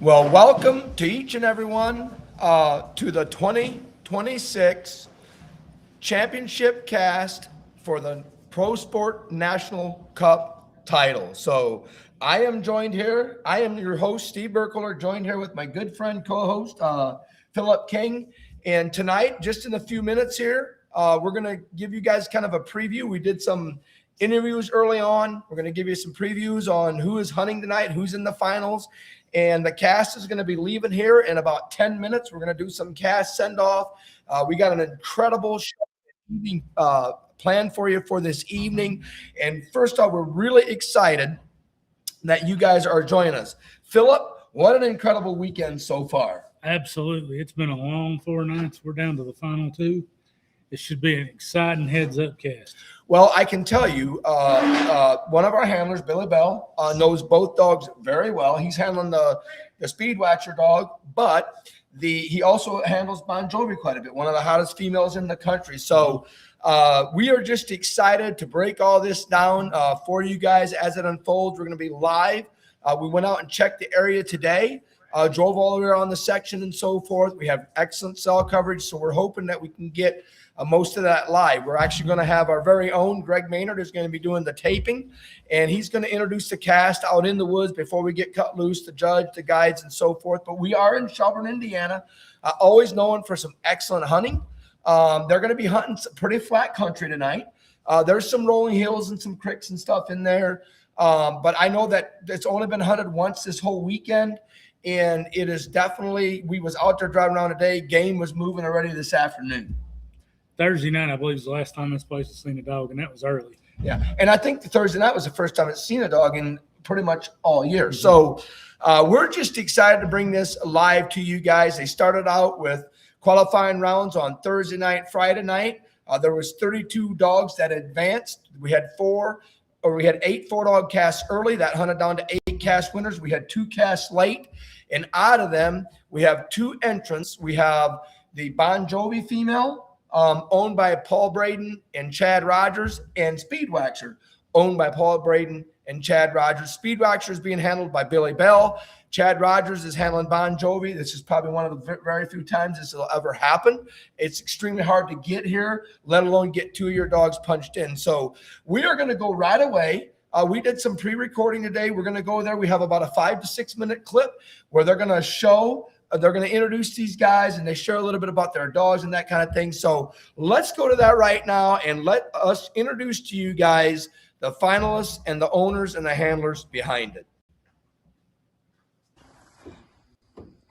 Well, welcome to each and everyone to the 2026 championship cast for the Pro Sport National Cup title. So I am joined here. I am your host, Steve Berkler, joined here with my good friend, co-host, Philip King. And tonight, just in a few minutes here, we're going to give you guys kind of a preview. We did some interviews early on. We're going to give you some previews on who is hunting tonight, who's in the finals. And the cast is going to be leaving here in about 10 minutes. We're going to do some cast send-off. We got an incredible evening planned for you for this evening. And first off, we're really excited that you guys are joining us. Philip, what an incredible weekend so far. Absolutely. It's been a long 4 nights. We're down to the final 2. It should be an exciting heads-up cast. Well, I can tell you, one of our handlers, Billy Bell, knows both dogs very well. He's handling the Speed Waxer dog, but he also handles Bon Jovi quite a bit, one of the hottest females in the country. So we are just excited to break all this down for you guys as it unfolds. We're going to be live. We went out and checked the area today, drove all the way around the section and so forth. We have excellent cell coverage, so we're hoping that we can get most of that live. We're actually going to have our very own Greg Maynard is going to be doing the taping, and he's going to introduce the cast out in the woods before we get cut loose, the judge, the guides, and so forth. But we are in Shelburne, Indiana, always known for some excellent hunting. They're going to be hunting some pretty flat country tonight. There's some rolling hills and some creeks and stuff in there. But I know that it's only been hunted once this whole weekend, and it is definitely, we was out there driving around today. Game was moving already this afternoon. Thursday night, I believe, is the last time this place has seen a dog, and that was early. Yeah, and I think the Thursday night was the first time it's seen a dog in pretty much all year. So we're just excited to bring this live to you guys. They started out with qualifying rounds on Thursday night, Friday night. There was 32 dogs that advanced. We had 8 4-dog casts early that hunted down to 8 cast winners. We had 2 casts late, and out of them, we have 2 entrants. We have the Bon Jovi female, owned by Paul Braden and Chad Rogers, and Speed Waxer, owned by Paul Braden and Chad Rogers. Speed Waxer is being handled by Billy Bell. Chad Rogers is handling Bon Jovi. This is probably one of the very few times this will ever happen. It's extremely hard to get here, let alone get 2 of your dogs punched in. So we are going to go right away. We did some pre-recording today. We're going to go there. We have about a 5 to 6 minute clip where they're going to show they're going to introduce these guys, and they share a little bit about their dogs and that kind of thing. So let's go to that right now, and let us introduce to you guys the finalists and the owners and the handlers behind it.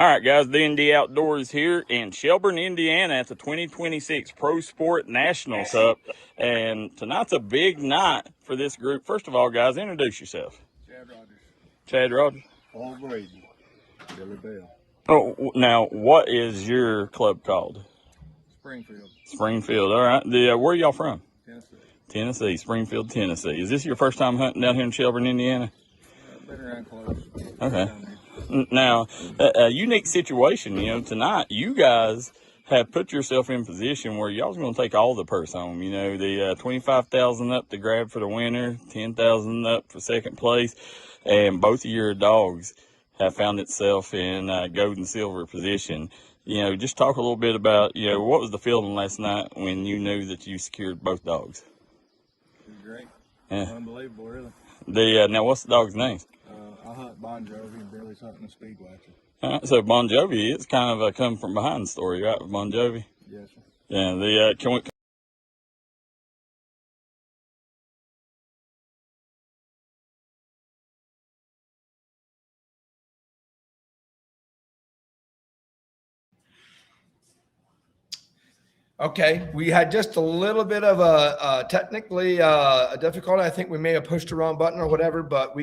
All right, guys, the ND Outdoors here in Shelburne, Indiana at the 2026 Pro Sport National Cup. And tonight's a big night for this group. First of all, guys, introduce yourself. Chad Rogers. Chad Rogers. Paul Brady. Billy Bell. Oh, now, what is your club called? Springfield. Springfield. All right. Where are y'all from? Tennessee. Tennessee. Springfield, Tennessee. Is this your first time hunting down here in Shelburne, Indiana? Been around close. Okay. Now, a unique situation, tonight you guys have put yourself in position where y'all's going to take all the purse home. The $25,000 up to grab for the winner, $10,000 up for second place, and both of your dogs have found itself in gold and silver position. Just talk a little bit about, what was the feeling last night when you knew that you secured both dogs? It was great. Yeah. Unbelievable, really. Now, what's the dog's name? I hunt Bon Jovi and Billy's hunting the Speed Waxer. So Bon Jovi, it's kind of a come from behind story, right, with Bon Jovi? Yes, sir. Yeah, can we... Okay, we had just a little bit of a technically a difficulty. I think we may have pushed the wrong button or whatever, but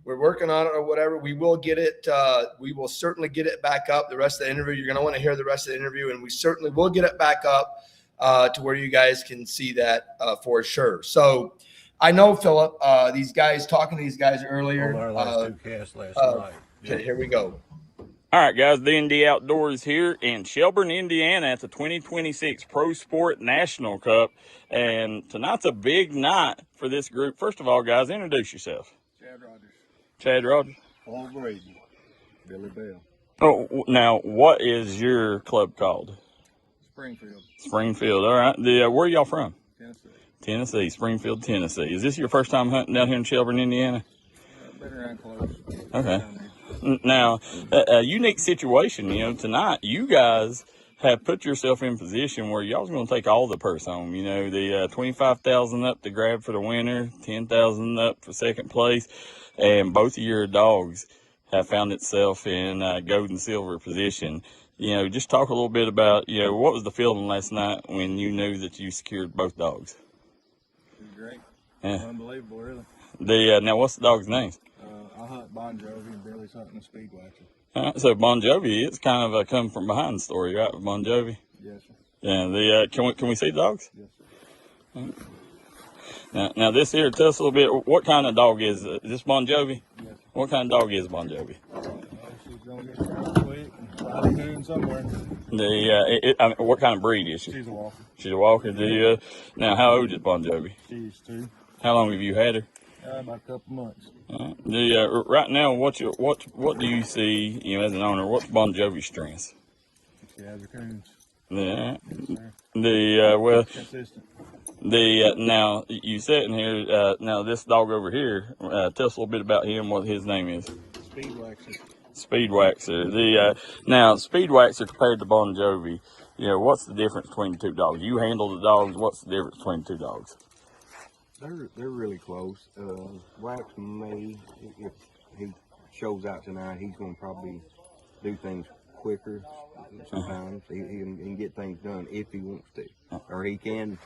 we're working on it or whatever. We will get it. We will certainly get it back up. The rest of the interview, you're going to want to hear the rest of the interview, and we certainly will get it back up to where you guys can see that for sure. So I know, Philip, talking to these guys earlier. Our last 2 casts last night. Okay, here we go. All right, guys, the ND Outdoors here in Shelburne, Indiana at the 2026 Pro Sport National Cup. And tonight's a big night for this group. First of all, guys, introduce yourself. Chad Rogers. Chad Rogers. Paul Brady. Billy Bell. Oh, now what is your club called? Springfield, Springfield. All right. Where are y'all from? Tennessee. Tennessee, Springfield, Tennessee. Is this your first time hunting down here in Shelburne, Indiana? Been around close. Okay. Down there. Now, a unique situation, tonight you guys have put yourself in position where y'all's going to take all the purse home. The 25,000 up to grab for the winner, 10,000 up for second place, and both of your dogs have found itself in gold and silver position. Just talk a little bit about, what was the feeling last night when you knew that you secured both dogs? It was great. Yeah. Unbelievable, really. Now what's the dog's name? I hunt Bon Jovi and Billy's hunting a speed watcher. So Bon Jovi, it's kind of a come from behind story, right? With Bon Jovi. Yes, sir. Yeah. Can we see the dogs? Yes, sir. Now this here, tell us a little bit. What kind of dog is it? Is this Bon Jovi? Yes, sir. What kind of dog is Bon Jovi? She's gonna get around quick and probably doing somewhere. What kind of breed is she? She's a walker. She's a walker. Now how old is Bon Jovi? She's 2. How long have you had her? About a couple months. Right now, what do you see, as an owner? What's Bon Jovi's strengths? She has her coons. Yeah. Yes, sir. Consistent. Now you sitting here. Now this dog over here. Tell us a little bit about him. What his name is? Speed waxer. Speed Waxer. Now Speed Waxer compared to Bon Jovi. What's the difference between the two dogs? You handle the dogs. What's the difference between the two dogs? They're really close. Wax may, if he shows out tonight, he's going to probably do things quicker sometimes. He can get things done if he wants to. Or he can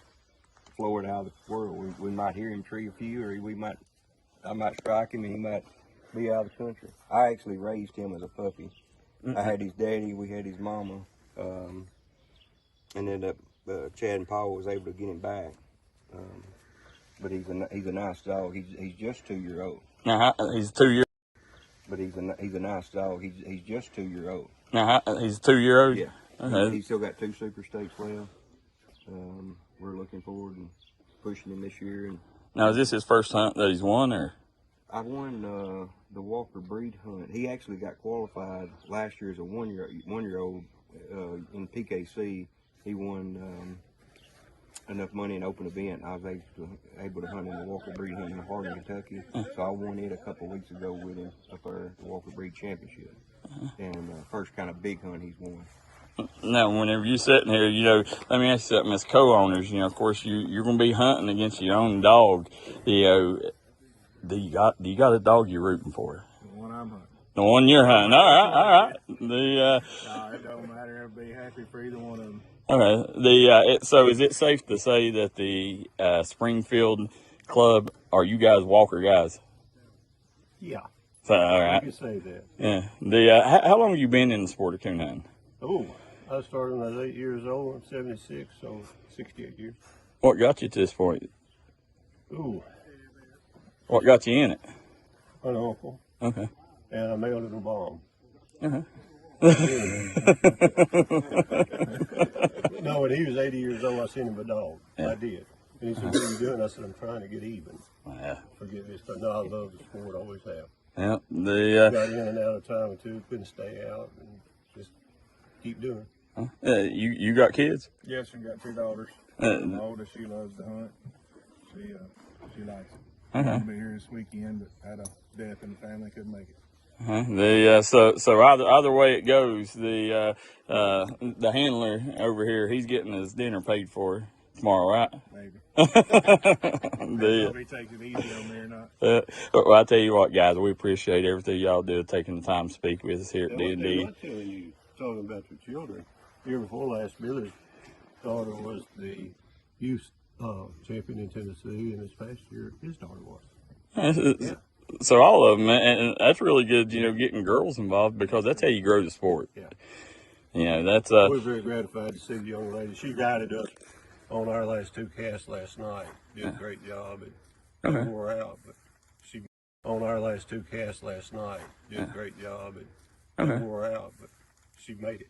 flow it out of the world. We might hear him tree a few, or I might strike him and he might be out of the country. I actually raised him as a puppy. I had his daddy, we had his mama, and ended up Chad and Paul was able to get him back. But he's a nice dog. He's just 2 years old. Now he's 2 years. But he's a nice dog. He's just 2 years old. Now he's 2 years old. Yeah. Okay. He's still got 2 super stakes left. We're looking forward and pushing him this year. And Now is this his first hunt that he's won, or? I won the Walker breed hunt. He actually got qualified last year as a one year old in PKC. He won enough money in open event. I was able to hunt in the Walker breed hunt in Hardin, Kentucky. So I won it a couple of weeks ago with him up there at the Walker breed championship. And first kind of big hunt he's won. Now, whenever you're sitting here, let me ask you something. As co-owners, of course, you're going to be hunting against your own dog. Do you got a dog you're rooting for? The one I'm hunting. The one you're hunting. All right. It don't matter. I'll be happy for either one of them. Okay. So is it safe to say that the Springfield Club, are you guys Walker guys? Yeah, So, all right. you can say that. Yeah. How long have you been in the sport of coon hunting? Oh, I started when I was 8 years old. I'm 76, so 68 years. What got you to this point? Ooh, What got you in it? an uncle, Okay. and I mailed him a bomb. Uh-huh. No, when he was 80 years old, I sent him a dog. Yeah. I did. And he said, what are you doing? I said, I'm trying to get even. Yeah. Forget this, but no, I love the sport, always have. Yeah. Got in and out of time or two, couldn't stay out, and just keep doing it. You got kids? Yes, I got 2 daughters. Uh, The oldest, she loves to hunt. She likes it. Okay. I'll be here this weekend, but had a death in the family, couldn't make it. So either way it goes, the handler over here, he's getting his dinner paid for tomorrow, right? Maybe. The, If he takes it easy on me or not. well, I tell you what, guys, we appreciate everything y'all do, taking the time to speak with us here at And D&D. I'm telling you, talking about your children, year before last, Billy's daughter was the youth champion in Tennessee, and this past year, his daughter was. So all of them, and that's really good, getting girls involved, because that's how you grow the sport. Yeah. That's We're very gratified to see the young lady. She guided us on our last 2 casts last night. Did a great job. It wore out, but she on our last 2 casts last night. Did a great job. It wore out, but she made it.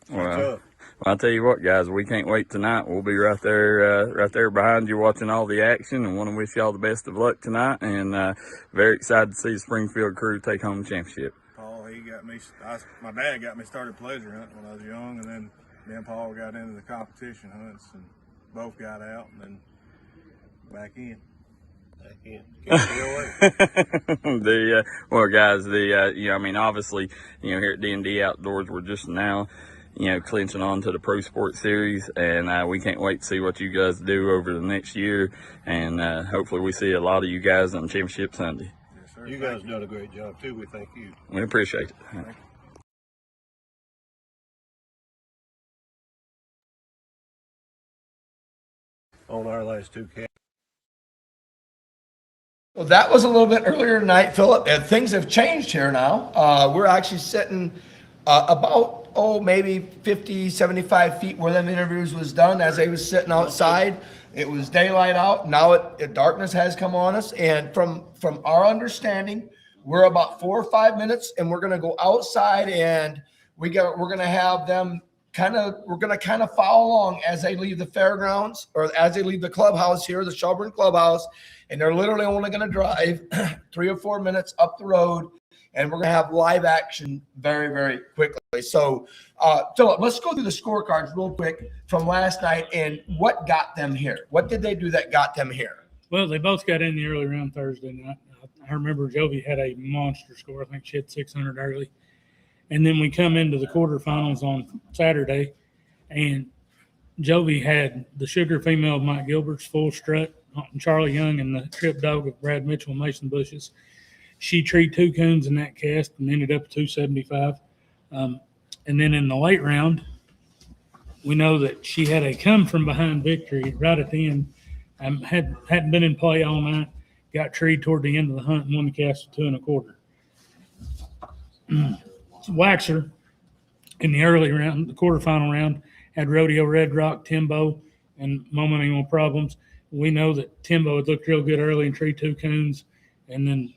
well, I tell you what, guys, we can't wait tonight. We'll be right there behind you, watching all the action, and want to wish y'all the best of luck tonight. And very excited to see the Springfield crew take home the championship. Paul, he got me. My dad got me started pleasure hunting when I was young, and then me and Paul got into the competition hunts, and both got out, and then back in. Well, guys, I mean, obviously, here at D&D Outdoors, we're just now, clinching on to the Pro Sport Series, and we can't wait to see what you guys do over the next year, and hopefully we see a lot of you guys on Championship Sunday. Yes, sir. You guys done a great job too. We thank you. We appreciate it. Thank you. On our last two casts. Well, that was a little bit earlier tonight, Philip. Things have changed here now. We're actually sitting about, maybe 50, 75 feet where them interviews was done as they was sitting outside. It was daylight out. Now darkness has come on us. And from our understanding, we're about 4 or 5 minutes, and we're going to go outside, and we're going to have them we're going to kind of follow along as they leave the fairgrounds or as they leave the clubhouse here, the Shelburne clubhouse. And they're literally only going to drive 3 or 4 minutes up the road, and we're going to have live action very, very quickly. So, Philip, let's go through the scorecards real quick from last night and what got them here. What did they do that got them here? Well, they both got in the early round Thursday night. I remember Jovi had a monster score. I think she had 600 early. And then we come into the quarterfinals on Saturday, and Jovi had the sugar female of Mike Gilbert's full strut, and Charlie Young and the trip dog of Brad Mitchell and Mason Bushes. She treed 2 coons in that cast and ended up at 275. And then in the late round, we know that she had a come from behind victory right at the end. Hadn't been in play all night, got treed toward the end of the hunt and won the cast with 2 1/4. Waxer in the early round, the quarterfinal round, had Rodeo Red Rock, Timbo, and Momentum Problems. We know that Timbo had looked real good early and treed 2 coons, and then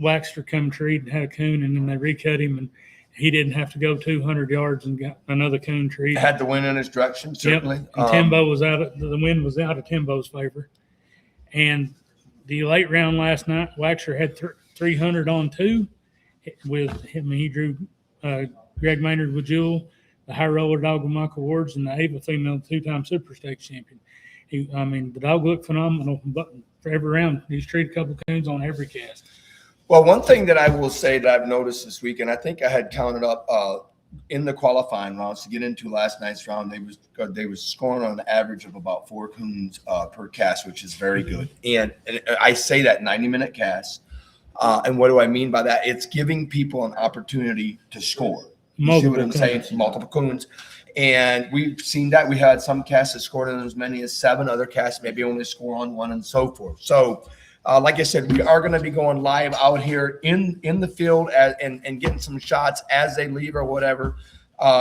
Waxer come treed and had a coon, and then they recut him, and he didn't have to go 200 yards and got another coon treed. Had the wind in his direction, certainly. Yep. And Timbo was the wind was out of Timbo's favor. And the late round last night, Waxer had 300 on 2 with him. He drew Greg Maynard with Jewel, the high roller dog with Michael Wards, and the Ava female 2-time Super Stakes champion. The dog looked phenomenal, but for every round, he's treated a couple coons on every cast. Well, one thing that I will say that I've noticed this week, and I think I had counted up in the qualifying rounds to get into last night's round, they was scoring on an average of about 4 coons per cast, which is very good. And I say that 90-minute cast. And what do I mean by that? It's giving people an opportunity to score. You see what I'm saying? Multiple coons. And we've seen that. We had some casts that scored on as many as 7. Other casts maybe only score on 1 and so forth. So, like I said, we are going to be going live out here in the field and getting some shots as they leave or whatever.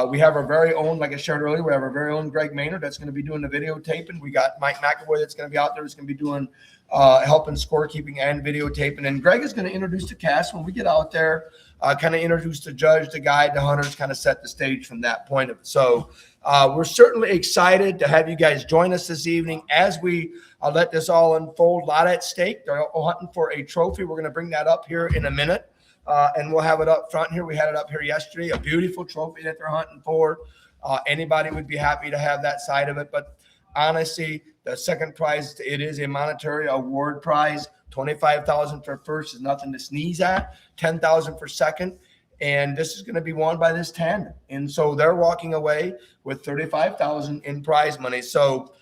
We have our very own, like I shared earlier, we have our very own Greg Maynard that's going to be doing the videotaping. We got Mike McAvoy that's going to be out there. That's going to be doing helping scorekeeping and videotaping. And Greg is going to introduce the cast when we get out there, kind of introduce the judge, the guide, the hunters, kind of set the stage from that point of it. So we're certainly excited to have you guys join us this evening as we let this all unfold. A lot at stake. They're all hunting for a trophy. We're going to bring that up here in a minute. And we'll have it up front here. We had it up here yesterday, a beautiful trophy that they're hunting for. Anybody would be happy to have that side of it. But honestly, the second prize, it is a monetary award prize. $25,000 for first is nothing to sneeze at. $10,000 for second. And this is going to be won by this tandem. And so they're walking away with $35,000 in prize money. So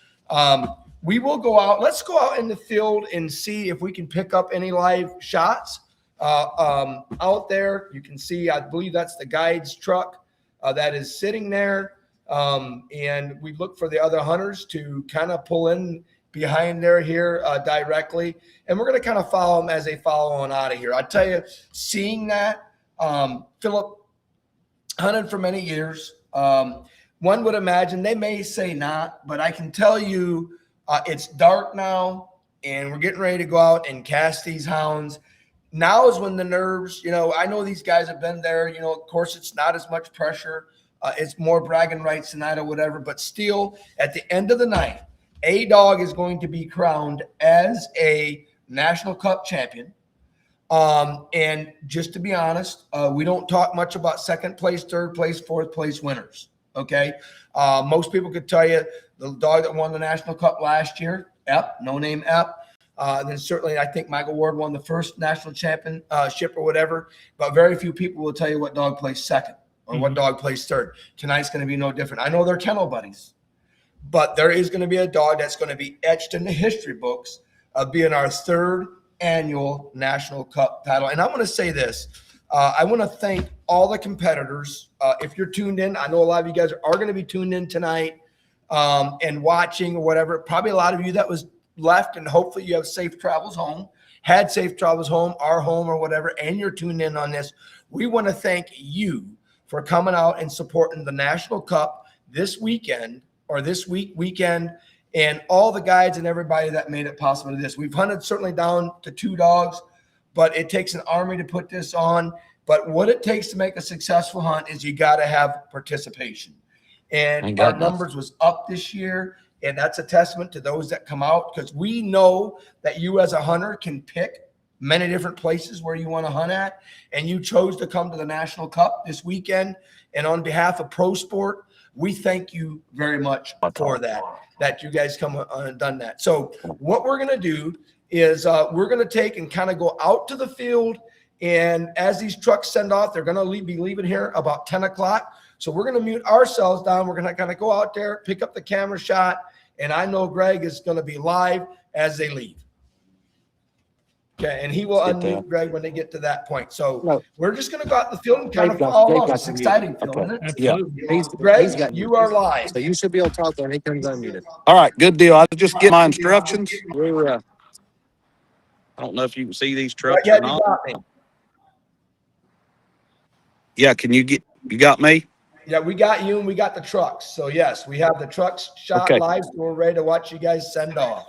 we will go out. Let's go out in the field and see if we can pick up any live shots. Out there, you can see, I believe that's the guide's truck that is sitting there. And we look for the other hunters to kind of pull in behind there here directly. And we're going to kind of follow them as they follow on out of here. I tell you, seeing that, Philip hunted for many years. One would imagine, they may say not, but I can tell you it's dark now and we're getting ready to go out and cast these hounds. Now is when the nerves, I know these guys have been there, of course it's not as much pressure. It's more bragging rights tonight or whatever, but still at the end of the night, a dog is going to be crowned as a National Cup champion. And just to be honest, we don't talk much about second place, third place, fourth place winners. Okay. Most people could tell you the dog that won the National Cup last year, Ep, no name Ep. Then certainly I think Michael Ward won the first national championship or whatever, but very few people will tell you what dog placed second or what dog placed third. Tonight's going to be no different. I know they're kennel buddies, but there is going to be a dog that's going to be etched in the history books of being our third annual National Cup paddle. And I want to say this. I want to thank all the competitors. If you're tuned in, I know a lot of you guys are going to be tuned in tonight and watching or whatever. Probably a lot of you that was left, and hopefully you have safe travels home, had safe travels home, our home or whatever, and you're tuned in on this. We want to thank you for coming out and supporting the National Cup this weekend or this weekend, and all the guides and everybody that made it possible to this. We've hunted certainly down to 2 dogs, but it takes an army to put this on. But what it takes to make a successful hunt is you got to have participation. And our numbers was up this year, and that's a testament to those that come out, because we know that you as a hunter can pick many different places where you want to hunt at, and you chose to come to the National Cup this weekend. And on behalf of Pro Sport, we thank you very much for that you guys come on and done that. So what we're going to do is we're going to take and kind of go out to the field, and as these trucks send off, they're going to be leaving here about 10 o'clock. So we're going to mute ourselves down. We're going to kind of go out there, pick up the camera shot, and I know Greg is going to be live as they leave. Okay, and he will unmute Greg when they get to that point. So we're just going to go out the field and kind of follow along. It's exciting, Phil, isn't it? Yeah. Greg, you are live. So you should be able to talk when he comes unmuted. All right, good deal. I just get my instructions. I don't know if you can see these trucks Yeah, or you not. got me. Yeah, you got me? Yeah, we got you, and we got the trucks. So yes, we have the trucks shot Okay. live. So we're ready to watch you guys send off.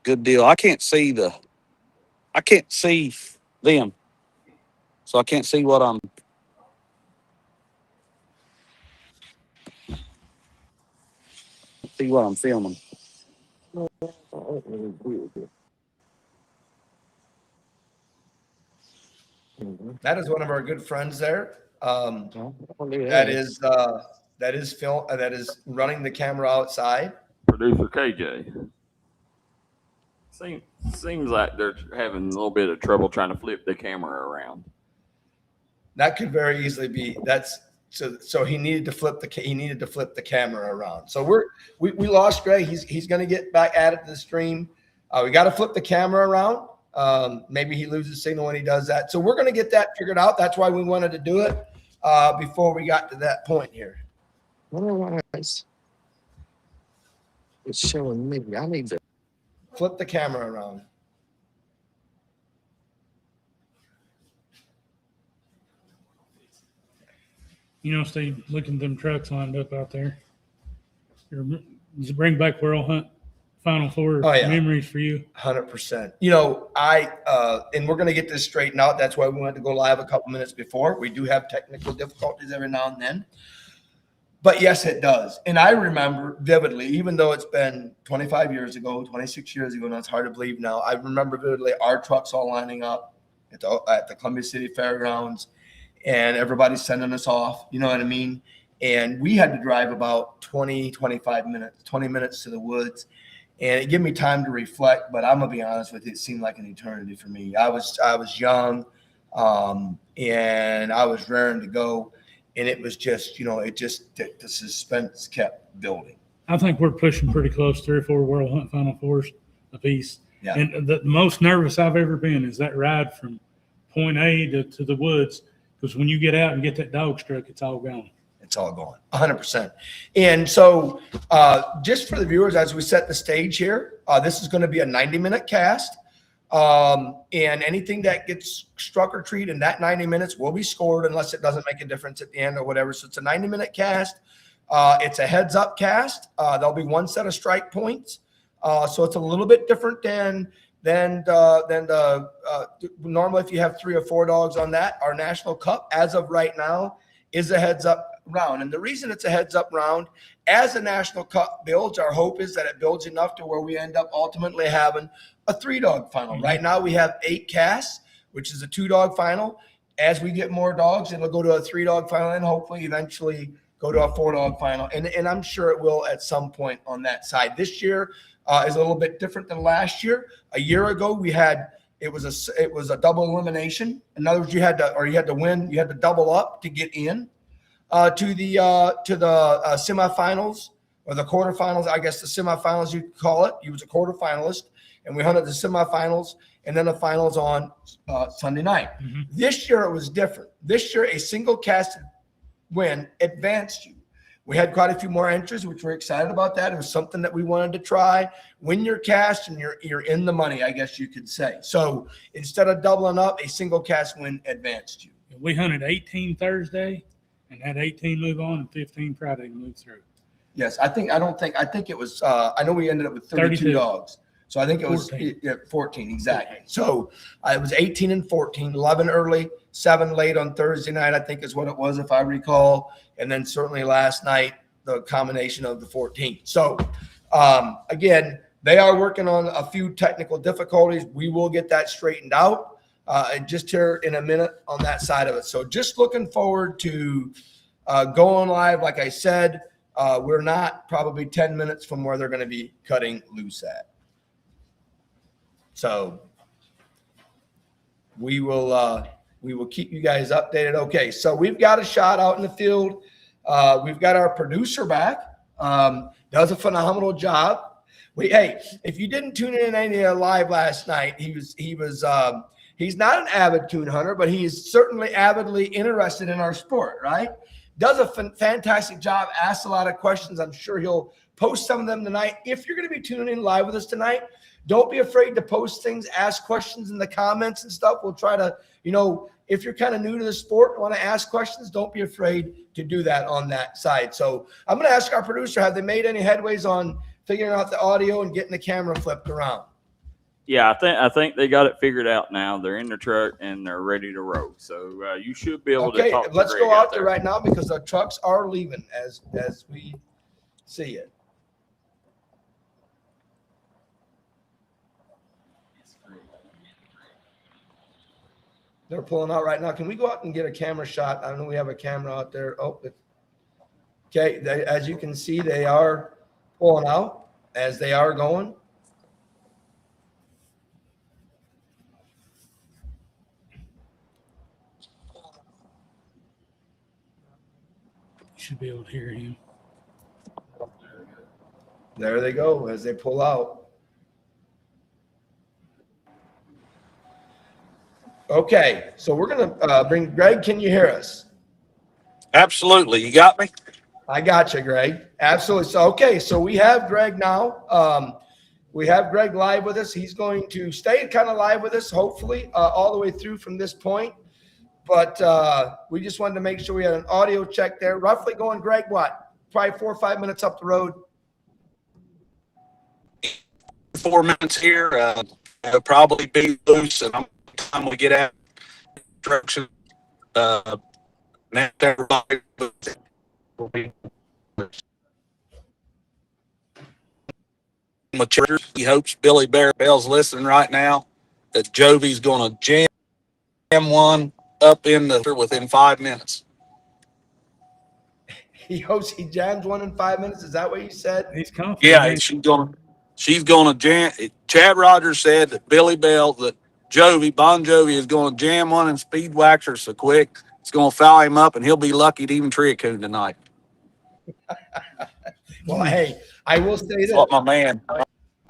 Good deal. I can't see them. So I can't see what I'm. See what I'm filming. That is one of our good friends there. That is Phil. That is running the camera outside. Producer KJ. Seems like they're having a little bit of trouble trying to flip the camera around. That could very easily be. That's so he needed to flip the camera around. So we lost Greg. He's going to get back at it to the stream. We got to flip the camera around. Maybe he loses signal when he does that. So we're going to get that figured out. That's why we wanted to do it before we got to that point here. Otherwise, it's showing me. I need to Flip the camera around. You know, Steve, looking at them trucks lined up out there. Bring back World Hunt Final Four memories for you. 100%. You know, and we're going to get this straightened out. That's why we wanted to go live a couple minutes before. We do have technical difficulties every now and then. But yes, it does. And I remember vividly, even though it's been 25 years ago, 26 years ago, and it's hard to believe now, I remember vividly our trucks all lining up at the Columbia City Fairgrounds, and everybody sending us off, you know what I mean? And we had to drive about 20 minutes to the woods. And it gave me time to reflect, but I'm going to be honest with you, it seemed like an eternity for me. I was young, and I was raring to go. And it was just, the suspense kept building. I think we're pushing pretty close, 3 or 4 World Hunt Final Fours apiece. Yeah. And the most nervous I've ever been is that ride from point A to the woods, because when you get out and get that dog struck, it's all gone. It's all gone, 100%. And so just for the viewers, as we set the stage here, this is going to be a 90-minute cast. And anything that gets struck or treated in that 90 minutes will be scored unless it doesn't make a difference at the end or whatever. So it's a 90-minute cast. It's a heads-up cast. There'll be 1 set of strike points. So it's a little bit different than normally if you have 3 or 4 dogs on that. Our National Cup, as of right now, is a heads-up round. And the reason it's a heads up round, as the National Cup builds, our hope is that it builds enough to where we end up ultimately having a 3-dog final. Mm-hmm. Right now we have 8 casts, which is a 2-dog final. As we get more dogs, it'll go to a 3-dog final and hopefully eventually go to a 4-dog final. And I'm sure it will at some point on that side. This year is a little bit different than last year. A year ago, it was a double elimination. In other words, you had to win, you had to double up to get in to the semifinals or the quarterfinals. I guess the semifinals you could call it. He was a quarterfinalist, and we hunted the semifinals and then the finals on Sunday night. Mm-hmm. This year it was different. This year a single casted win advanced you. We had quite a few more entries, which we're excited about that. It was something that we wanted to try. Win your cast and you're in the money, I guess you could say. So instead of doubling up, a single cast win advanced you. We hunted 18 Thursday and had 18 move on and 15 Friday to move through. Yes, I think it was, I know we ended up with 32 dogs. So I think it was 14, exactly. So it was 18 and 14, 11 early, 7 late on Thursday night, I think is what it was, if I recall. And then certainly last night, the combination of the 14. So again, they are working on a few technical difficulties. We will get that straightened out just here in a minute on that side of it. So just looking forward to going live. Like I said, we're not probably 10 minutes from where they're going to be cutting loose at. So we will keep you guys updated. Okay, so we've got a shot out in the field. We've got our producer back. Does a phenomenal job. Hey, if you didn't tune in any live last night, he's not an avid coon hunter, but he is certainly avidly interested in our sport, right? Does a fantastic job, asks a lot of questions. I'm sure he'll post some of them tonight. If you're going to be tuning in live with us tonight, don't be afraid to post things, ask questions in the comments and stuff. We'll try to, if you're kind of new to the sport and want to ask questions, don't be afraid to do that on that side. So I'm going to ask our producer, have they made any headways on figuring out the audio and getting the camera flipped around? Yeah, I think they got it figured out now. They're in the truck and they're ready to roll. So you should be able to talk to let's Greg go out there right now because the trucks are leaving as we see it. They're pulling out right now. Can we go out and get a camera shot? I know we have a camera out there. Okay. As you can see, they are pulling out as they are going. You should be able to hear him. There they go as they pull out. Okay, so we're going to bring Greg. Can you hear us? Absolutely. You got me? I got you, Greg. Absolutely. So we have Greg now. We have Greg live with us. He's going to stay kind of live with us, hopefully, all the way through from this point. But we just wanted to make sure we had an audio check there. Roughly going, Greg, what? Probably 4 or 5 minutes up the road. 4 minutes here. It'll probably be loose, and time we get out instruction. Everybody will be mature. He hopes Billy Bell's listening right now. That Jovi's going to jam one up in the within 5 minutes. He hopes he jams one in 5 minutes. Is that what you said? He's confident. Yeah, she's going to jam. Chad Rogers said that Billy Bell, that Bon Jovi is going to jam one in Speed Waxer so quick it's going to foul him up, and he'll be lucky to even tree a coon tonight. Well, hey, I will say this. What my man.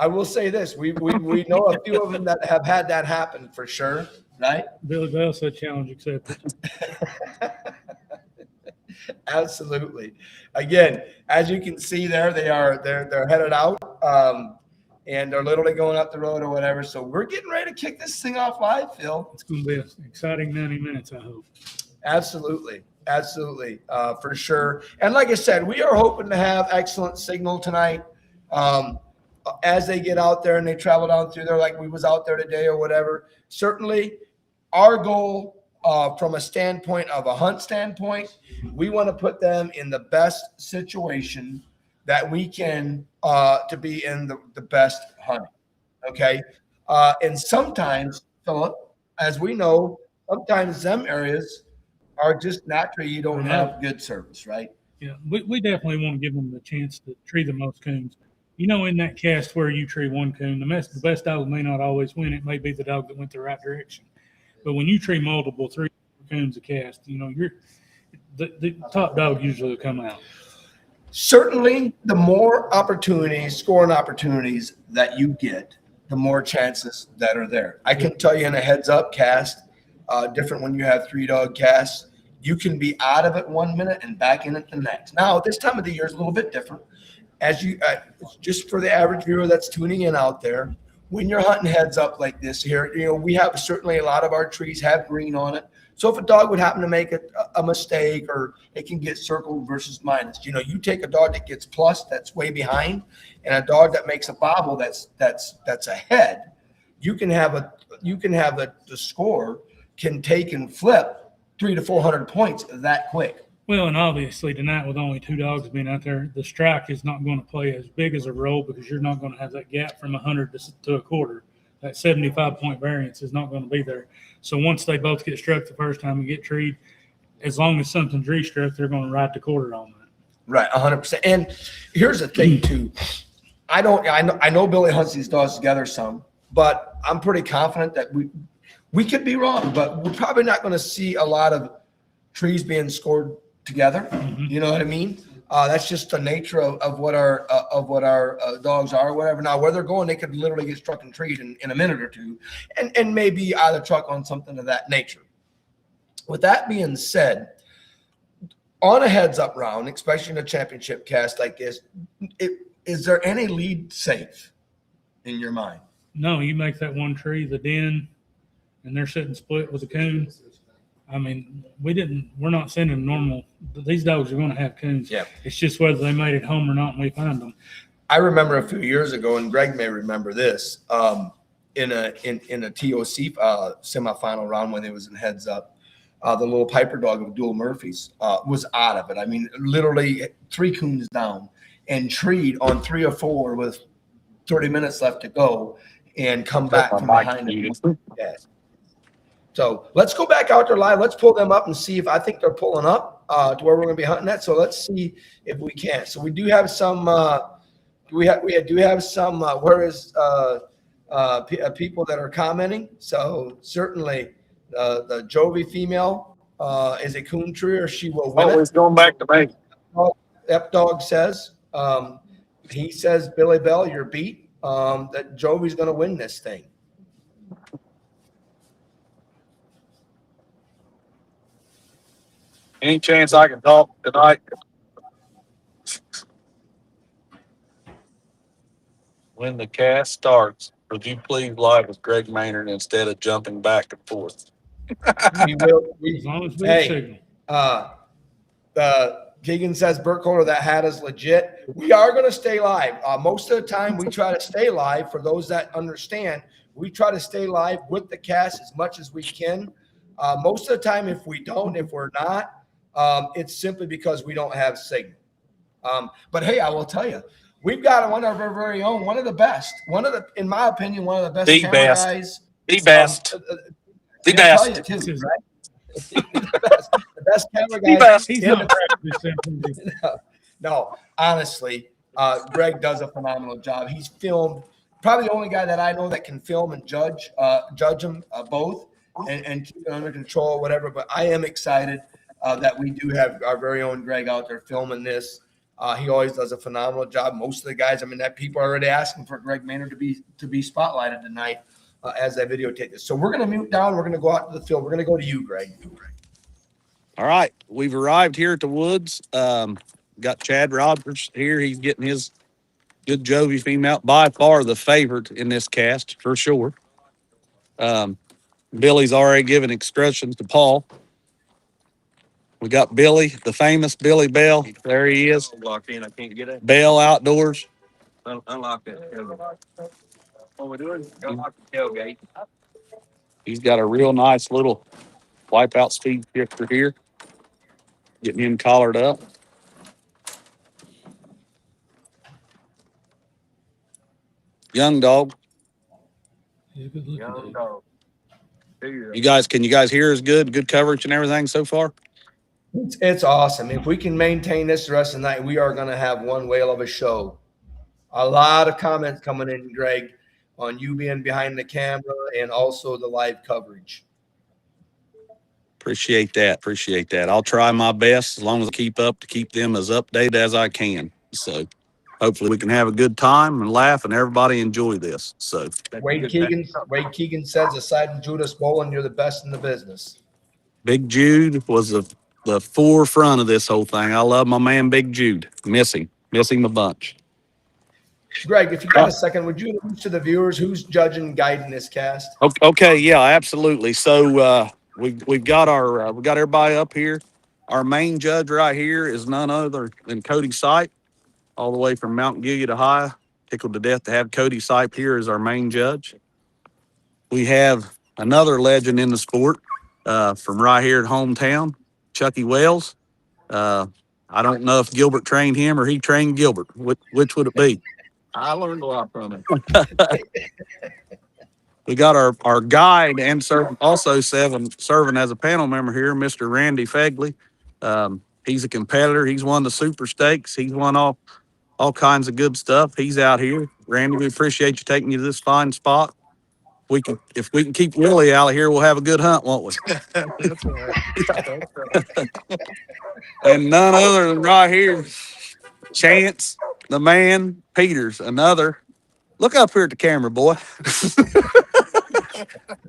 I will say this. We know a few of them that have had that happen for sure, right? Billy Bell said challenge accepted. Absolutely. Again, as you can see there, they're headed out. And they're literally going up the road or whatever. So we're getting ready to kick this thing off live, Phil. It's going to be an exciting 90 minutes, I hope. Absolutely. For sure. And like I said, we are hoping to have excellent signal tonight as they get out there and they travel down through there like we was out there today or whatever. Certainly our goal from a standpoint of a hunt standpoint, we want to put them in the best situation that we can to be in the best hunting. Okay. And sometimes, Philip, as we know, sometimes them areas are just naturally you don't have good service, right? Yeah, we definitely want to give them the chance to tree the most coons. You know, in that cast where you tree one coon, the best dog may not always win. It may be the dog that went the right direction. But when you tree multiple, 3 coons a cast, you know, the top dog usually will come out. Certainly, the more opportunities, scoring opportunities that you get, the more chances that are there. I can tell you in a heads up cast, different when you have 3-dog casts, you can be out of it 1 minute and back in it the next. Now, this time of the year is a little bit different. As you, just for the average viewer that's tuning in out there, when you're hunting heads up like this here, you know, we have certainly a lot of our trees have green on it. So if a dog would happen to make a mistake, or it can get circled versus minus, you know, you take a dog that gets plus that's way behind, and a dog that makes a bobble that's ahead, you can have the score can take and flip 300 to 400 points that quick. Well, and obviously tonight with only 2 dogs being out there, the strike is not going to play as big as a role because you're not going to have that gap from 100 to a quarter. That 75-point variance is not going to be there. So once they both get struck the first time and get treed, as long as something's restruck, they're going to ride the quarter on that. Right, 100%. And here's the thing too. I know Billy hunts these dogs together some, but I'm pretty confident that we could be wrong, but we're probably not going to see a lot of trees being scored together. You know what I mean? That's just the nature of what our dogs are or whatever. Now, where they're going, they could literally get struck and treed in a minute or two and maybe either truck on something of that nature. With that being said, on a heads up round, especially in a championship cast like this, is there any lead safe in your mind? No, you make that one tree, the den, and they're sitting split with a coon. I mean, we're not sending normal. These dogs are going to have coons. Yeah. It's just whether they made it home or not, and we find them. I remember a few years ago, and Greg may remember this, in a TOC semifinal round when it was in heads up, the little Piper dog of Dual Murphy's was out of it. I mean, literally 3 coons down and treed on 3 or 4 with 30 minutes left to go and come back from behind him. Yeah. So let's go back out there live. Let's pull them up and see if I think they're pulling up to where we're going to be hunting at. So let's see if we can. So we do have some. We do have some. Where is people that are commenting? So certainly the Jovi female is a coon treer. She will win Always it. going back to me. Dog says. He says, Billy Bell, you're beat. That Jovi's going to win this thing. Any chance I can talk tonight? When the cast starts, would you please live with Greg Maynard instead of jumping back and forth? We will. As long as we Hey, signal. Keegan says, Burkholder, that hat is legit. We are going to stay live. Most of the time, we try to stay live. For those that understand, we try to stay live with the cast as much as we can. Most of the time, if we're not, it's simply because we don't have signal. But hey, I will tell you, we've got one of our very own, one of the best, in my opinion, one of the best camera guys. The best. The best. Too, right? the best camera guy. Best. He's not practicing. No, honestly, Greg does a phenomenal job. He's filmed, probably the only guy that I know that can film and judge them both and keep it under control, whatever. But I am excited that we do have our very own Greg out there filming this. He always does a phenomenal job. Most of the guys, I mean, that people are already asking for Greg Maynard to be spotlighted tonight as I videotape this. So we're going to mute down. We're going to go out to the field. We're going to go to you, Greg. All right. We've arrived here at the woods. Got Chad Rogers here. He's getting his good Jovi female, by far the favorite in this cast for sure. Billy's already given instructions to Paul. We got Billy, the famous Billy Bell. There he is. Locked in. I can't get it. Bell Outdoors. Unlock that. What we're doing? Unlock the tailgate. He's got a real nice little Wipeout speed shifter here. Getting him collared up. Young dog. He's a good looking Young dude. dog. Can you guys hear us good? Good coverage and everything so far? It's awesome. If we can maintain this the rest of the night, we are going to have one whale of a show. A lot of comments coming in, Greg, on you being behind the camera and also the live coverage. Appreciate that. Appreciate that. I'll try my best as long as I keep them as updated as I can. So hopefully we can have a good time and laugh and everybody enjoy this. So Wade Keegan says, aside from Judas Bowen, you're the best in the business. Big Jude was the forefront of this whole thing. I love my man Big Jude. Miss him a bunch. Greg, if you got a second, would you introduce to the viewers who's judging and guiding this cast? Okay, yeah, absolutely. So we've got we got everybody up here. Our main judge right here is none other than Cody Sipe, all the way from Mount Gilead, Ohio. Tickled to death to have Cody Sipe here as our main judge. We have another legend in the sport from right here at hometown, Chucky Wells. I don't know if Gilbert trained him or he trained Gilbert. Which would it be? I learned a lot from him. We got our guide and also serving as a panel member here, Mr. Randy Fegley. He's a competitor. He's won the Super Stakes. He's won all kinds of good stuff. He's out here. Randy, we appreciate you taking you to this fine spot. If we can keep Willie out of here, we'll have a good hunt, won't we? That's all right. And none other than right here, Chance, the man, Peters, another. Look up here at the camera, boy.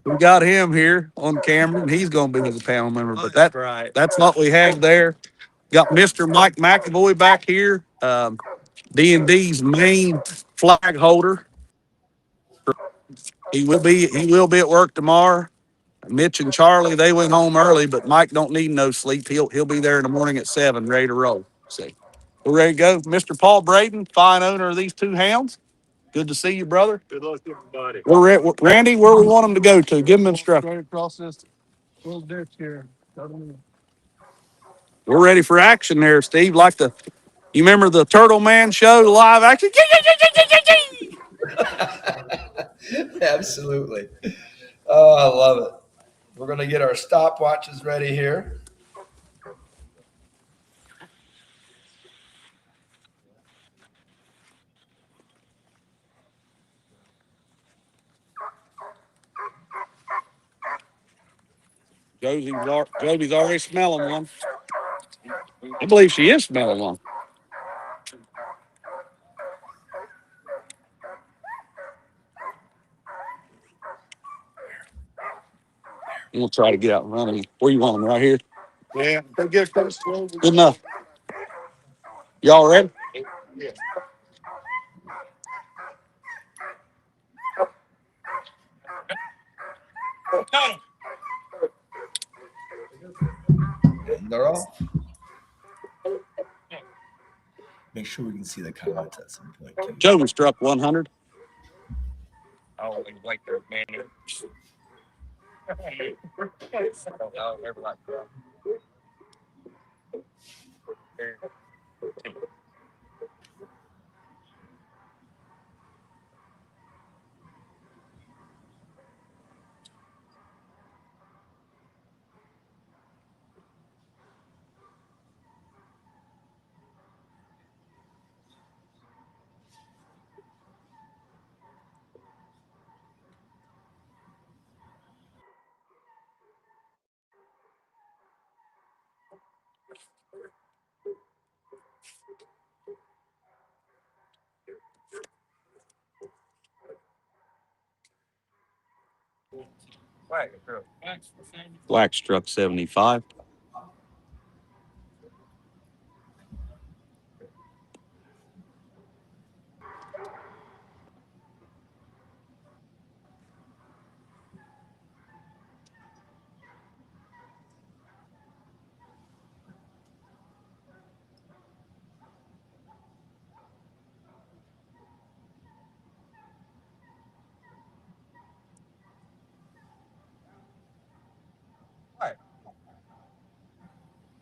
We got him here on camera, and he's going to be the panel member. But that's what we have there. Got Mr. Mike McAvoy back here, D&D's main flag holder. He will be at work tomorrow. Mitch and Charlie, they went home early, but Mike don't need no sleep. He'll be there in the morning at 7, ready to roll. See, we're ready to go. Mr. Paul Braden, fine owner of these 2 hounds. Good to see you, brother. Good luck, everybody. Randy, where we want them to go to? Give them instructions. Straight across this little ditch here. We're ready for action there, Steve. You remember the Turtle Man show, the live action? Absolutely. Oh, I love it. We're going to get our stopwatches ready here. Josie's already smelling one. I believe she is smelling one. We'll try to get out and run them. Where you want them? Right here? Yeah, they get close to over. Good enough. Y'all ready? Yeah. And they're off. Make sure we can see the comments at some point, too. Joey struck 100. Oh, they like their man. Black struck 75.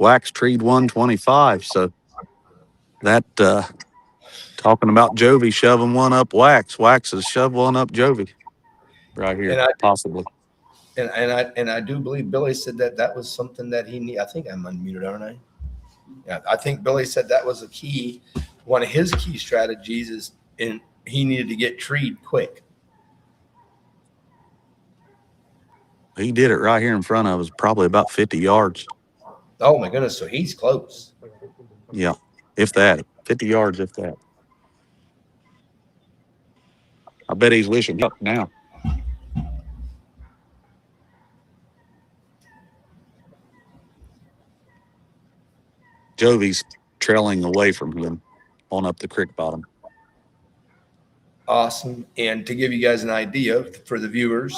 Wax treed 125. So that talking about Jovi shoving one up Wax. Wax has shoved one up Jovi right here, And I possibly. and I do believe Billy said that was something that he need. I think I'm unmuted, aren't I? Yeah, I think Billy said that was a key. One of his key strategies is he needed to get treed quick. He did it right here in front of us, probably about 50 yards. Oh my goodness! So he's close. Yeah, if that, 50 yards, if that. I bet he's wishing up now. Jovi's trailing away from him on up the creek bottom. Awesome. And to give you guys an idea for the viewers,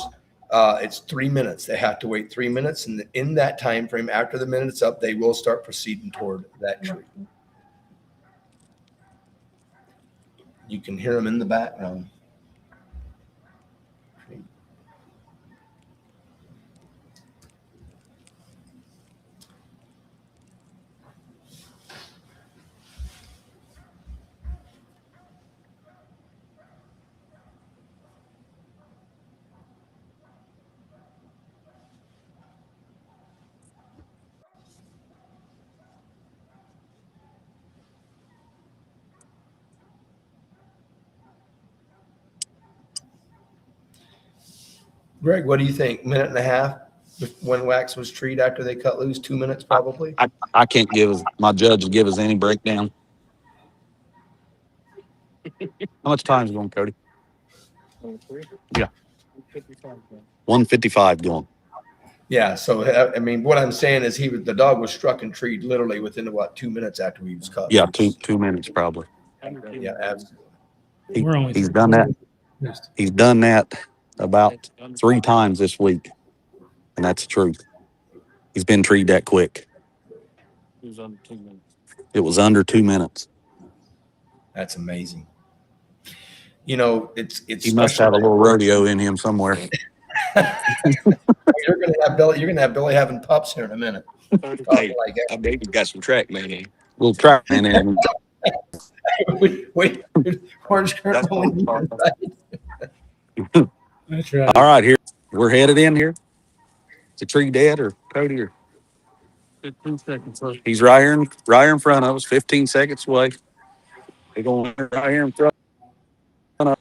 it's 3 minutes. They have to wait 3 minutes, and in that time frame, after the minute's up, they will start proceeding toward that tree. You can hear them in the background. Greg, what do you think? Minute and a half when Wax was treed after they cut loose? 2 minutes probably. I can't my judge give us any breakdown. How much time is going, Cody? Yeah. 155 going. Yeah. So I mean, what I'm saying is the dog was struck and treed literally within 2 minutes after he was cut. Yeah, loose. 2 minutes probably. Yeah, absolutely. We're only He's done that. He's done that about 3 times this week, and that's the truth. He's been treated that quick. It was under 2 minutes. That's amazing. You know, it's He must have a little rodeo in him somewhere. You're gonna have Billy having pups here in a minute. Hey, I bet you got some track man in. Little track man in. Wait, where's Kurt? That's right. All right, here we're headed in here. Is the tree dead or Cody or? 15 seconds. He's right here in front of us. 15 seconds away. They're going right here in front of us.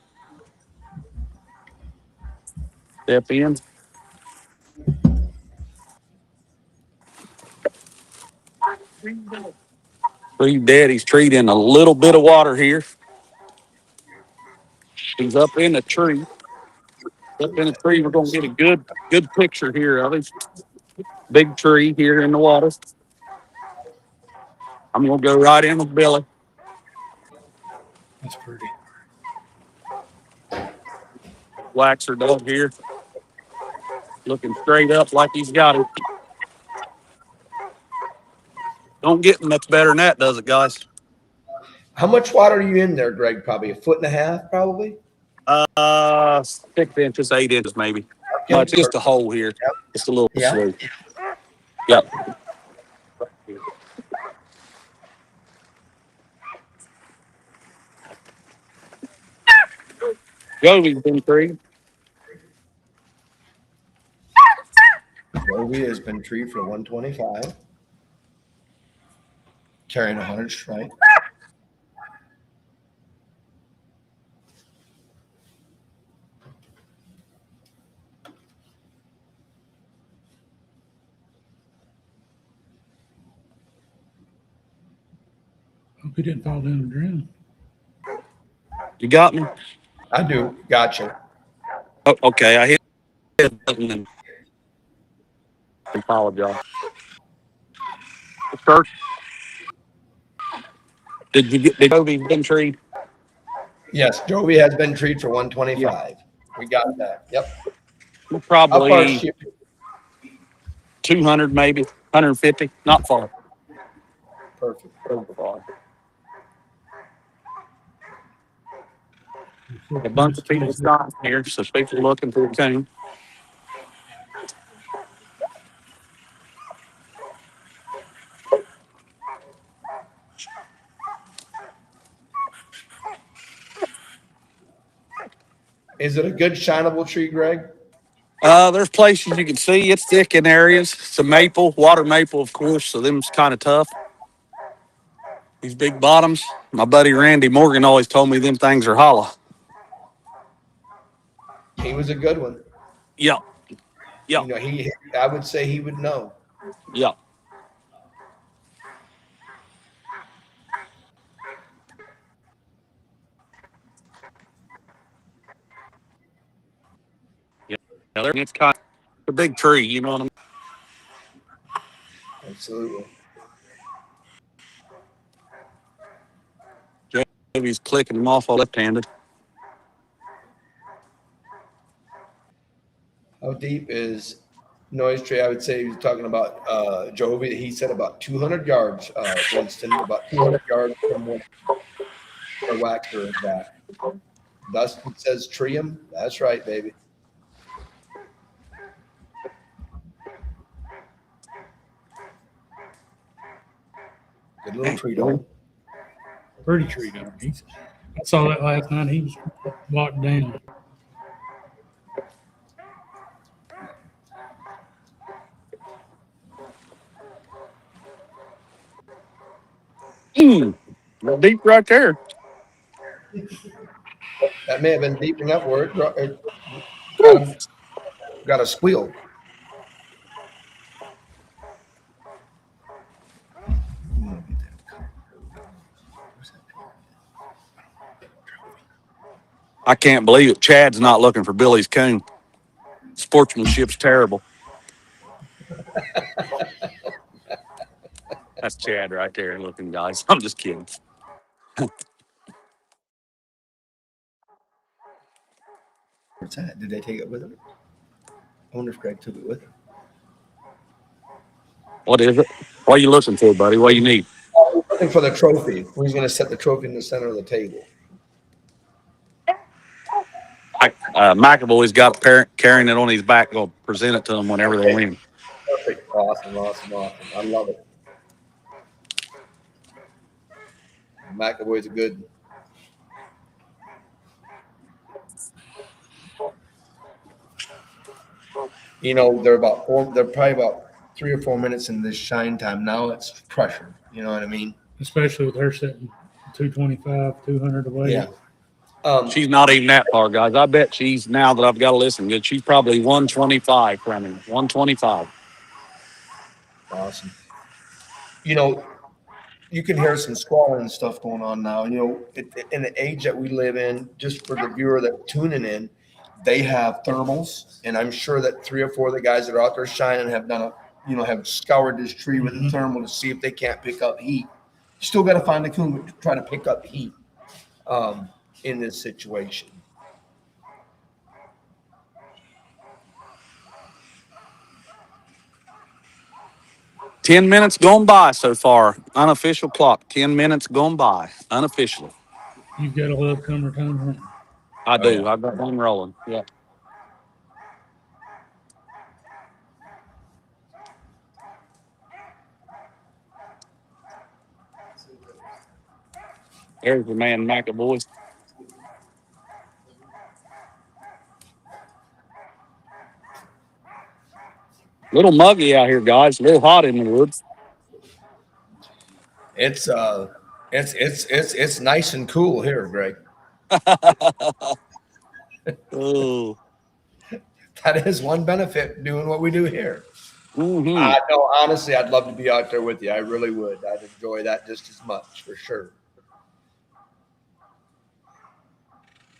Step in. Tree dead. He's treed in a little bit of water here. He's up in the tree. Up in the tree. We're going to get a good picture here of him. Big tree here in the water. I'm going to go right in with Billy. That's pretty. Waxer dog here. Looking straight up like he's got it. Don't get him much better than that, does it, guys? How much water are you in there, Greg? Probably 1.5 feet, probably. 6 inches, 8 inches, maybe. Okay. It's just a hole here. Yep. Just a little Yeah. slope. Yep. Jovi's been treed. Jovi has been treed for 125, carrying 100 strike. Hope he didn't fall down and drown. You got me? I do. Gotcha. Oh, okay. I hit the button and apologize. Kurt, did Jovi been treed? Yes, Jovi has been treed for 125. Yeah. We got that. Yep. Probably 200, maybe 150. Not far. Perfect. A bunch of people stopped here, so people looking for the cane. Is it a good shineable tree, Greg? There's places you can see it's thick in areas. It's a maple, water maple, of course, so them's kind of tough. These big bottoms. My buddy Randy Morgan always told me them things are hollow. He was a good one. Yep, yep, You know, I would say he would know. yep. Yeah, it's kind of a big tree, you know what I mean? Absolutely. He's clicking them off all left-handed. How deep is noise tree? I would say he was talking about Jovi. He said about 200 yards, Winston, about 200 yards from where our waxer is at. Dustin says tree him. That's right, baby. Good little tree dog. Pretty tree dog. I saw that last night. He was locked down. Deep right there. That may have been deep enough where it got a squeal. I can't believe it. Chad's not looking for Billy's coon. Sportsmanship's terrible. That's Chad right there looking, guys. I'm just kidding. What's that? Did they take it with them? I wonder if Greg took it with him. What is it? What are you looking for, buddy? What do you need? Looking for the trophy. Who's going to set the trophy in the center of the table? McAvoy's got a parent carrying it on his back. Going to present it to them whenever they win. Perfect. Awesome. I love it. McAvoy's a good. You know, they're probably about 3 or 4 minutes in this shine time. Now it's pressure. You know what I mean? Especially with her sitting 225, 200 away. Yeah. She's not even that far, guys. I bet she's, now that I've got to listen good, she's probably 125 from him. 125. Awesome. You know, you can hear some squalling and stuff going on now. You know, in the age that we live in, just for the viewer that's tuning in, they have thermals, and I'm sure that 3 or 4 of the guys that are out there shining have have scoured this tree with the thermal to see if they can't pick up heat. Still got to find the coon to try to pick up heat in this situation. $10 minutes gone by so far. Unofficial clock. 10 minutes gone by. Unofficially. You've got to love Comer time hunting. I do. yeah. I've got one rolling. Yeah. There's the man, McAvoy. Little muggy out here, guys. A little hot in the woods. It's nice and cool here, Greg. Oh. That is one benefit doing what we do here. Mm-hmm. No, honestly, I'd love to be out there with you. I really would. I'd enjoy that just as much, for sure.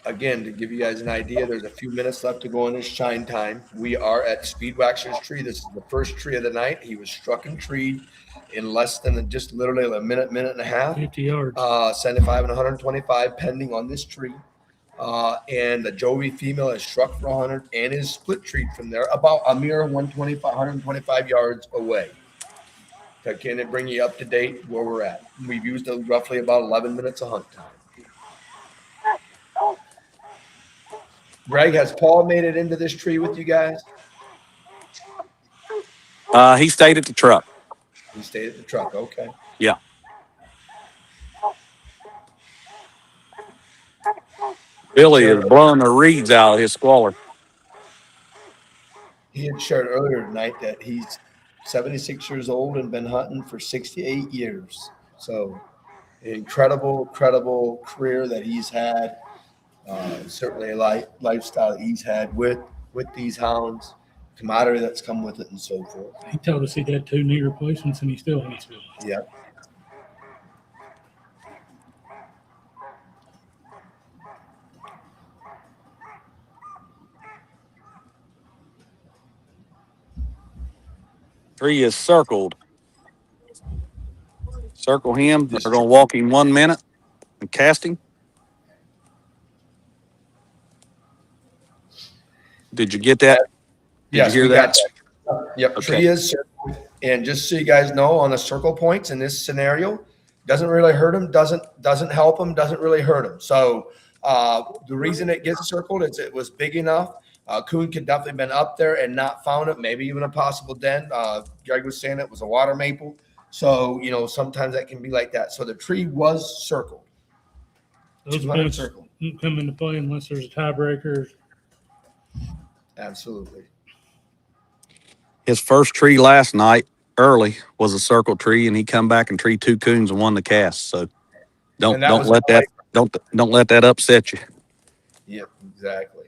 Again, to give you guys an idea, there's a few minutes left to go in this shine time. We are at Speedwaxer's tree. This is the first tree of the night. He was struck and treed in less than just literally a minute and a half. 50 yards. 75 and 125 pending on this tree. And the Jovi female is struck for 100 and is split treed from there about a mere 125 yards away. So can it bring you up to date where we're at? We've used roughly about 11 minutes of hunt time. Greg, has Paul made it into this tree with you guys? He stayed at the truck. He stayed at the truck. Okay. Yeah. Billy is blowing the reeds out of his squaller. He had shared earlier tonight that he's 76 years old and been hunting for 68 years. So, an incredible career that he's had. Certainly a lifestyle that he's had with these hounds, camaraderie that's come with it, and so forth. He told us he had 2 knee replacements and he still hunts with us. Yeah. Tree is circled. Circle him. They're going to walk him 1 minute and cast him. Did you get that? Did Yes, you hear we that? got that. Yep. Okay. Tree is circled. And just so you guys know, on the circle points in this scenario, doesn't really hurt him, doesn't help him, doesn't really hurt him. So the reason it gets circled is it was big enough. Coon could definitely been up there and not found it, maybe even a possible den. Greg was saying it was a water maple. So, sometimes that can be like that. So the tree was circled. Those 200 points circle. won't come into play unless there's a tiebreaker. Absolutely. His first tree last night early was a circle tree, and he come back and treed 2 coons and won the cast. So don't let that upset you. Yep, exactly.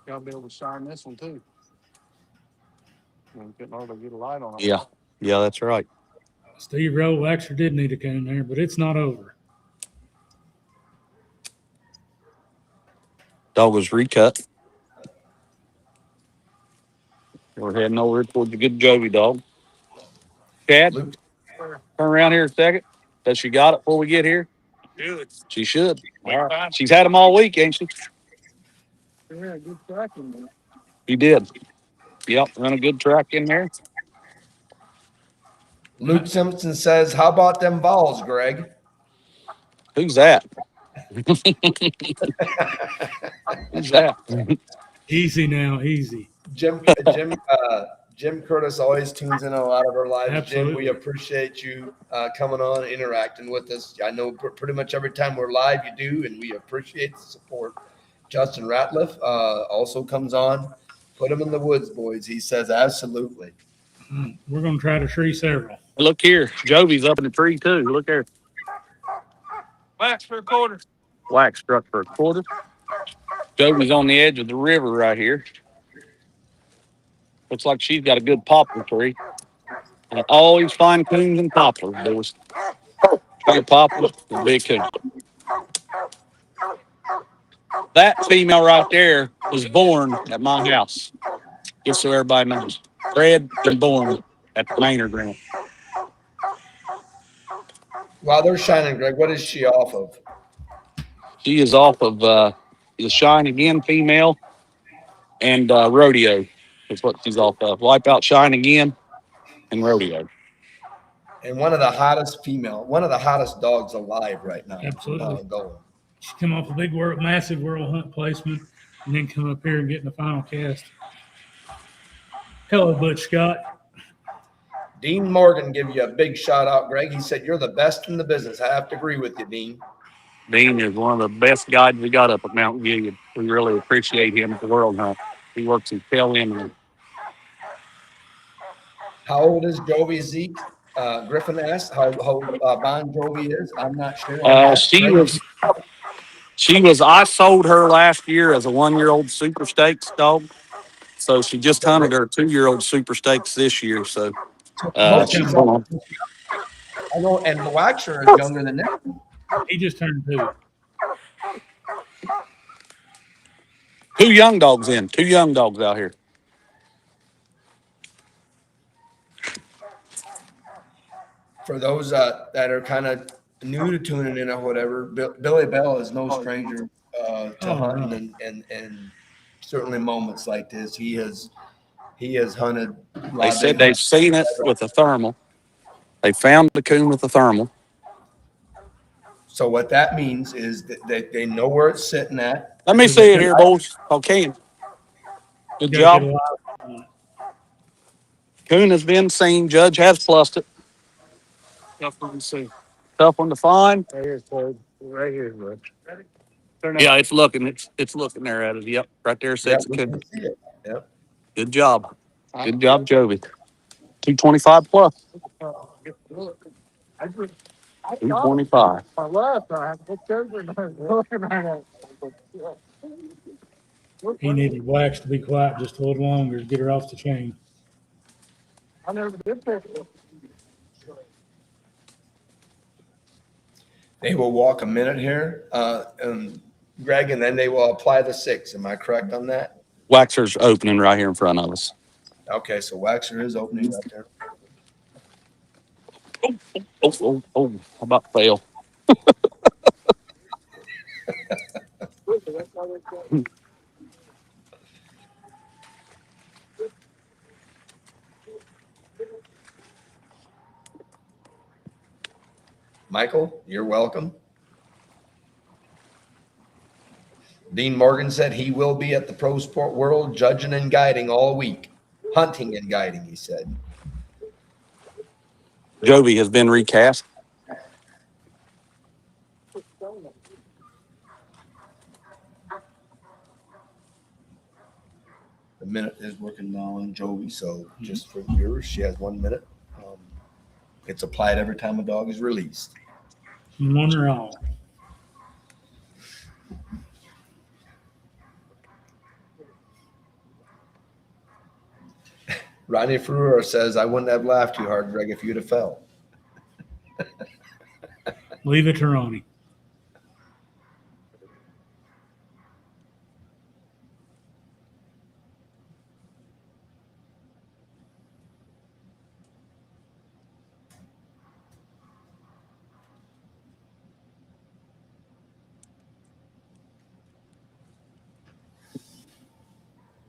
Gotta be able to shine this one too. Getting hard to get a light on it. Yeah, that's right. Steve Rowe actually did need a coon there, but it's not over. Dog was recut. We're heading over towards the good Jovi dog. Chad, Luke. turn around here a second. Does she got it before we get here? She should. Right. She's had them all week, ain't she? Yeah, good track in there. He did. Yep, run a good track in there. Luke Simpson says, "How about them balls, Greg?" Who's that? Who's that? Easy now, easy. Jim Curtis always tunes in on a lot of our lives. Absolutely. Jim, we appreciate you coming on and interacting with us. I know pretty much every time we're live, you do, and we appreciate the support. Justin Ratliff also comes on. Put him in the woods, boys. He says, absolutely. We're going to try to tree several. Look here. Jovi's up in the tree, too. Look there. Wax for a quarter. Wax struck for a quarter. Jovi's on the edge of the river right here. Looks like she's got a good poplar tree. And always find coons and poplars, boys. Big poplars and big coons. That female right there was born at my house. Just so everybody knows. Bred and born at the Maynard Grant. While they're shining, Greg, what is she off of? She is off of the Shine Again female and Rodeo. Is what she's off of. Wipeout, Shine Again, and Rodeo. And one of the hottest dogs alive right now. Absolutely. Going. She come off a massive world hunt placement and then come up here and get in the final cast. Hello, Butch Scott. Dean Morgan give you a big shout out, Greg. He said, you're the best in the business. I have to agree with you, Dean. Dean is one of the best guides we got up at Mount Gilead. We really appreciate him at the World Hunt. He works his tail end. How old is Jovi, Zeke? Griffin asked how Bon Jovi is. I'm not sure. She was. I sold her last year as a 1-year-old Super Stakes dog. So she just hunted her 2-year-old Super Stakes this year. So she's on. I know, and the Waxer is younger than that. He just turned 2. 2 young dogs in. 2 young dogs out here. For those that are kind of new to tuning in or whatever, Billy Bell is no stranger to hunting and certainly moments like this. He has hunted. They said they've seen it with a thermal. They found the coon with a thermal. So what that means is that they know where it's sitting at. Let me see it here, boys. Okay. Good job. Coon has been seen. Judge has plussed it. Tough one to see. Tough one to find. Right here, bud. Yeah, it's looking. It's looking there at it. Yep, right there Yeah, says we good. can see it. Yep. Good job. Good job, Joby. 225 plus. 225. He needed Wax to be quiet just a little longer to get her off the chain. They will walk a minute here, Greg, and then they will apply the 6. Am I correct on that? Waxer's opening right here in front of us. Okay, so Waxer is opening right there. Oh, how about fail? Michael, you're welcome. Dean Morgan said he will be at the Pro Sport World judging and guiding all week. Hunting and guiding, he said. Joby has been recast. The minute is working now on Joey, so just for viewers, she has 1 minute. It's applied every time a dog is released. One or all. Ronnie Ferrura says, I wouldn't have laughed too hard, Greg, if you'd have fell. Leave it to Ronnie.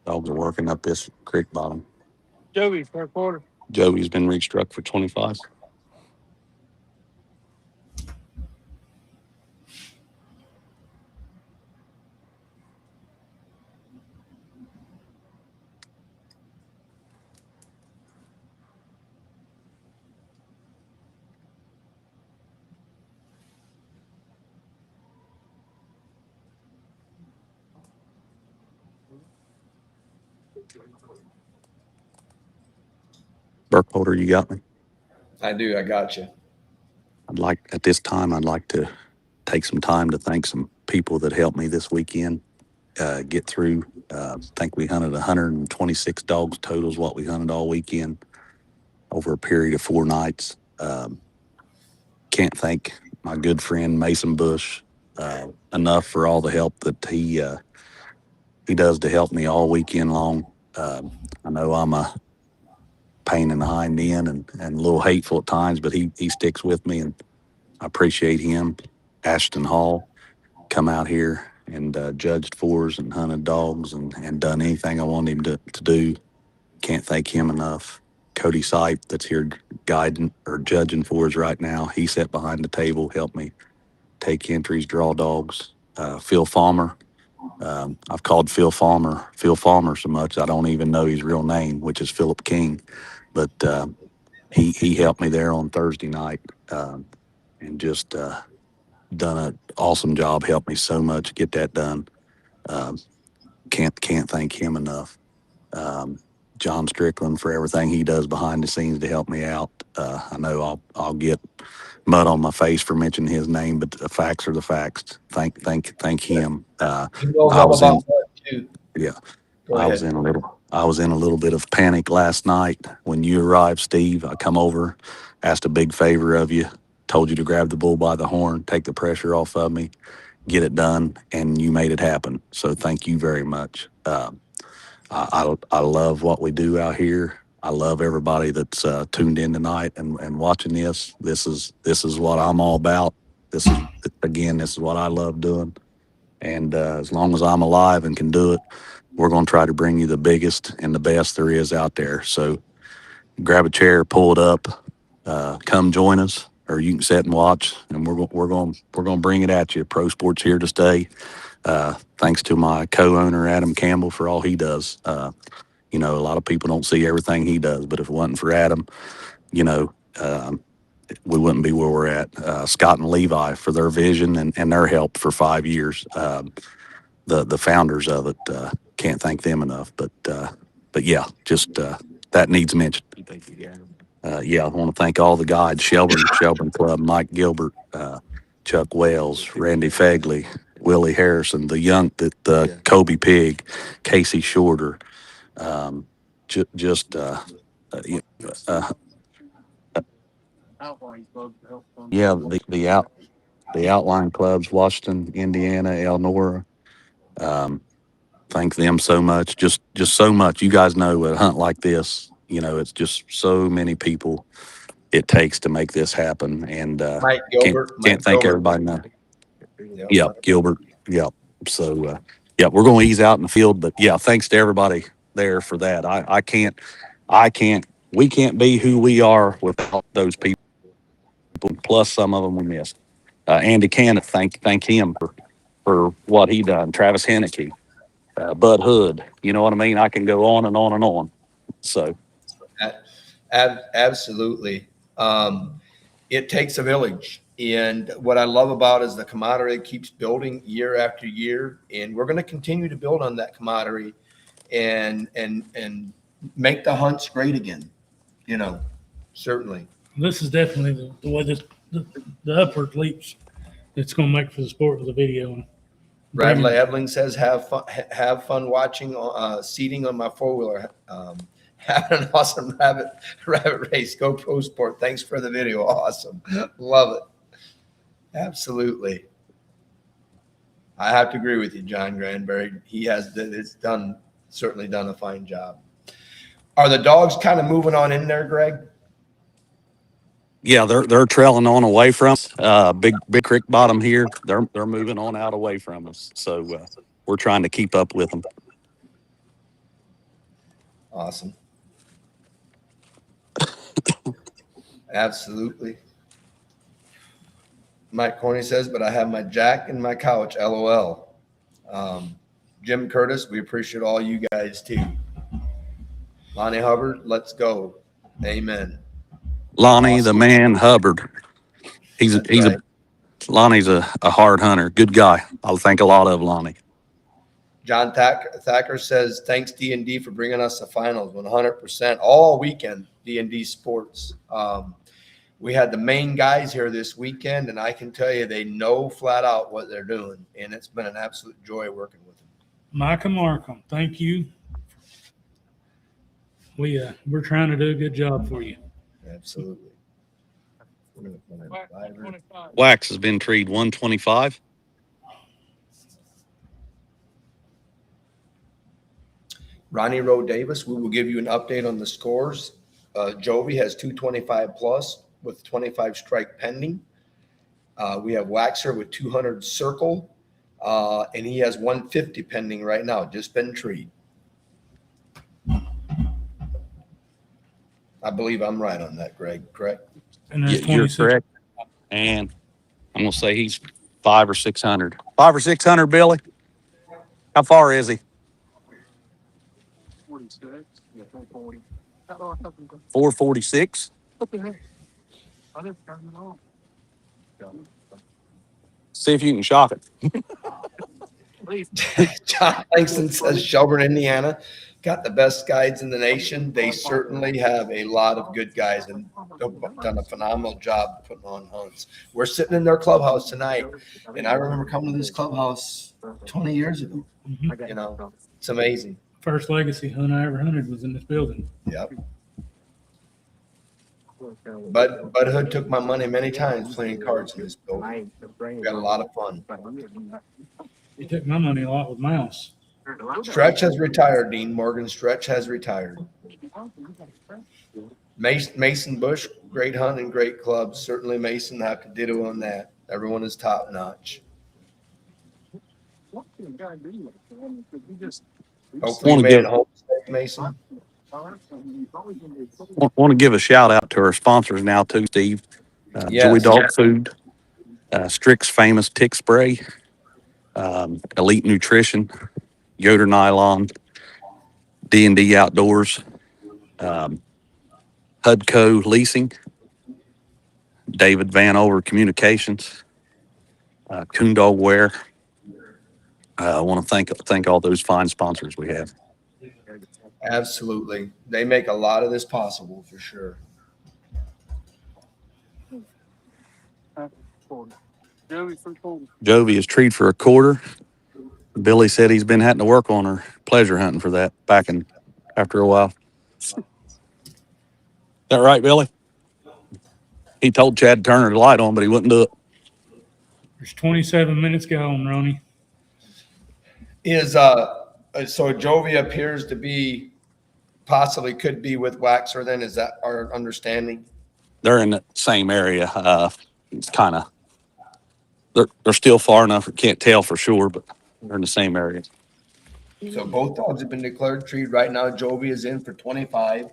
Dogs are working up this creek bottom. Joey, third quarter. Joey's been restruck for 25. Burkholder, you got me? I do. I got you. At this time, I'd like to take some time to thank some people that helped me this weekend get through. I think we hunted 126 dogs total is what we hunted all weekend over a period of 4 nights. Can't thank my good friend Mason Bush enough for all the help that he does to help me all weekend long. I know I'm a pain in the hind end and a little hateful at times, but he sticks with me, and I appreciate him. Ashton Hall come out here and judged fours and hunted dogs and done anything I wanted him to do. Can't thank him enough. Cody Sipe, that's here guiding or judging fours right now. He sat behind the table, helped me take entries, draw dogs. Phil Farmer. I've called Phil Farmer so much I don't even know his real name, which is Philip King. But he helped me there on Thursday night and just done an awesome job. Helped me so much get that done. Can't thank him enough. John Strickland for everything he does behind the scenes to help me out. I know I'll get mud on my face for mentioning his name, but the facts are the facts. Thank him. He knows I all was about in that too. yeah. Go I was ahead. in a little bit of panic last night when you arrived, Steve. I come over, asked a big favor of you, told you to grab the bull by the horn, take the pressure off of me, get it done, and you made it happen. So thank you very much. I love what we do out here. I love everybody that's tuned in tonight and watching this. This is what I'm all about. This is what I love doing. And as long as I'm alive and can do it, we're going to try to bring you the biggest and the best there is out there. So grab a chair, pull it up, come join us, or you can sit and watch. And we're going to bring it at you. Pro Sports here to stay. Thanks to my co-owner Adam Campbell for all he does. A lot of people don't see everything he does, but if it wasn't for Adam, you know, we wouldn't be where we're at. Scott and Levi for their vision and their help for 5 years. The founders of it, can't thank them enough. But yeah, just that needs mention. Yeah, I want to thank all the guides: Shelburne Club, Mike Gilbert, Chuck Wells, Randy Fegley, Willie Harrison, the Kobe Pig, Casey Shorter. Just yeah, uh, yeah, the outlying clubs, Washington, Indiana, Elnora. Um, thank them so much. Just so much. You guys know a hunt like this, it's just so many people it takes to make this happen, and Mike can't Gilbert. can't Mike thank Gilbert. everybody enough. Yep. Yep, Gilbert. Yep. So yeah, we're going to ease out in the field, but yeah, thanks to everybody there for that. We can't be who we are without those people. Plus, some of them we missed. Andy Cannett, thank him for what he done. Travis Henneke, Bud Hood. You know what I mean? I can go on and on and on. So Absolutely. It takes a village. And what I love about is the camaraderie keeps building year after year. And we're going to continue to build on that camaraderie and make the hunts great again. Certainly. This is definitely the way the upward leaps it's going to make for the sport with the video. And Bradley Ebling says, have fun watching seating on my four-wheeler. Having an awesome rabbit race. Go Pro Sport. Thanks for the video. Awesome. Love it. Absolutely. I have to agree with you, John Granberry. Certainly done a fine job. Are the dogs kind of moving on in there, Greg? yeah, they're trailing on away from us. Big creek bottom here. They're moving on out away from us. So we're trying to keep up with them. Awesome. Absolutely. Mike Corney says, but I have my Jack and my couch, LOL. Jim Curtis, we appreciate all you guys too. Lonnie Hubbard, let's go. Amen. Lonnie, Awesome. the man, Hubbard. Lonnie's a hard hunter. Good guy. I'll think a lot of Lonnie. John Thacker says, thanks D&D for bringing us the finals 100% all weekend, D&D sports. We had the main guys here this weekend, and I can tell you they know flat out what they're doing, and it's been an absolute joy working with them. Micah Markham, thank you. We're trying to do a good job for you. Absolutely. Wax has been treed 125. Ronnie Rowe Davis, we will give you an update on the scores. Jovi has 225 plus with 25 strike pending. We have Waxer with 200 circle, and he has 150 pending right now, just been treed. I believe I'm right on that, Greg, correct? And there's You're 26. correct. And I'm going to say he's 500 or 600. 500 or 600, Billy? How far is he? 446. See if you can shock it. John Langston says Shelburne, Indiana, got the best guides in the nation. They certainly have a lot of good guys and they've done a phenomenal job putting on hunts. We're sitting in their clubhouse tonight, and I remember coming to this clubhouse 20 years ago. Mm-hmm. It's amazing. First legacy hunt I ever hunted was in this building. Yep. Bud Hood took my money many times playing cards in this building. We had a lot of fun. He took my money a lot with Mouse. Stretch has retired, Dean Morgan. Stretch has retired. Mason Bush, great hunt and great club. Certainly Mason, have to ditto on that. Everyone is top notch. Hopefully you made it home safe, Mason. Want to give a shout out to our sponsors now too, Steve. Joey Dog Food, Strix Famous Tick Spray, Elite Nutrition, Yoder Nylon, D&D Outdoors, Hudco Leasing, David Vanover Communications, Coondog Wear. I want to thank all those fine sponsors we have. Absolutely. They make a lot of this possible for sure. Jovi is treed for a quarter. Billy said he's been having to work on her pleasure hunting for that after a while. Is that right, Billy? He told Chad to turn the light on, but he wouldn't do it. There's 27 minutes gone, Ronnie. So Jovi appears to be possibly could be with Waxer then. Is that our understanding? They're in the same area. It's kind of they're still far enough. We can't tell for sure, but they're in the same area. So both dogs have been declared treed. Right now, Jovi is in for 25,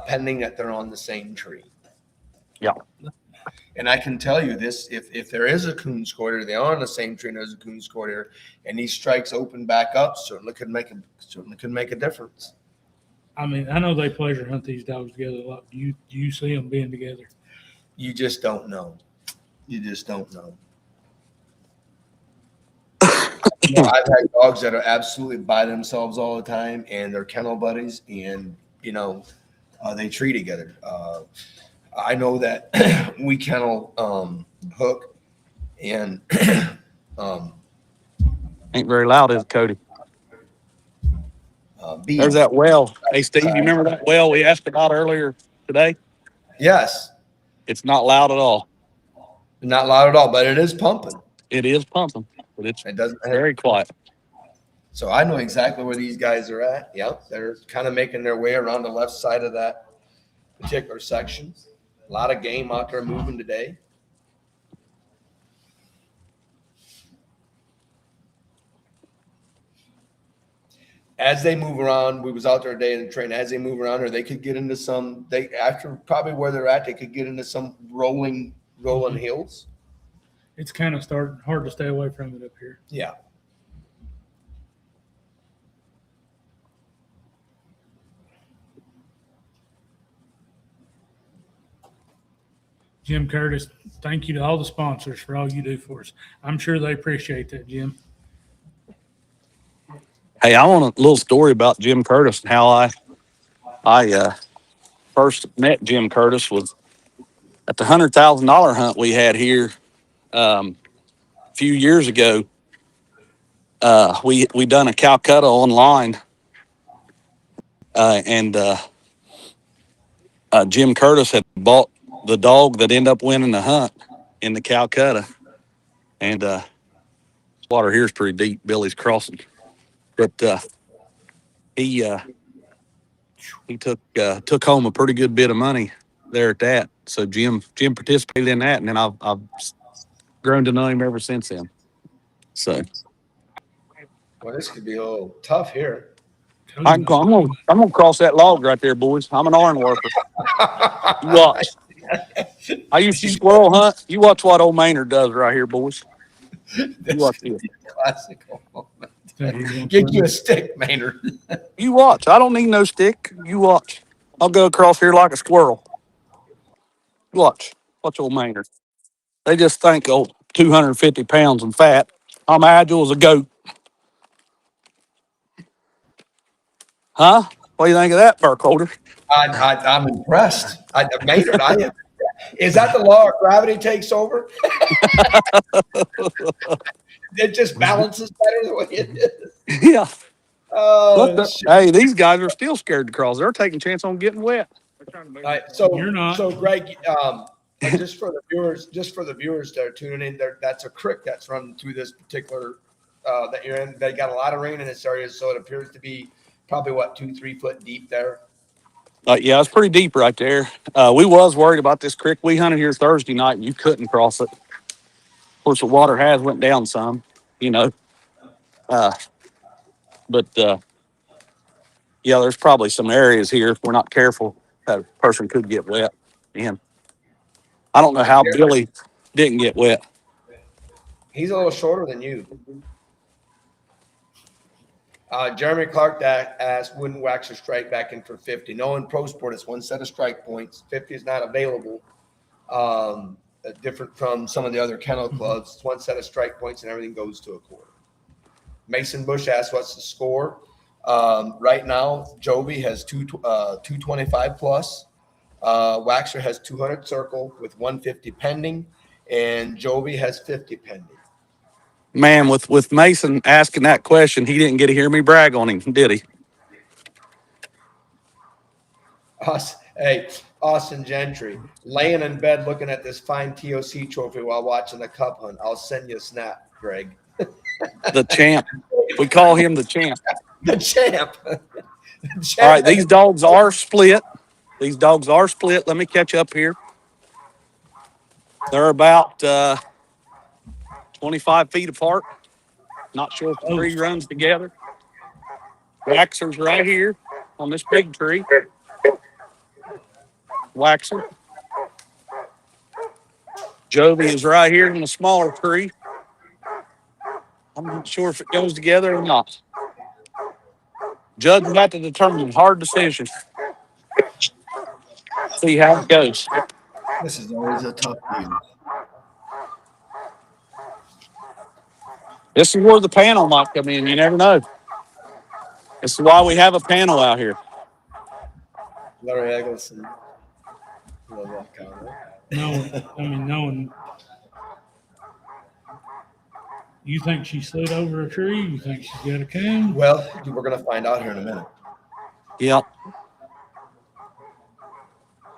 pending that they're on the same tree. Yeah. And I can tell you this: if there is a coon scorer, they are on the same tree and there's a coon scorer, and these strikes open back up, certainly could make a difference. I mean, I know they pleasure hunt these dogs together a lot. Do you see them being together? You just don't know. You just don't know. I've had dogs that are absolutely by themselves all the time, and they're kennel buddies, and they tree together. I know that we kennel Hook, and Ain't very loud, is it, Cody? Beef. There's that well. Hey, Steve, you remember that well we asked about earlier today? Yes, It's not loud at all. not loud at all, but it is pumping. It is pumping, but it's It doesn't. very quiet. So I know exactly where these guys are at. Yep, they're kind of making their way around the left side of that particular section. A lot of game out there moving today. As they move around, we was out there today in the train. As they move around, or they could get into some. They after probably where they're at, they could get into some rolling hills. It's kind of hard to stay away from it up here. Yeah. Jim Curtis, thank you to all the sponsors for all you do for us. I'm sure they appreciate that, Jim. Hey, I want a little story about Jim Curtis and how I first met Jim Curtis was at the $100,000 hunt we had here a few years ago. We done a Calcutta online, and Jim Curtis had bought the dog that ended up winning the hunt in the Calcutta, and water here is pretty deep. Billy's crossing, but he took home a pretty good bit of money there at that. So Jim participated in that, and then I've grown to know him ever since then. So Well, this could be a little tough here. I'm gonna cross that log right there, boys. I'm an iron worker. You watch. I used to squirrel hunt. You watch what old Maynard does right here, boys. You watch this. Classical moment. Get you a stick, Maynard. You watch. I don't need no stick. You watch. I'll go across here like a squirrel. Watch. Watch old Maynard. They just think, 250 pounds and fat. I'm agile as a goat. Huh? What do you think of that, Burke Holder? I'm impressed. Maynard, is that the law of gravity takes over? It just balances better the way it is. Yeah. Oh, Hey, these guys are still scared to cross. They're taking a chance on getting wet. all right, so You're not. So Greg, just for the viewers that are tuning in, that's a creek that's running through this particular that you're in. They got a lot of rain in this area, so it appears to be probably 2-3 foot deep there. Yeah, it's pretty deep right there. We was worried about this creek. We hunted here Thursday night, and you couldn't cross it. Of course, the water has went down some, but yeah, there's probably some areas here if we're not careful that a person could get wet. And I don't know how Billy didn't get wet. He's a little shorter than you. Jeremy Clark asked, wouldn't Waxer strike back in for 50? No, in pro sport, it's one set of strike points. 50 is not available different from some of the other kennel clubs. It's one set of strike points and everything goes to a quarter. Mason Bush asked what's the score. Right now, Jovi has 225 plus. Waxer has 200 circle with 150 pending, and Jovi has 50 pending. Man, with Mason asking that question, he didn't get to hear me brag on him, did he? Hey, Austin Gentry, laying in bed looking at this fine TOC trophy while watching the cup hunt. I'll send you a snap, Greg. The champ. We call him the champ. The champ. All right, these dogs are split. Let me catch up here. They're about 25 feet apart. Not sure if the tree runs together. Waxer's right here on this big tree. Waxer. Jovi is right here in the smaller tree. I'm not sure if it goes together or not. Judge will have to determine. Hard decision. See how it goes. This is always a tough deal. This is where the panel might come in. You never know. This is why we have a panel out here. Larry Eggleston. Love that comment. Knowing. You think she slid over a tree? You think she's got a coon? Well, we're going to find out here in a minute. Yep.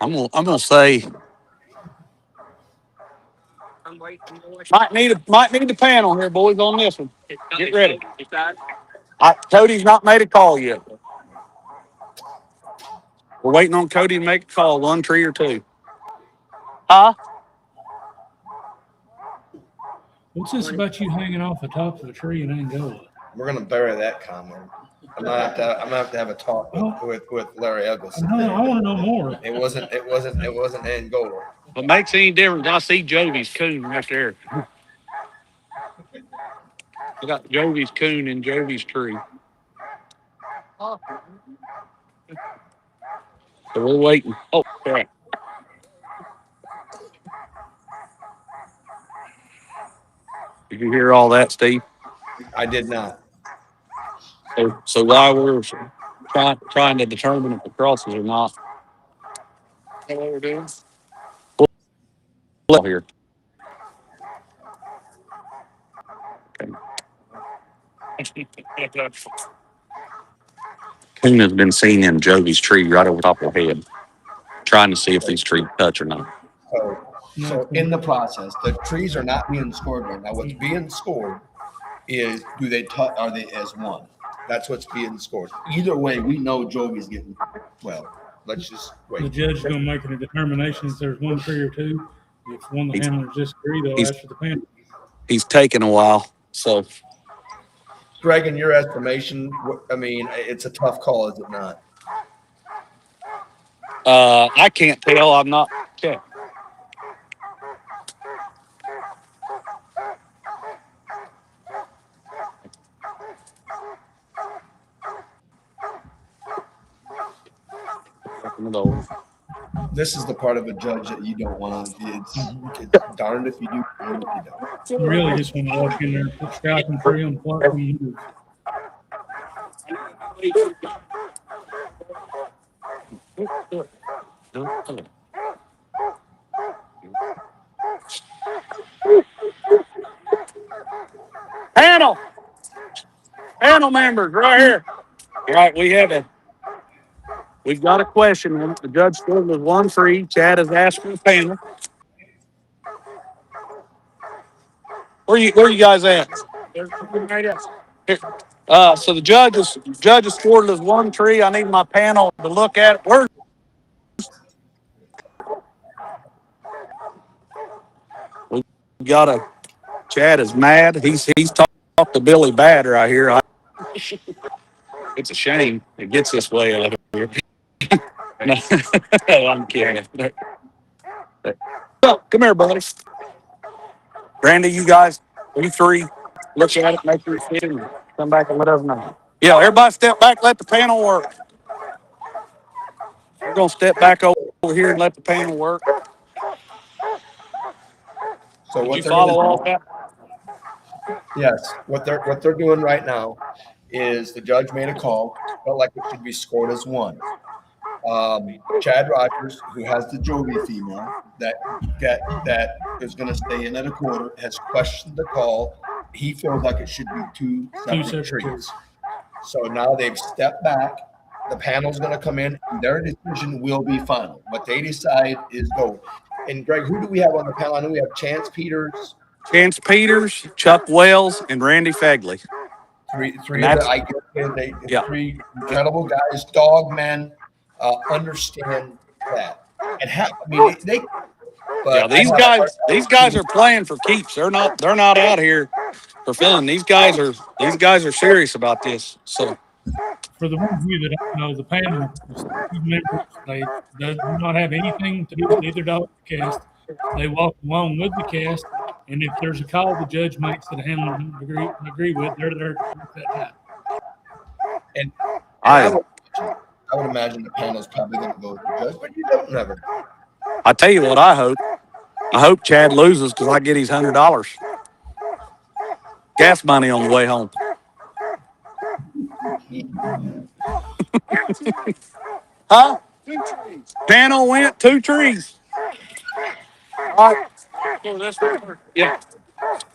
I'm gonna say might need the panel here, boys, on this one. Get ready. Cody's not made a call yet. We're waiting on Cody to make a call, one tree or two. Huh? What's this about you hanging off the top of a tree in Angola? We're going to bury that comment. I'm gonna have to have a talk with Larry Eggleston. I want to know more. It wasn't Angola. What makes any difference? I see Jovi's coon right there. I got Jovi's coon in Jovi's tree. So we're waiting. Oh, crap. Did you hear all that, Steve? I did not. So while we're trying to determine if it crosses or not. Is that what we're doing? Here. Okay. Coon has been seen in Jovi's tree right over top of her head, trying to see if these trees touch or not. So in the process, the trees are not being scored right now. What's being scored is are they as one? That's what's being scored. Either way, we know Jovi's getting well. Let's just wait. The judge is going to make a determination if there's one tree or two. If one of the handlers disagree, they'll ask for the panel. He's taking a while, so. Greg, in your estimation, it's a tough call, is it not? I can't tell. I'm not. Okay. This is the part of a judge that you don't want to. It's darned if you do, darned if you don't. You really just want to walk in there, put strike and tree on the platform and move. Panel members right here. All right, we've got a question. The judge scored was 1-3. Chad has asked for the panel. Where you guys at? Here. So the judge has scored as 1-3. I need my panel to look at it. We got Chad is mad. He's talked to Billy bad right here. It's a shame it gets this way out here. No, I'm kidding. Come here, buddy. Randy, you guys, you three, look at it, make your decision, and come back and let us know. Yeah, everybody step back, let the panel work. We're going to step back over here and let the panel work. So Did what you they're going follow all to that? yes, what they're doing right now is the judge made a call, felt like it should be scored as one. Chad Rogers, who has the Jovi female that is going to stay in at a quarter, has questioned the call. He feels like it should be two separate separate trees. trees. So now they've stepped back. The panel's going to come in. And their decision will be final. What they decide is go. And Greg, who do we have on the panel? I know we have Chance Peters. Chance Peters, Chuck Wells, and Randy Fagley. Three And of the that's I get they yeah. three incredible guys, dog men, understand that. And I mean they but Yeah, I have a hard these time guys seeing are playing for keeps. They're not out here for fun. These guys are serious about this. So For the ones of you that don't know, the panel is three members. They do not have anything to do with either dog or cast. They walk along with the cast, and if there's a call the judge makes that a handler doesn't agree with, they're there to correct that time. and I I would imagine the panel's probably gonna go with the judge, but you don't never. tell you what I hope. I hope Chad loses because I get his $100 gas money on the way home. Huh? Panel went 2 trees. All right. Yeah.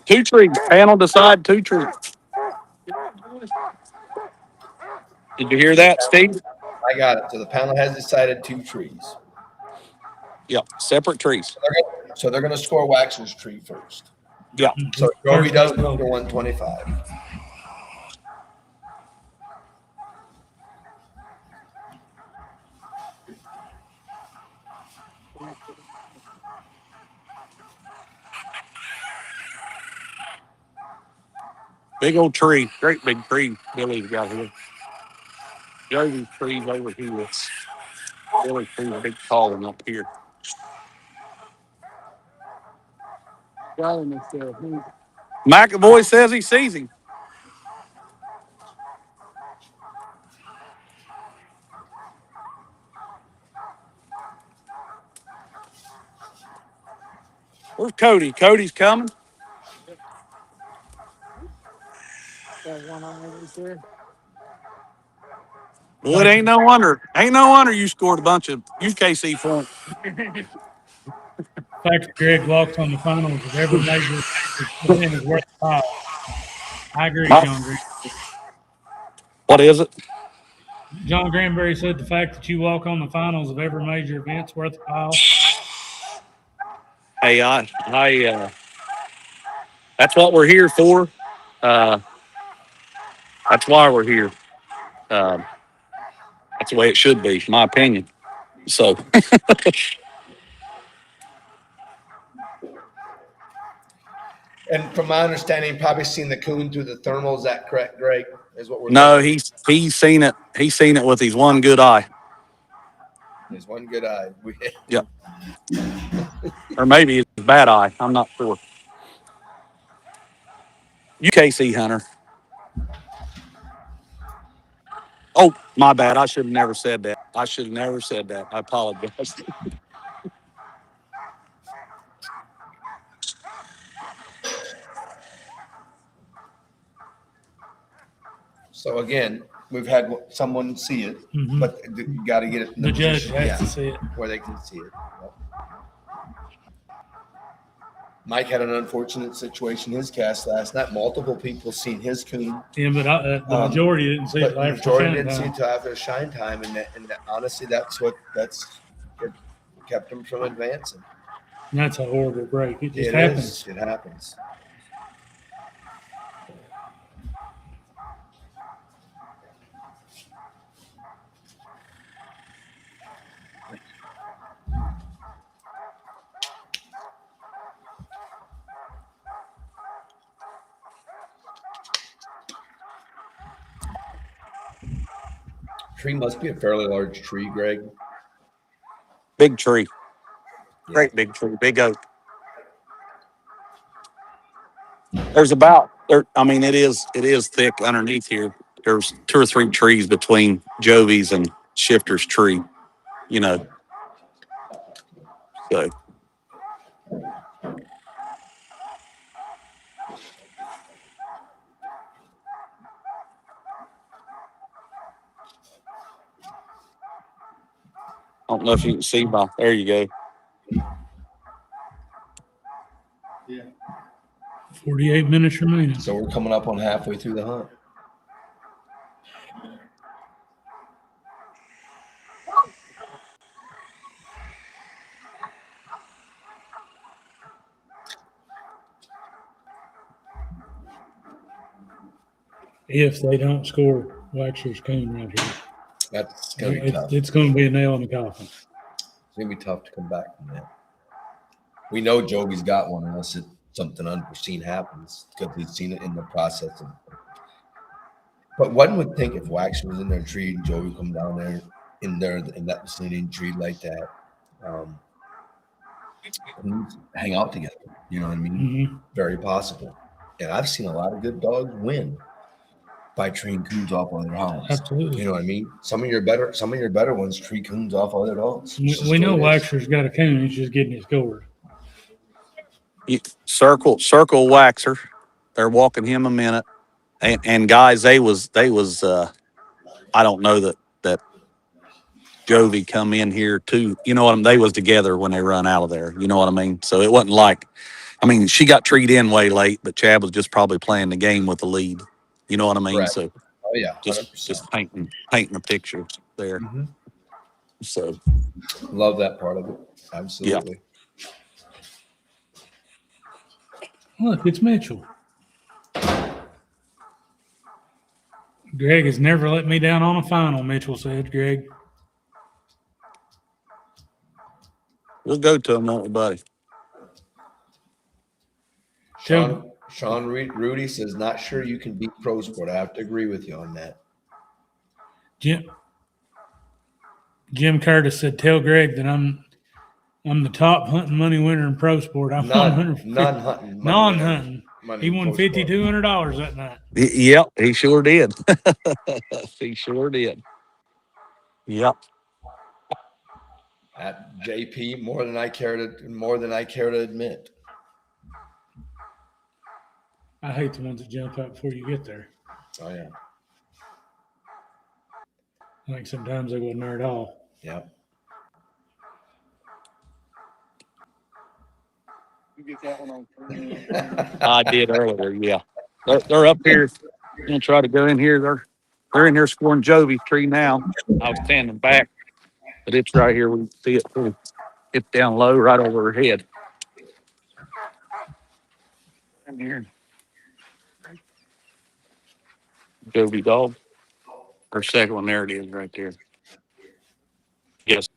2 trees. Panel decide 2 trees. Did you hear that, Steve? I got it. So the panel has decided 2 trees. Yeah. Separate trees. So they're gonna score Waxer's tree first. Yeah. So Jovi does go to 125. Big old tree. Great big tree Billy's got here. Jovi's tree's over here. Billy's tree's a big tall one up here. McAvoy says he sees him. Where's Cody? Cody's coming. Well, it ain't no wonder. Ain't no wonder you scored a bunch of UKC points. The fact that Greg walks on the finals of every major event is worth a pile. I agree, John Green. What is it? John Granberry said the fact that you walk on the finals of every major event's worth a pile. Hey, that's what we're here for. That's why we're here. That's the way it should be, in my opinion. So, And from my understanding, probably seen the coon through the thermal. Is that correct, Greg? Is what we're no, looking he's seen it. He's seen it with his one good eye. There's one good eye. Yeah. Or maybe it's his bad eye. I'm not sure. UKC Hunter. Oh, my bad. I should have never said that. I apologize. So again, we've had someone see it, but you got to get it in The judge position, has to see it. where they can see it. Mike had an unfortunate situation in his cast last night. Multiple people seen his coon. Yeah, but the majority didn't see it But the after majority shine didn't see it time. until after shine time, and honestly, that's what kept him from advancing. And that's a horrible break. It just It happens. is. It happens. Tree must be a fairly large tree, Greg. Big tree. Great big tree. Big oak. There's it is thick underneath here. There's 2 or 3 trees between Jovi's and Shifter's tree, you know. So don't know if you can see my. There you go. 48 minutes remaining. So we're coming up on halfway through the hunt. If they don't score Waxer's coon right here, That's gonna be tough. it's going to be a nail in the coffin. It's gonna be tough to come back from that. We know Jovi's got one unless something unforeseen happens because we've seen it in the process. But one would think if Waxer was in their tree and Jovi come down there in that vicinity tree like that, hang out together. You know what I mean? Mm-hmm. Very possible. And I've seen a lot of good dogs win by treeing coons off other hounds. Absolutely. You know what I mean? Some of your better ones tree coons off other dogs. We know Waxer's got a coon. He's just getting his scored. Circle Waxer. They're walking him a minute. And guys, they was I don't know that Jovi come in here too. You know what I mean? They was together when they run out of there. You know what I mean? So it wasn't like, I mean, she got treed in way late, but Chad was just probably playing the game with the lead. You know what I mean? Correct. So Oh yeah, 100%. just painting a picture there. Mm-hmm. So Love that part of it. Absolutely. Look, it's Mitchell. Greg has never let me down on a final, Mitchell said. Greg. we'll go to him, won't we, buddy? Sean Rudy says, not sure you can beat Pro Sport. I have to agree with you on that. Jim Curtis said, tell Greg that I'm the top hunting money winner in Pro Sport. I won non-hunting. He won $5,200 that night. Yep, he sure did. He sure did. Yep. At JP, more than I care to admit. I hate the ones that jump out before you get there. Oh yeah. I think sometimes they wasn't there at all. Yeah. You get that one on. I did earlier. Yeah, they're up here. I'm gonna try to go in here. They're in here scoring Jovi's tree now. I was standing back, but it's right here. We can see it too. It's down low, right over her head. I'm here. Jovi dog. Her second one, there it is, right there. Yes.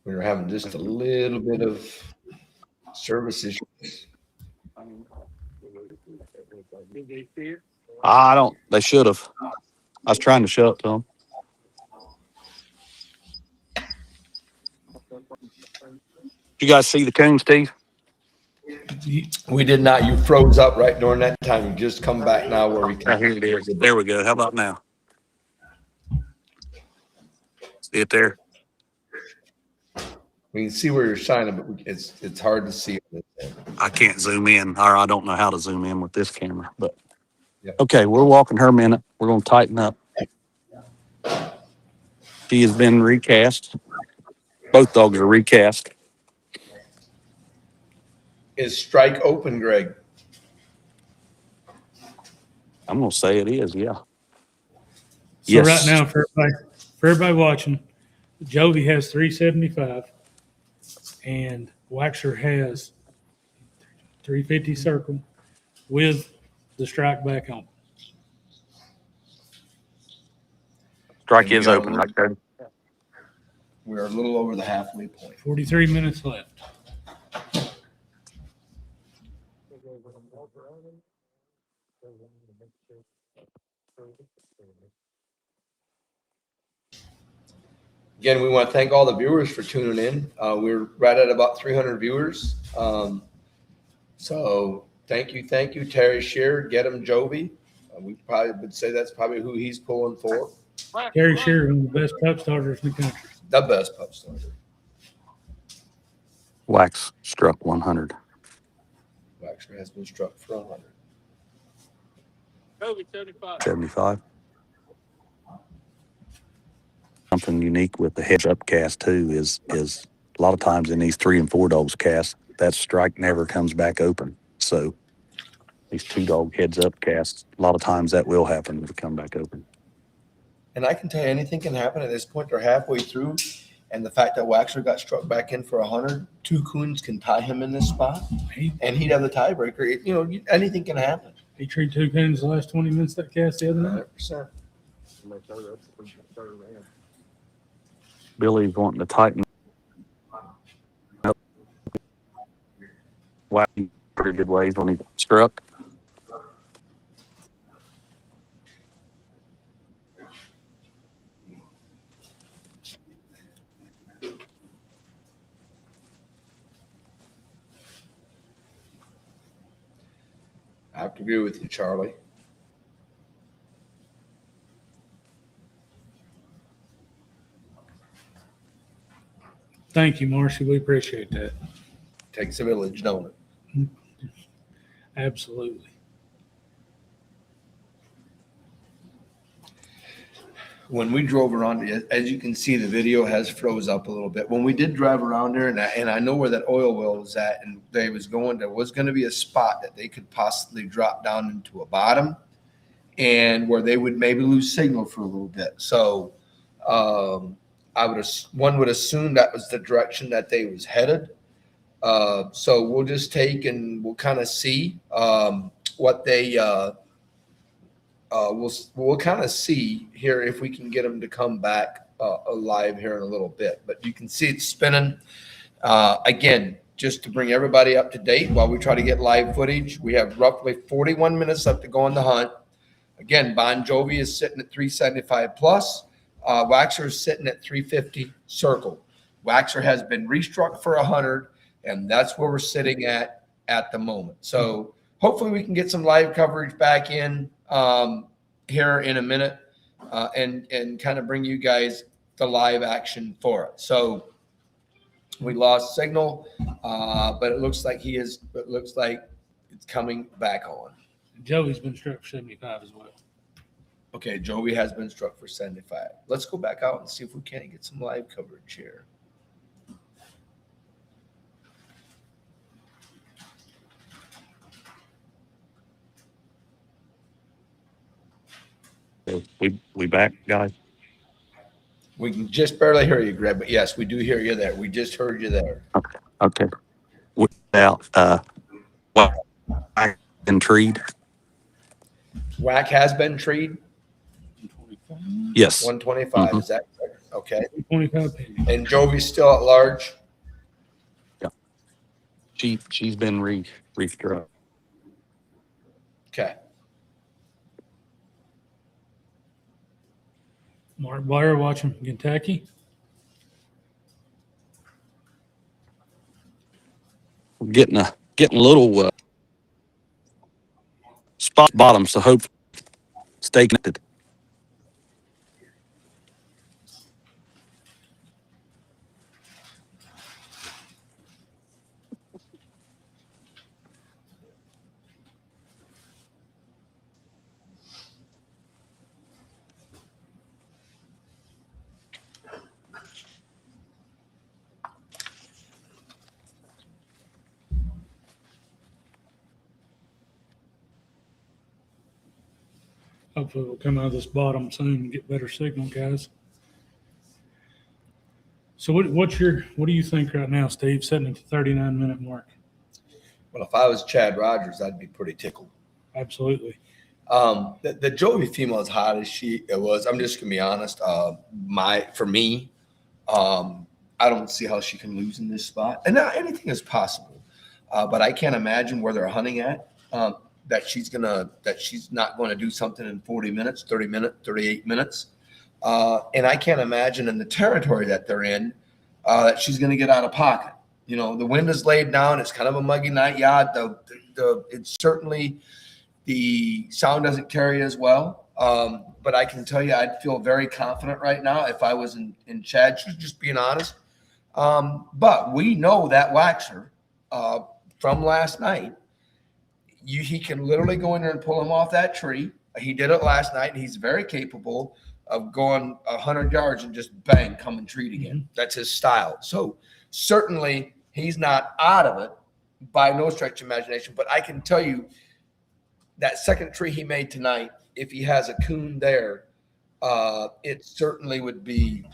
We were having just a little bit of service issues. I don't. They should have. I was trying to show it to them. You guys see the coon, Steve? We did not. You froze up right during that time. You just come back now where we can. Right here it is. There we go. How about now? See it there? We can see where you're shining, but it's hard to see. I can't zoom in, or I don't know how to zoom in with this camera. But Yep. Okay, we're walking her a minute. We're going to tighten up. She has been recast. Both dogs are recast. Is strike open, Greg? I'm going to say it is, yeah. So Yes. right now, for everybody watching, Jovi has 375, and Waxer has 350 circle with the strike back on. Strike is open right there. We're a little over the halfway point. 43 minutes left. Again, we want to thank all the viewers for tuning in. We're right at about 300 viewers. So thank you, Terry Shearer, get him Jovi. We probably would say that's probably who he's pulling for. Terry Shearer, one of the best pup starters in the country. The best pup starter. Wax struck 100. Waxer has been struck for 100. 75. Something unique with the heads up cast too is a lot of times in these 3 and 4 dogs casts, that strike never comes back open. So these 2 dog heads up casts, a lot of times that will happen to come back open. And I can tell you anything can happen at this point. They're halfway through. And the fact that Waxer got struck back in for 100, 2 coons can tie him in this spot, and he'd have the tiebreaker. Anything can happen. He treated 2 coons the last 20 minutes that cast the other night. 100%. Billy's wanting to tighten up. Wow, pretty good ways when he struck. I have to agree with you, Charlie. Thank you, Marcy. We appreciate that. Takes a village, don't it? Absolutely. When we drove around, as you can see, the video has froze up a little bit. When we did drive around there, and I know where that oil well was at, and there was going to be a spot that they could possibly drop down into a bottom, and where they would maybe lose signal for a little bit. So, one would assume that was the direction that they was headed. So we'll just take and we'll kind of see what they. We'll kind of see here if we can get them to come back alive here in a little bit. But you can see it's spinning. Again, just to bring everybody up to date while we try to get live footage, we have roughly 41 minutes left to go on the hunt. Again, Bon Jovi is sitting at 375 plus. Waxer is sitting at 350 circle. Waxer has been restruck for 100, and that's where we're sitting at the moment. So hopefully we can get some live coverage back in here in a minute and kind of bring you guys the live action for it. So we lost signal, but it looks like it's coming back on. Joey's been struck for 75 as well. Okay, Joey has been struck for 75. Let's go back out and see if we can't get some live coverage here. We back, guys. We can just barely hear you, Greg, but yes, we do hear you there. We just heard you there. Okay. Without and treed. Whack has been treed. Yes. 125. Is that correct? Okay. 25. And Jovi's still at large. Yeah. She's been restruck. Okay. Mark Blair watching from Kentucky. We're getting a little spot bottom, so hope stay connected. Hopefully we'll come out of this bottom soon and get better signal, guys. So what do you think right now, Steve, setting at the 39-minute mark? Well, if I was Chad Rogers, I'd be pretty tickled. Absolutely. The Jovi female, as hot as she was, I'm just gonna be honest. For me, I don't see how she can lose in this spot. And now anything is possible, but I can't imagine where they're hunting at. That she's not going to do something in 40 minutes, 30 minutes, 38 minutes. And I can't imagine in the territory that they're in that she's going to get out of pocket. You know, the wind is laid down. It's kind of a muggy night. Yeah, it's certainly the sound doesn't carry as well. But I can tell you, I'd feel very confident right now if I was in Chad. She's just being honest. But we know that Waxer from last night he can literally go in there and pull him off that tree. He did it last night, and he's very capable of going 100 yards and just bang, coming treat again. Mm-hmm. That's his style. So certainly he's not out of it by no stretch of imagination. But I can tell you that second tree he made tonight, if he has a coon there, it certainly would be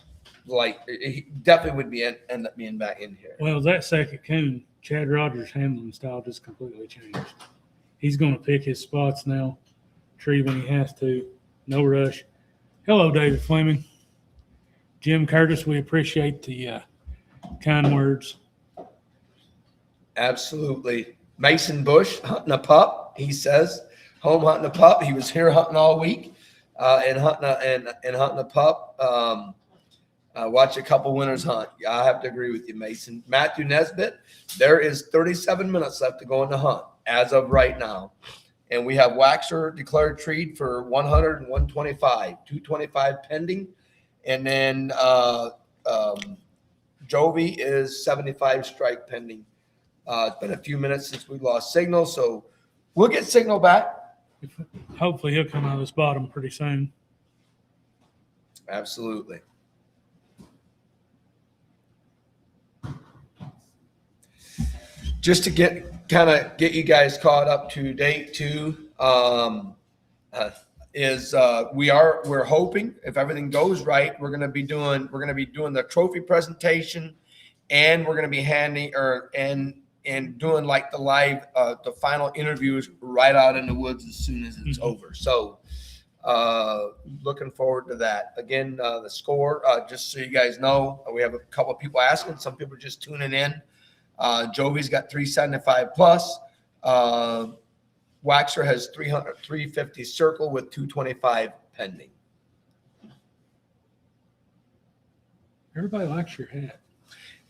like, he definitely would be end up being back in here. Well, that second coon, Chad Rogers' handling style just completely changed. He's going to pick his spots now, tree when he has to, no rush. Hello, David Fleming. Jim Curtis, we appreciate the kind words. Absolutely. Mason Bush hunting a pup, he says. Home hunting a pup. He was here hunting all week and hunting a pup. Watch a couple winners hunt. I have to agree with you, Mason. Matthew Nesbitt, there is 37 minutes left to go in the hunt as of right now. And we have Waxer declared treed for 100 and 125, 225 pending. And then Jovi is 75 strike pending. It's been a few minutes since we lost signal, so we'll get signal back. Hopefully he'll come out of this bottom pretty soon. Absolutely. Just to get you guys caught up to date too, we're hoping if everything goes right, we're going to be doing the trophy presentation, and we're going to be and doing like the live the final interviews right out in the woods as soon as it's over. So looking forward to that. Again, the score, just so you guys know, we have a couple of people asking, some people are just tuning in. Jovi's got 375 plus. Waxer has 350 circle with 225 pending. Everybody likes your hat.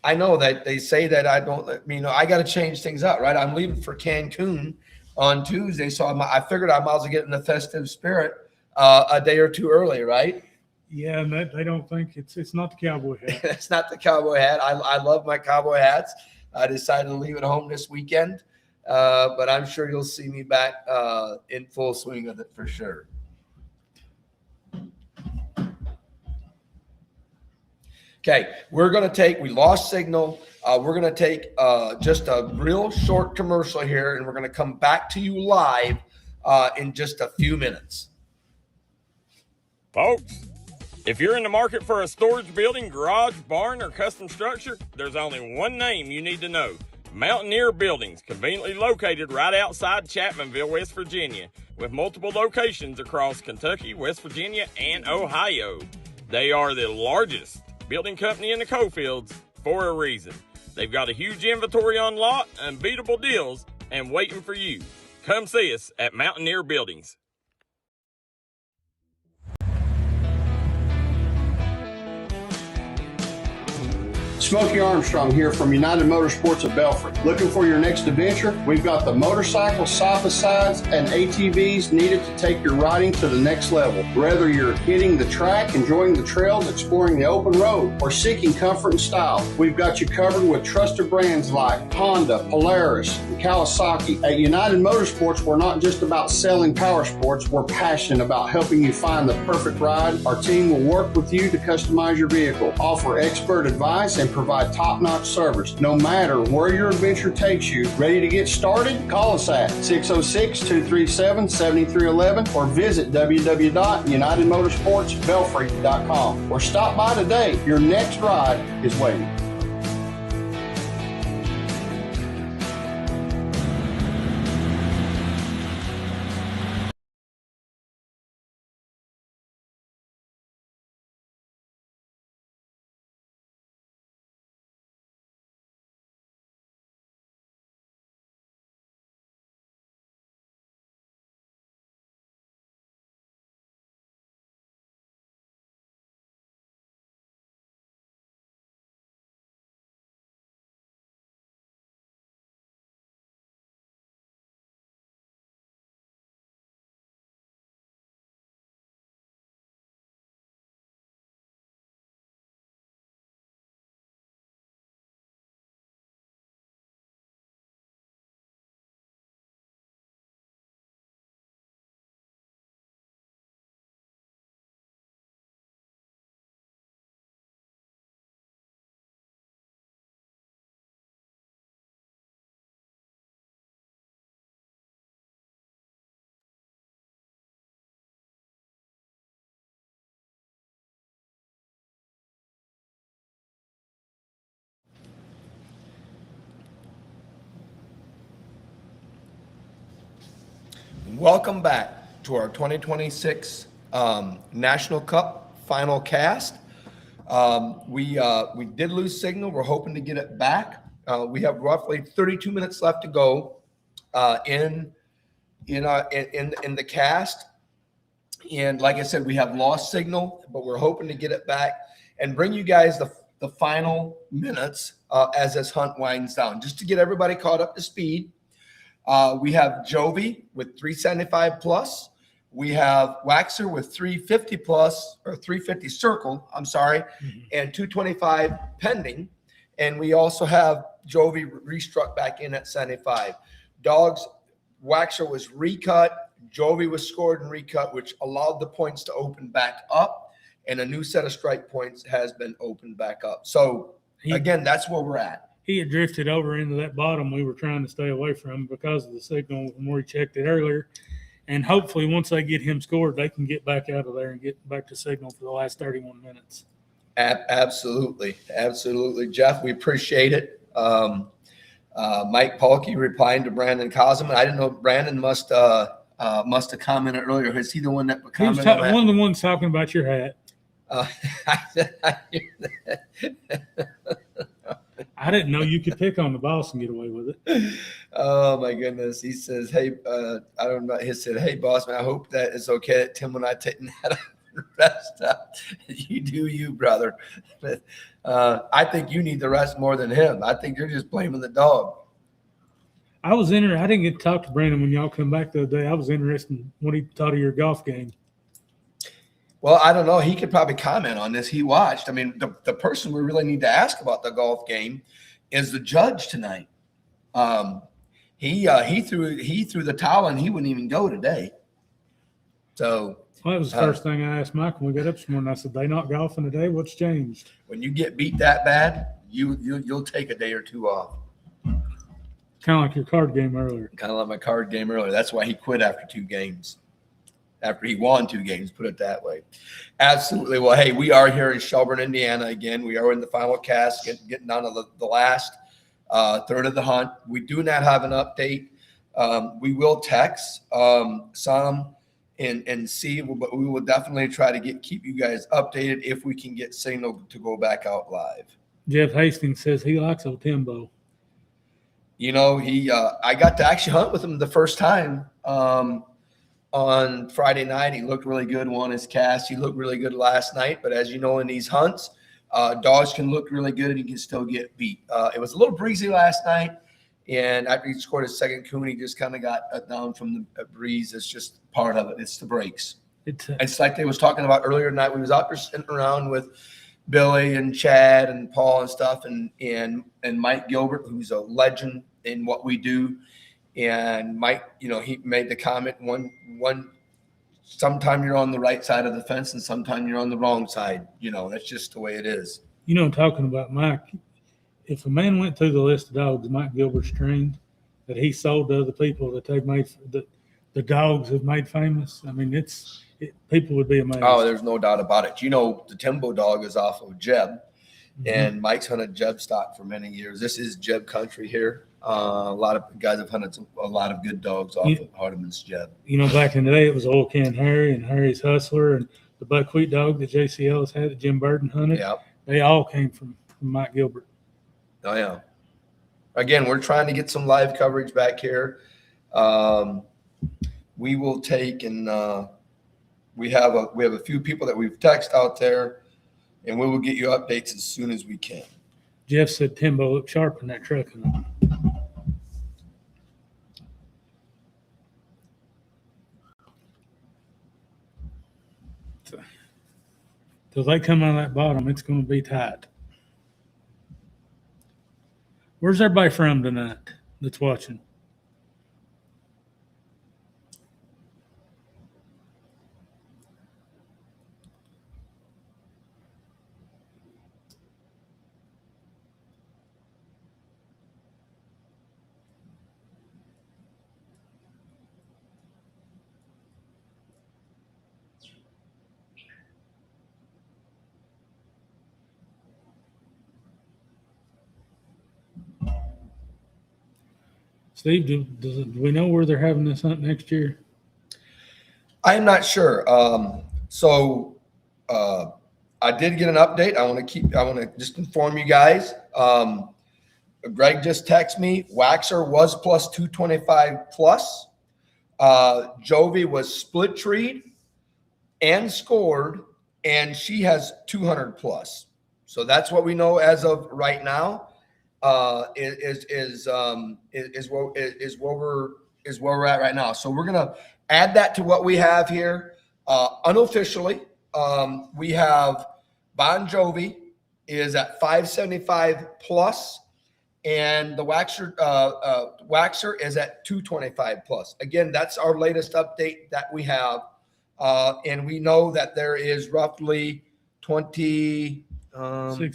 I know that they say that I don't, I got to change things up, right? I'm leaving for Cancun on Tuesday, so I figured I might as well get in the festive spirit a day or two early, right? Yeah, and they don't think it's not the cowboy hat. It's not the cowboy hat. I love my cowboy hats. I decided to leave it home this weekend, but I'm sure you'll see me back in full swing with it for sure. Okay, we lost signal. We're going to take just a real short commercial here, and we're going to come back to you live in just a few minutes. Folks, if you're in the market for a storage building, garage, barn, or custom structure, there's only one name you need to know. Mountaineer Buildings, conveniently located right outside Chapmanville, West Virginia, with multiple locations across Kentucky, West Virginia, and Ohio. They are the largest building company in the coalfields for a reason. They've got a huge inventory on lot, unbeatable deals, and waiting for you. Come see us at Mountaineer Buildings. Smokey Armstrong here from United Motorsports of Belfry. Looking for your next adventure? We've got the motorcycles, side-by-sides, and ATVs needed to take your riding to the next level. Whether you're hitting the track, enjoying the trails, exploring the open road, or seeking comfort and style, we've got you covered with trusted brands like Honda, Polaris, and Kawasaki. At United Motorsports, we're not just about selling power sports, we're passionate about helping you find the perfect ride. Our team will work with you to customize your vehicle, offer expert advice, and provide top-notch service. No matter where your adventure takes you, ready to get started? Call us at 606-237-7311 or visit www.unitedmotorsportsbelfry.com or stop by today. Your next ride is waiting. Welcome back to our 2026 National Cup final cast. We did lose signal. We're hoping to get it back. We have roughly 32 minutes left to go in the cast. And like I said, we have lost signal, but we're hoping to get it back and bring you guys the final minutes as this hunt winds down, just to get everybody caught up to speed. We have Jovi with 375 plus. We have Waxer with 350 plus, or 350 circle, I'm sorry, and 225 pending. And we also have Jovi restruck back in at 75. Dogs, Waxer was recut. Jovi was scored and recut, which allowed the points to open back up. And a new set of strike points has been opened back up. So, again, that's where we're at. He had drifted over into that bottom we were trying to stay away from because of the signal when we checked it earlier. And hopefully once they get him scored, they can get back out of there and get back to signal for the last 31 minutes. Absolutely. Absolutely. Jeff, we appreciate it. Mike Paulke replying to Brandon Cosman. I didn't know Brandon must have commented earlier. Is he the one that commented on that? One of the ones talking about your hat. I didn't know you could pick on the boss and get away with it. Oh my goodness. He says, hey, I don't know. He said, hey boss man, I hope that it's okay that Tim and I taking that rest up. You do you, brother. But I think you need the rest more than him. I think you're just blaming the dog. I didn't get to talk to Brandon when y'all come back the other day. I was interested in what he thought of your golf game. Well, I don't know. He could probably comment on this. He watched. I mean, the person we really need to ask about the golf game is the judge tonight. He threw the towel and he wouldn't even go today. So that was the first thing I asked Mike when we got up this morning. I said, "They not golfing today? What's changed?" When you get beat that bad, you'll take a day or two off. Kind of like your card game earlier. Kind of like my card game earlier. That's why he quit after 2 games. After he won 2 games, put it that way. Absolutely. Well, hey, we are here in Shelburne, Indiana again. We are in the final cast, getting down to the last third of the hunt. We do not have an update. We will text some and see, but we will definitely try to keep you guys updated if we can get signal to go back out live. Jeff Hastings says he likes old Timbo. You know, I got to actually hunt with him the first time on Friday night. He looked really good, won his cast. He looked really good last night. But as you know, in these hunts, dogs can look really good and he can still get beat. It was a little breezy last night. And after he scored his second coon, he just kind of got down from the breeze. It's just part of it. It's the breaks. It's like they was talking about earlier tonight. We was out there sitting around with Billy and Chad and Paul and stuff, and Mike Gilbert, who's a legend in what we do. And Mike, you know, he made the comment, one sometime you're on the right side of the fence and sometime you're on the wrong side. You know, that's just the way it is. You know, talking about Mike, if a man went through the list of dogs Mike Gilbert's trained that he sold to other people that they've made, the dogs have made famous, I mean, people would be amazed. Oh, there's no doubt about it. You know, the Timbo dog is off of Jeb, and Mike's hunted Jeb stock for many years. This is Jeb country here. A lot of guys have hunted a lot of good dogs off of Hardeman's Jeb. You know, back in the day, it was Oil Can Harry and Harry's Hustler and the Buckwheat dog that JC Ellis had that Jim Burden hunted. Yep. They all came from Mike Gilbert. Oh, yeah. Again, we're trying to get some live coverage back here. We will take and we have a few people that we've texted out there, and we will get you updates as soon as we can. Jeff said Timbo looked sharp in that truck. Till they come out of that bottom, it's going to be tight. Where's everybody from tonight that's watching? Steve, do we know where they're having this hunt next year? I am not sure. I did get an update. I want to just inform you guys. Greg just texted me. Waxer was plus 225 plus. Jovi was split treed and scored, and she has 200 plus. So that's what we know as of right now. Is where we're at right now. So we're gonna add that to what we have here. Unofficially, we have Bon Jovi is at 575 plus, and the Waxer is at 225 plus. Again, that's our latest update that we have, and we know that there is roughly 6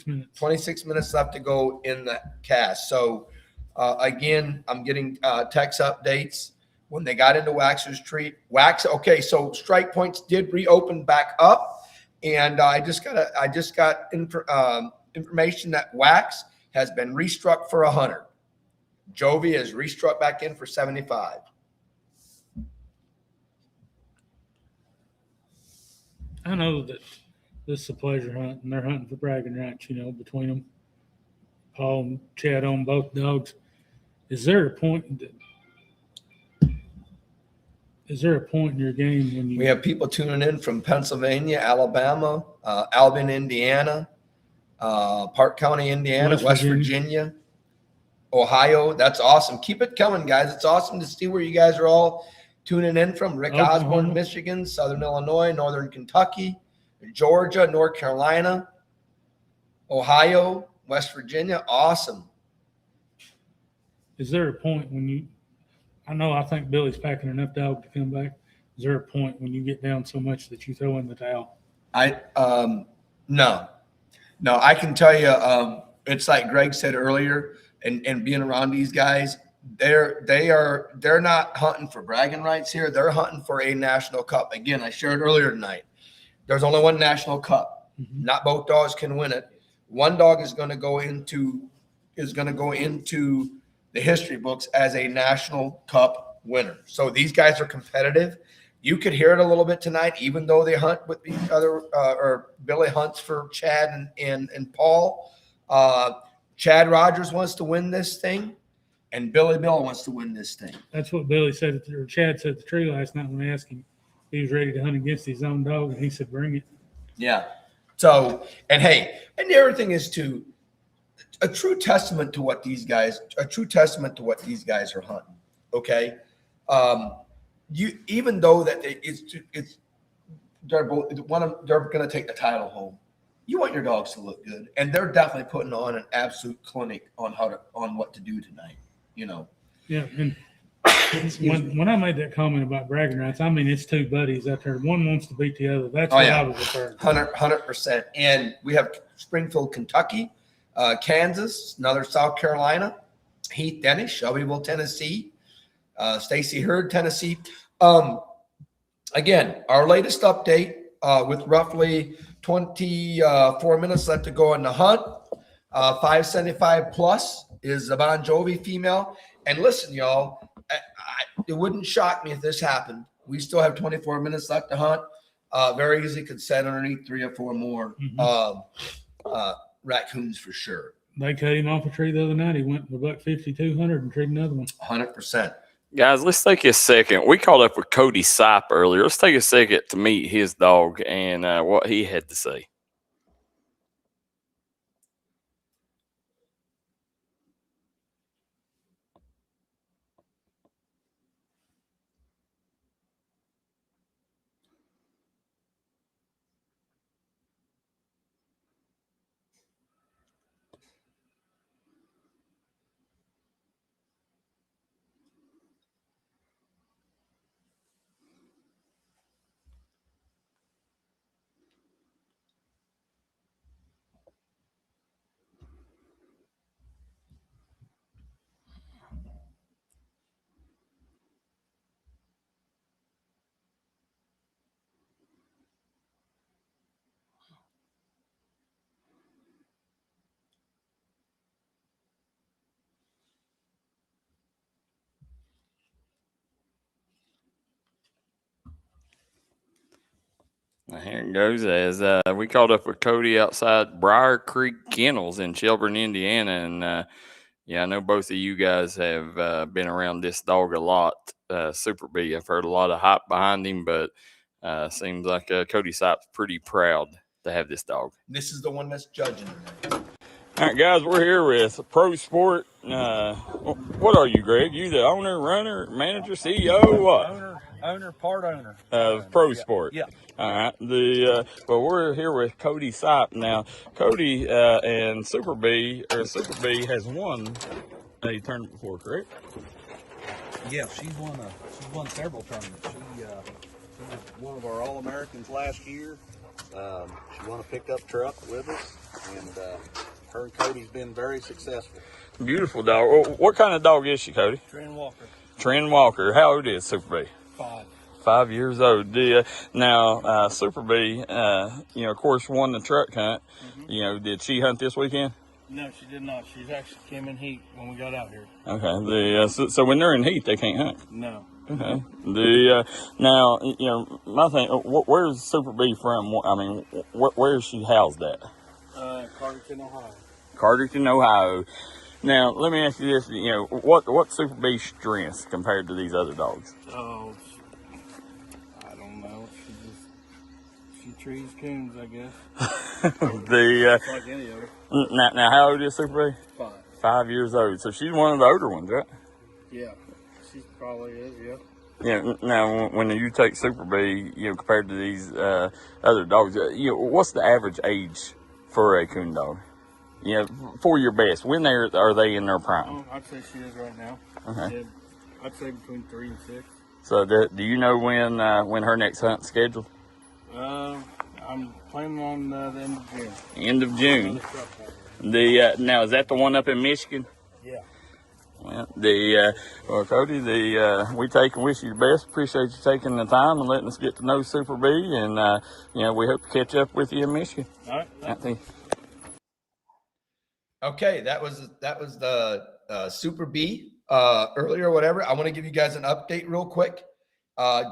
minutes. 26 minutes left to go in the cast. So again, I'm getting text updates when they got into Waxer's treat. Okay, so strike points did reopen back up, and I just got information that Wax has been restruck for 100. Jovi is restruck back in for 75. I know that this is a pleasure hunt, and they're hunting for bragging rights, between them. Paul and Chad own both dogs. Is there a point in your game when we have people tuning in from Pennsylvania, Alabama, Albin, Indiana, Park County, Indiana, West Virginia, Ohio? That's awesome. Keep it coming, guys. It's awesome to see where you guys are all tuning in from. Rick Osborne, Michigan, Southern Illinois, Northern Kentucky, Georgia, North Carolina, Ohio, West Virginia. Awesome. Is there a point when I think Billy's packing enough dog to come back. Is there a point when you get down so much that you throw in the towel? No, I can tell you, it's like Greg said earlier, and being around these guys, they're not hunting for bragging rights here. They're hunting for a national cup. Again, I shared earlier tonight, there's only one national cup. Mm-hmm. Not both dogs can win it. One dog is going to go into the history books as a national cup winner. So these guys are competitive. You could hear it a little bit tonight, even though they hunt with each other, or Billy hunts for Chad and Paul. Chad Rogers wants to win this thing, and Billy Bill wants to win this thing. That's what Billy said, or Chad said at the tree last night when I asked him if he was ready to hunt against his own dog, and he said, bring it. Yeah. So, and hey, and the other thing is too, a true testament to what these guys are hunting. Okay. Even though that they're going to take the title home. You want your dogs to look good, and they're definitely putting on an absolute clinic on what to do tonight. Yeah, and when I made that comment about bragging rights, I mean it's two buddies out there. One wants to beat the other. That's what I was referring to. 100%. And we have Springfield, Kentucky, Kansas, another South Carolina, Heath Dennis, Shelbyville, Tennessee, Stacy Hurd, Tennessee. Again, our latest update with roughly 24 minutes left to go in the hunt. 575 plus is a Bon Jovi female. And listen, y'all, it wouldn't shock me if this happened. We still have 24 minutes left to hunt. Very easily could set underneath 3 or 4 more raccoons for sure. They cut him off a tree the other night. He went for about 5,200 and treated another one. 100%. Guys, let's take a second. We caught up with Cody Sipe earlier. Let's take a second to meet his dog and what he had to say. Here it goes. As we caught up with Cody outside Briar Creek Kennels in Shelburne, Indiana, and yeah, I know both of you guys have been around this dog a lot. Super B, I've heard a lot of hype behind him, but seems like Cody Sipe's pretty proud to have this dog. This is the one that's judging. All right, guys, we're here with Pro Sport. What are you, Greg? You the owner, runner, manager, CEO, what? Part owner. Pro Sport. Yeah. All right. Well, we're here with Cody Sipe now. Cody and Super B has won a tournament before, correct? Yeah, she's won several tournaments. She was one of our All-Americans last year. She won a pickup truck with us, and her and Cody's been very successful. Beautiful dog. What kind of dog is she, Cody? Trent Walker. Trent Walker. How old is Super B? 5. 5 years old. Now, Super B, of course, won the truck hunt. Mm-hmm. Did she hunt this weekend? No, she did not. She's actually came in heat when we got out here. Okay. So when they're in heat, they can't hunt. No. Okay. Now, my thing. Where's Super B from? I mean, where is she housed at? Carterton, Ohio. Carterton, Ohio. Now, let me ask you this. What's Super B's strengths compared to these other dogs? Oh, I don't know. She trees coons, I guess. Like any other. Now, how old is Super B? 5. 5 years old. So she's one of the older ones, right? Yeah, she probably is. Yeah. Yeah. Now, when you take Super B, compared to these other dogs, what's the average age for a coon dog? For your best, when are they in their prime? I'd say she is right now. Okay. Yeah, I'd say between 3 and 6. So, do you know when her next hunt's scheduled? I'm planning on the end of June. End of June. Now, is that the one up in Michigan? Yeah. Well, Cody, we take and wish you the best. Appreciate you taking the time and letting us get to know Super B, and we hope to catch up with you in Michigan. All right. Thank you. Okay, that was the Super B earlier, or whatever. I want to give you guys an update real quick.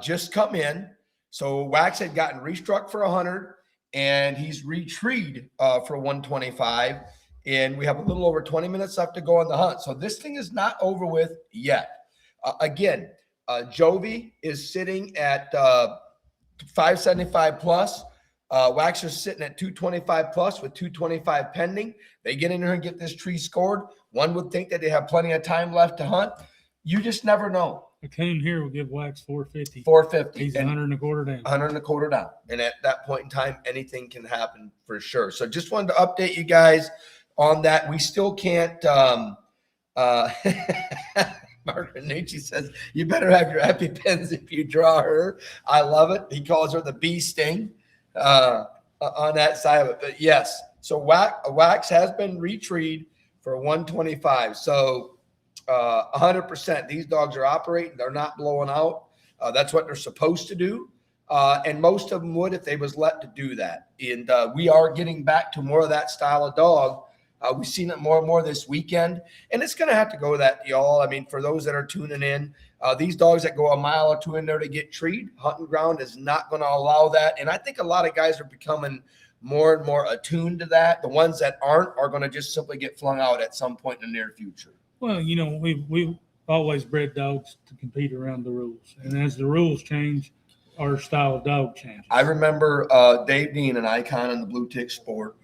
Just come in. So Wax had gotten restruck for 100, and he's retreed for 125. And we have a little over 20 minutes left to go on the hunt. So this thing is not over with yet. Again, Jovi is sitting at 575 plus. Waxer's sitting at 225 plus with 225 pending. They get in here and get this tree scored. One would think that they have plenty of time left to hunt. You just never know. A coon here will give Wax 450. 450. He's 100 and a quarter down. 100 and a quarter down. And at that point in time, anything can happen for sure. So just wanted to update you guys on that. We still can't Margaret Nucci says, you better have your EpiPens if you draw her. I love it. He calls her the bee sting on that side of it. But yes, so Wax has been retreed for 125. So 100%. These dogs are operating. They're not blowing out. That's what they're supposed to do. And most of them would if they was let to do that. And we are getting back to more of that style of dog. We've seen it more and more this weekend. And it's going to have to go that, y'all. I mean, for those that are tuning in, these dogs that go a mile or two in there to get treed, hunting ground is not going to allow that. And I think a lot of guys are becoming more and more attuned to that. The ones that aren't are going to just simply get flung out at some point in the near future. Well, we've always bred dogs to compete around the rules. And as the rules change, our style of dog changes. I remember Dave Dean, an icon in the blue tick sport,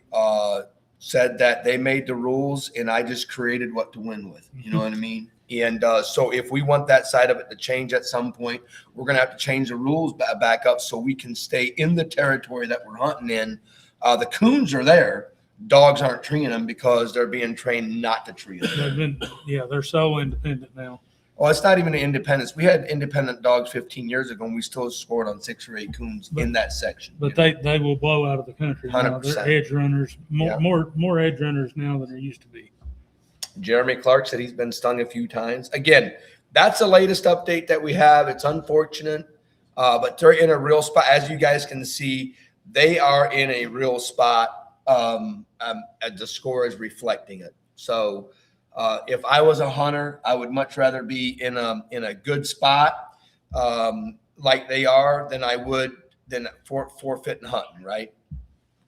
said that they made the rules and I just created what to win with. You know what I mean? And so if we want that side of it to change at some point, we're going to have to change the rules back up so we can stay in the territory that we're hunting in. The coons are there. Dogs aren't treeing them because they're being trained not to tree them. They're so independent now. Well, it's not even an independence. We had independent dogs 15 years ago, and we still scored on 6 or 8 coons in that section. But they will blow out of the country. 100%. They're edge runners, more edge runners now than there used to be. Jeremy Clark said he's been stung a few times. Again, that's the latest update that we have. It's unfortunate, but they're in a real spot. As you guys can see, they are in a real spot. The score is reflecting it. So if I was a hunter, I would much rather be in a good spot like they are than I would than forfeiting hunting, right?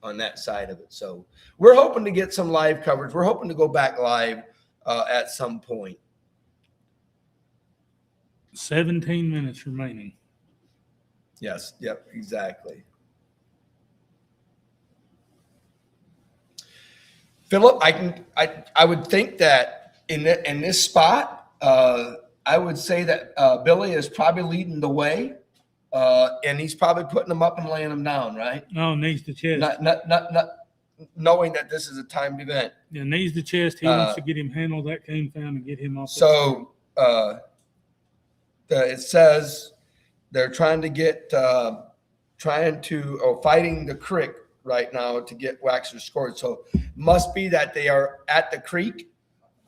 On that side of it. So we're hoping to get some live coverage. We're hoping to go back live at some point. 17 minutes remaining. Yes. Yep. Exactly. Philip, I would think that in this spot, I would say that Billy is probably leading the way, and he's probably putting them up and laying them down, right? Oh, needs the chest. Not knowing that this is a timed event. Yeah, needs the chest. He wants to get him handled that coon found and get him off. So it says they're trying to get fighting the creek right now to get Waxer scored. So must be that they are at the creek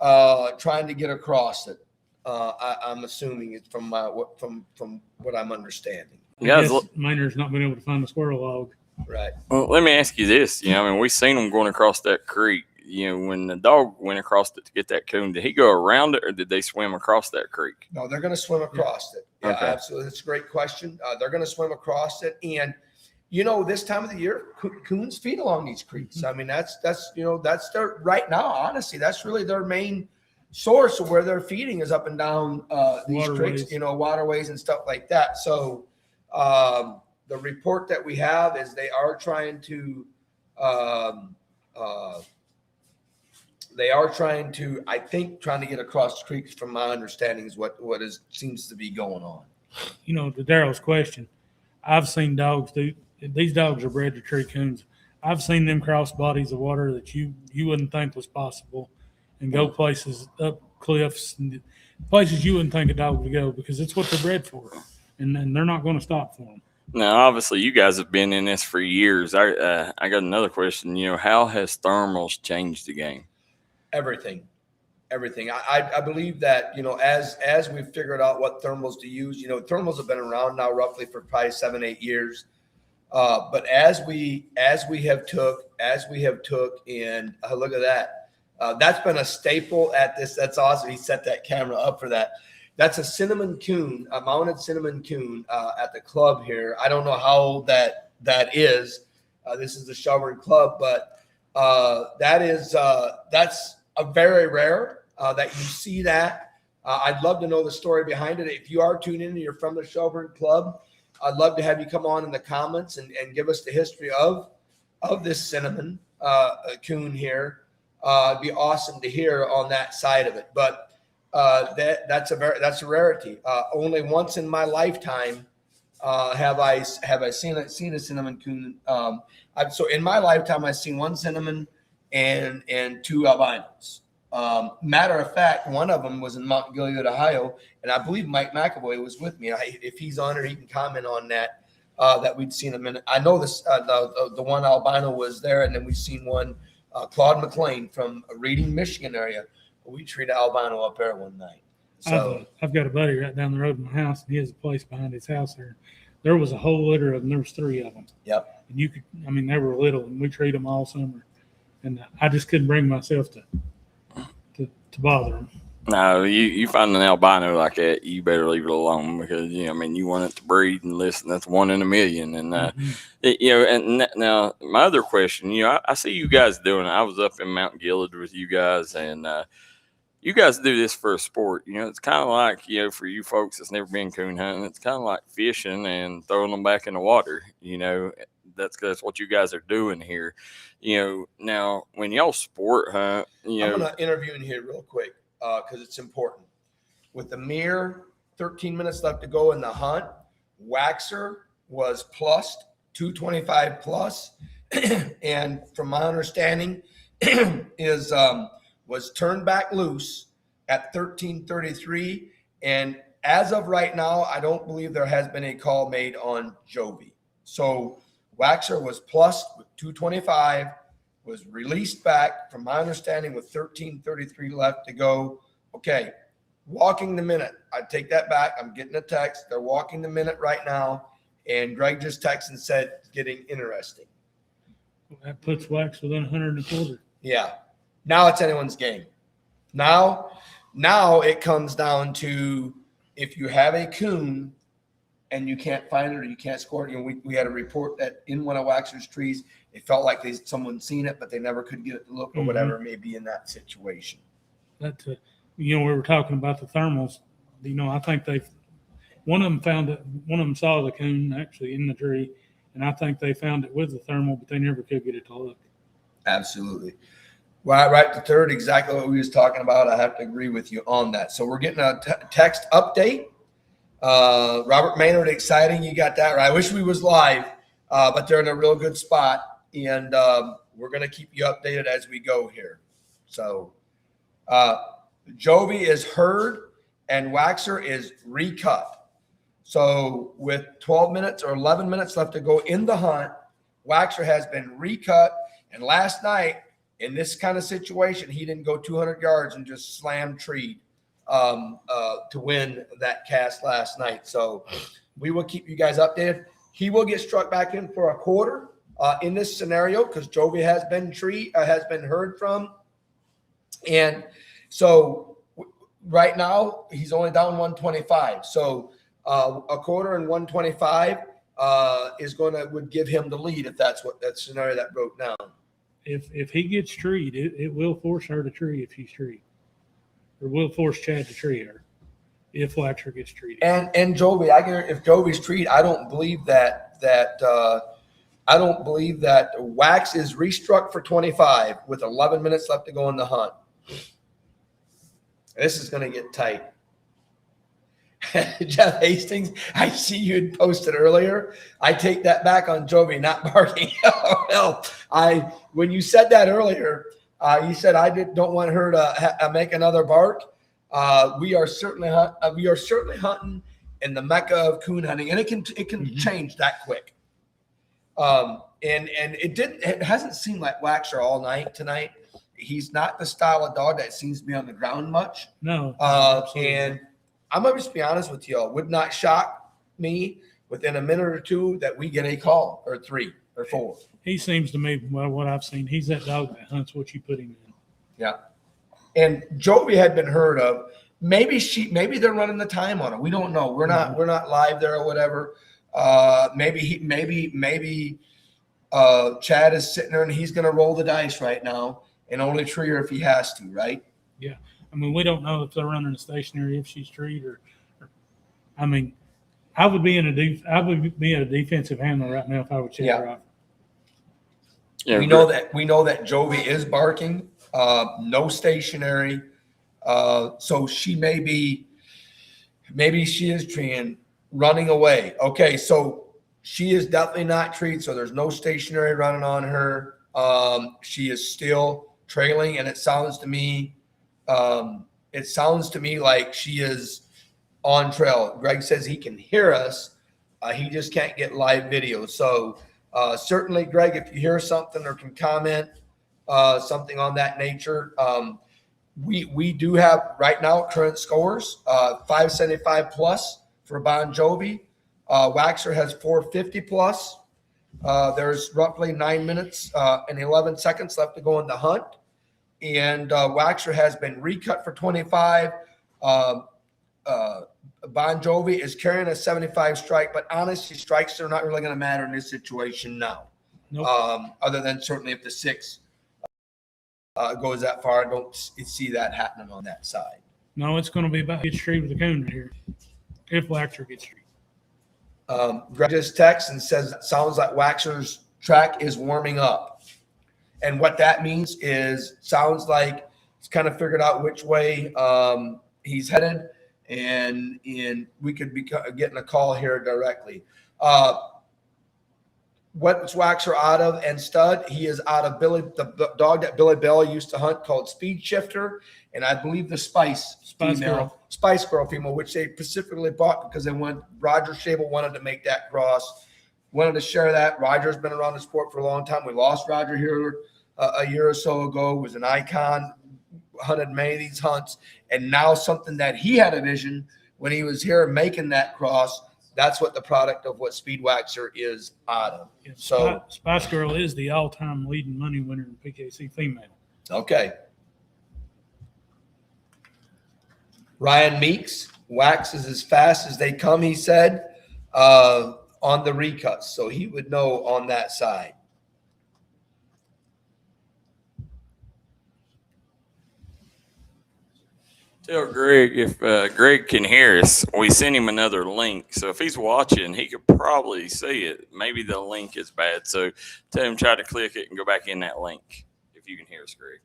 trying to get across it. I'm assuming it's from what I'm understanding. Yeah, Miner's not been able to find the squirrel log. Right. Well, let me ask you this. I mean, we've seen them going across that creek. When the dog went across it to get that coon, did he go around it or did they swim across that creek? No, they're going to swim across it. Yeah, Okay. absolutely. That's a great question. They're going to swim across it. And, this time of the year, coons feed along these creeks. I mean, that's their right now, honestly, that's really their main source of where they're feeding is up and down these Waterways. creeks, waterways and stuff like that. So the report that we have is they are trying to, I think, trying to get across the creeks. From my understanding, is what seems to be going on. To Daryl's question, I've seen dogs do. These dogs are bred to tree coons. I've seen them cross bodies of water that you wouldn't think was possible, and go places up cliffs and places you wouldn't think a dog would go because it's what they're bred for, and they're not going to stop for them. Now, obviously, you guys have been in this for years. I got another question. How has thermals changed the game? Everything. I believe that, as we've figured out what thermals to use, thermals have been around now roughly for probably 7-8 years. But as we have took and look at that, that's been a staple at this. That's awesome. He set that camera up for that. That's a cinnamon coon, a mounted cinnamon coon at the club here. I don't know how that is. This is the Shelburne Club, but that's a very rare that you see that. I'd love to know the story behind it. If you are tuning in and you're from the Shelburne Club, I'd love to have you come on in the comments and give us the history of this cinnamon coon here. It'd be awesome to hear on that side of it. But that's a rarity. Only once in my lifetime have I seen a cinnamon coon. So in my lifetime, I've seen one cinnamon and 2 albinos. Matter of fact, one of them was in Mount Gilead, Ohio, and I believe Mike McAvoy was with me. If he's on it, he can comment on that. That we'd seen him in. I know this. The one albino was there, and then we've seen one. Claude McLean from Reading, Michigan area. We treated albino up there one night. So I've got a buddy right down the road from my house, and he has a place behind his house there. There was a whole litter of them. There was 3 of them. Yep. And they were little, and we treat them all summer. And I just couldn't bring myself to bother them. No, you find an albino like that, you better leave it alone because you want it to breed and listen. That's 1 in a million, and and now my other question, I see you guys doing it. I was up in Mount Gilead with you guys, and you guys do this for a sport. It's kind of like for you folks that's never been coon hunting, it's kind of like fishing and throwing them back in the water. That's what you guys are doing here. Now when y'all sport hunt, I'm gonna interview in here real quick because it's important. With the mere 13 minutes left to go in the hunt, Waxer was plus 225 plus, and from my understanding, was turned back loose at 13:33. And as of right now, I don't believe there has been a call made on Jovi. So Waxer was plus with 225, was released back, from my understanding, with 13:33 left to go. Okay, walking the minute. I take that back. I'm getting a text. They're walking the minute right now. And Greg just texted and said, it's getting interesting. That puts Wax within 125. Yeah. Now it's anyone's game. Now it comes down to if you have a coon and you can't find it or you can't score it. You know, we had a report that in one of Waxer's trees, it felt like someone seen it, but they never could get it to look or whatever it may be in that situation. That, we were talking about the thermals. I think one of them found it. One of them saw the coon actually in the tree, and I think they found it with the thermal, but they never could get it to look. Absolutely. Well, right to third, exactly what we was talking about. I have to agree with you on that. So we're getting a text update. Robert Maynard, exciting. You got that right. I wish we was live, but they're in a real good spot, and we're going to keep you updated as we go here. So Jovi is heard and Waxer is recut. So with 12 minutes or 11 minutes left to go in the hunt, Waxer has been recut. And last night, in this kind of situation, he didn't go 200 yards and just slam treed to win that cast last night. So we will keep you guys updated. He will get struck back in for a quarter in this scenario because Jovi has been heard from. And so right now he's only down 125. So a quarter and 125 would give him the lead if that's what that scenario that broke down. If he gets treed, it will force her to tree if she's treed, or will force Chad to tree her if Waxer gets treated. And Jovi, if Jovi's treed, I don't believe that Wax is restruck for 25 with 11 minutes left to go in the hunt. This is going to get tight. Jeff Hastings, I see you had posted earlier. I take that back on Jovi not barking. Well, when you said that earlier, you said I don't want her to make another bark. We are certainly hunting in the mecca of coon hunting, and it can change that quick. And it hasn't seemed like Waxer all night tonight. He's not the style of dog that seems to be on the ground much. No. And I'm going to just be honest with you all. Would not shock me within a minute or two that we get a call, or 3 or 4. He seems to me, well, what I've seen, he's that dog that hunts what you put him in. Yeah. And Jovi had been heard of. Maybe they're running the time on it. We don't know. We're not live there or whatever. Maybe Chad is sitting there and he's going to roll the dice right now and only tree her if he has to, right? Yeah. I mean, we don't know if they're running a stationary, if she's treed or I mean, I would be a defensive handler right now if I would check her out. Yeah, we know that Jovi is barking, no stationary. So maybe she is treeing, running away. Okay, so she is definitely not treed. So there's no stationary running on her. She is still trailing, and it sounds to me like she is on trail. Greg says he can hear us. He just can't get live video. So certainly, Greg, if you hear something or can comment something on that nature, we do have right now current scores, 575 plus for Bon Jovi. Waxer has 450 plus. There's roughly 9 minutes and 11 seconds left to go in the hunt. And Waxer has been recut for 25. Bon Jovi is carrying a 75 strike, but honestly, strikes are not really going to matter in this situation now. Nope. Other than certainly if the 6 goes that far, I don't see that happening on that side. No, it's going to be about get treed with the coon right here. If Waxer gets treed. Greg just texts and says, sounds like Waxer's track is warming up. And what that means is, sounds like he's kind of figured out which way he's headed, and we could be getting a call here directly. What's Waxer out of and stud? He is out of the dog that Billy Bell used to hunt called Speed Shifter, and I believe the Spice Girl female, which they specifically bought because Roger Shable wanted to make that cross. Wanted to share that. Roger's been around the sport for a long time. We lost Roger here a year or so ago. Was an icon, hunted many of these hunts, and now something that he had a vision when he was here making that cross. That's what the product of what Speed Waxer is out of. Yeah, So Spice Girl is the all-time leading money winner in PKC female. okay. Ryan Meeks, Wax is as fast as they come, he said. on the recuts, so he would know on that side. Tell Greg if Greg can hear us, we sent him another link. So if he's watching, he could probably see it. Maybe the link is bad. So tell him try to click it and go back in that link if you can hear us, Greg.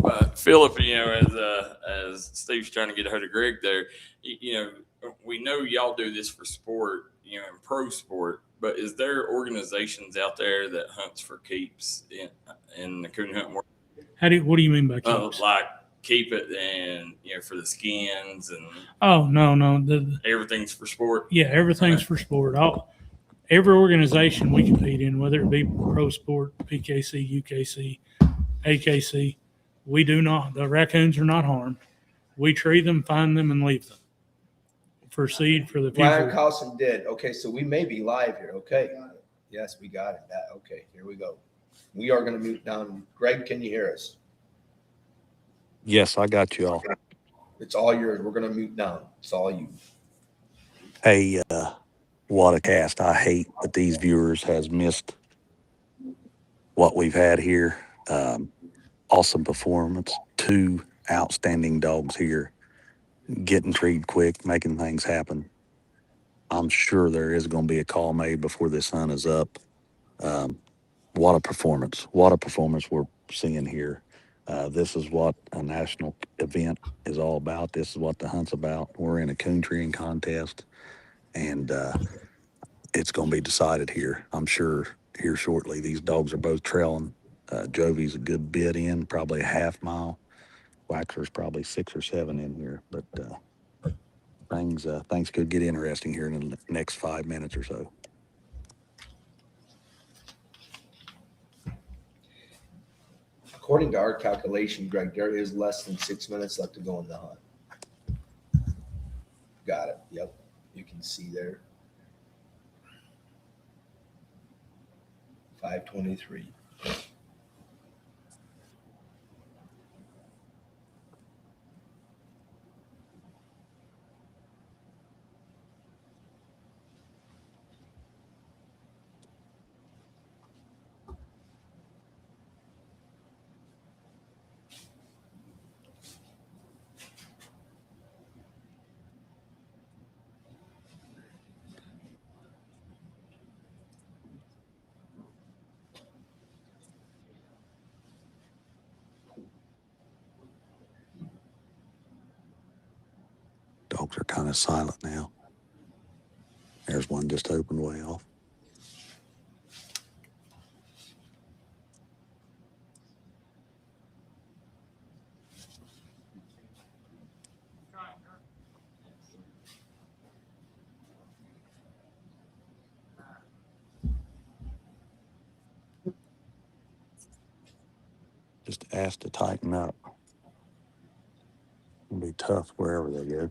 But Philip, as Steve's trying to get a hold of Greg there, we know y'all do this for sport, in pro sport. But is there organizations out there that hunts for keeps in the coon hunting world? What do you mean by keeps? Like keep it and for the skins and. Oh no, everything's for sport. Yeah, everything's for sport. Every organization we compete in, whether it be pro sport, PKC, UKC, AKC, we do not. The raccoons are not harmed. We treat them, find them, and leave them for seed for the future. Ryan Carlson did. Okay, so we may be live here. Okay. Yes, we got it. Okay, here we go. We are going to mute down. Greg, can you hear us? Yes, I got you all. It's all yours. We're going to mute down. It's all you. Hey, what a cast. I hate that these viewers has missed what we've had here. Awesome performance. 2 outstanding dogs here. Getting treed quick, making things happen. I'm sure there is going to be a call made before this sun is up. What a performance. What a performance we're seeing here. This is what a national event is all about. This is what the hunt's about. We're in a coon treeing contest, and it's going to be decided here, I'm sure, here shortly. These dogs are both trailing. Jovi's a good bit in, probably a half mile. Waxer's probably 6 or 7 in here, but things could get interesting here in the next 5 minutes or so. According to our calculation, Greg, there is less than 6 minutes left to go in the hunt. Got it. Yep. You can see there. 5:23. Dogs are kind of silent now. There's one just opened way off. Just ask to tighten up. It'll be tough wherever they go.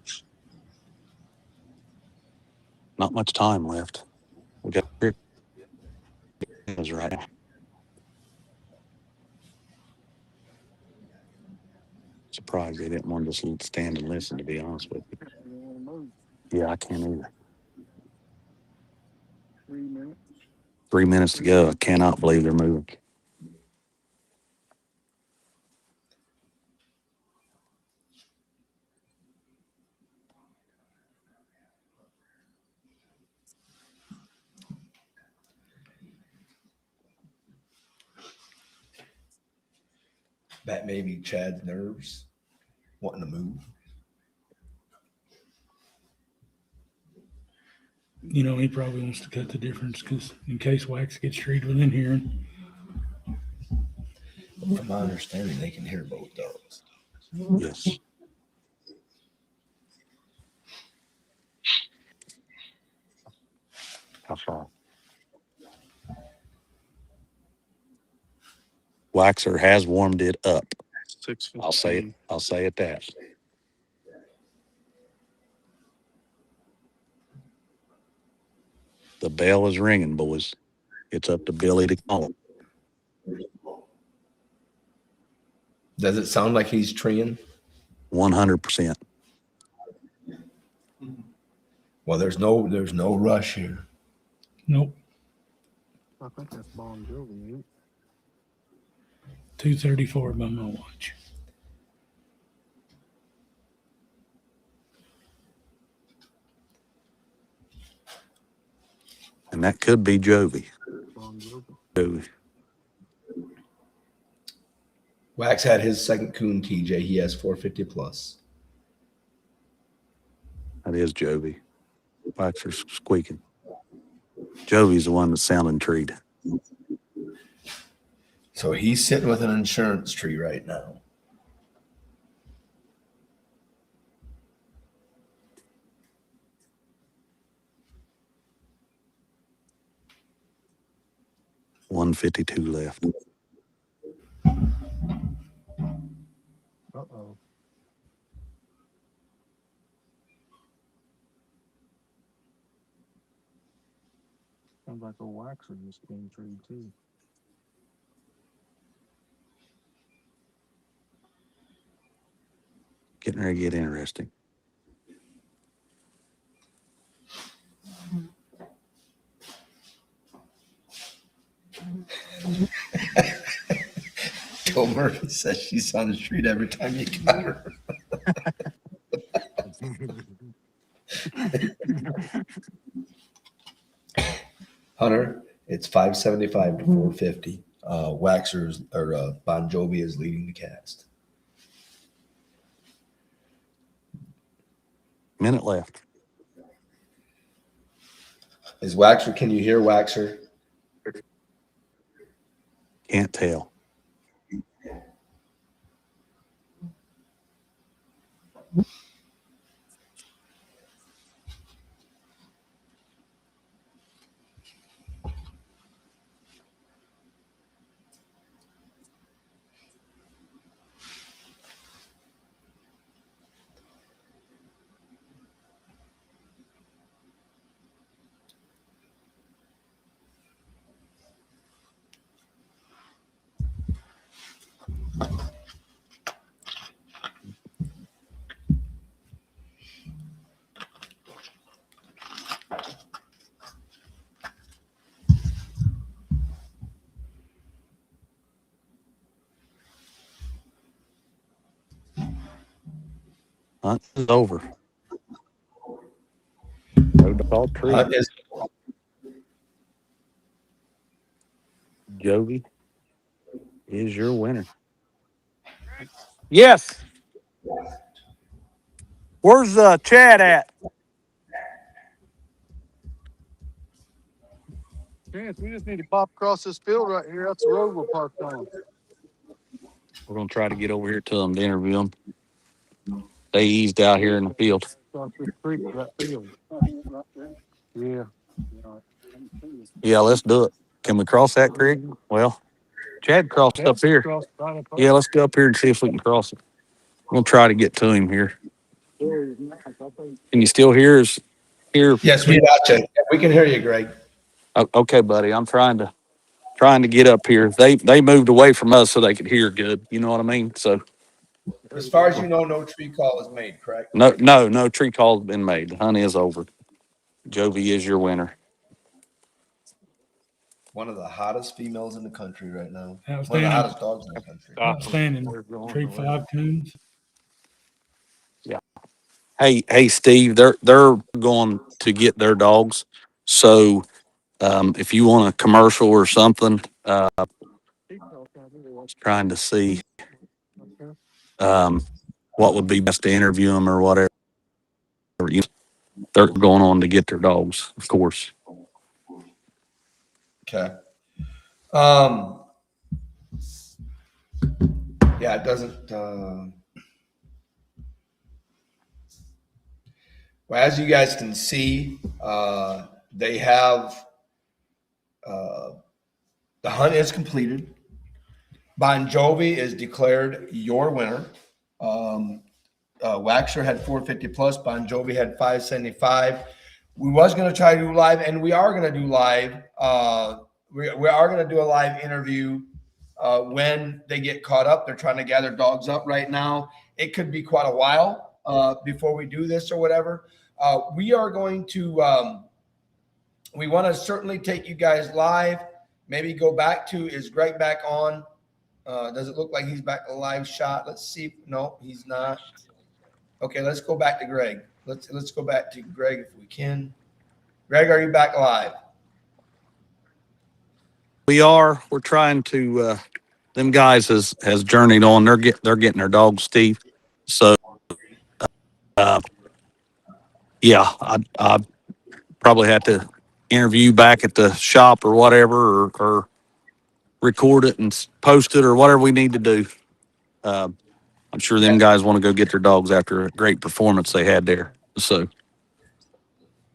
Not much time left. We got right now. Surprised they didn't want to just stand and listen, to be honest with you. Yeah, I can't either. 3 minutes to go. I cannot believe they're moving. That may be Chad's nerves wanting to move. He probably wants to cut the difference because in case Wax gets treated within hearing. From my understanding, they can hear both dogs. Yes. How far? Waxer has warmed it up. I'll say it that. The bell is ringing, boys. It's up to Billy to call. Does it sound like he's treeing? 100%. Well, there's no rush here. Nope. I think that's Bon Jovi. 2:34 by my watch. And that could be Jovi. Bon Jovi. Jovi. Wax had his second coon, TJ. He has 450 plus. That is Jovi. Waxer's squeaking. Jovi's the one that's sounding treed. So he's sitting with an insurance tree right now. $152 left. Uh-oh. Sounds like a waxer just being treed too. Getting ready to get interesting. Joe Murphy says she's on the street every time you got her. Hunter, it's 575 to 450. Waxers or Bon Jovi is leading the cast. Minute left. Is Waxer? Can you hear Waxer? Can't tell. Hunt is over. No dog tree. Jovi is your winner. Yes. Where's Chad at? Chance, we just need to pop across this field right here. That's the road we're parked on. We're going to try to get over here to them to interview them. They eased out here in the field. Across this creek, that field. Yeah. Yeah, let's do it. Can we cross that creek? Well, Chad crossed up here. Yeah, let's go up here and see if we can cross it. We'll try to get to him here. Can you still hear us here? Yes, we got you. We can hear you, Greg. Okay, buddy. I'm trying to get up here. They moved away from us so they could hear good. You know what I mean? So As far as you know, no tree call is made, correct? no tree call has been made. The hunt is over. Jovi is your winner. One of the hottest females in the country right now. One of the Outstanding. hottest dogs in the country. Outstanding. Treat 5 coons. Yeah. Hey, Steve. They're going to get their dogs. So if you want a commercial or something, trying to see what would be best to interview them or whatever. They're going on to get their dogs, of course. Okay. Yeah, it doesn't. Well, as you guys can see, they have the hunt is completed. Bon Jovi is declared your winner. Waxer had 450 plus. Bon Jovi had 575. We was going to try to do live, and we are going to do live. We are going to do a live interview when they get caught up. They're trying to gather dogs up right now, it could be quite a while before we do this or whatever. We are going to, we want to certainly take you guys live. Maybe go back to, is Greg back on? Does it look like he's back a live shot? Let's see. No, he's not. Okay, let's go back to Greg. Let's go back to Greg if we can. Greg, are you back live? We are. We're trying to. Them guys has journeyed on. They're getting their dogs, Steve. So, yeah, I probably have to interview back at the shop or whatever, or record it and post it or whatever we need to do. I'm sure them guys want to go get their dogs after a great performance they had there. So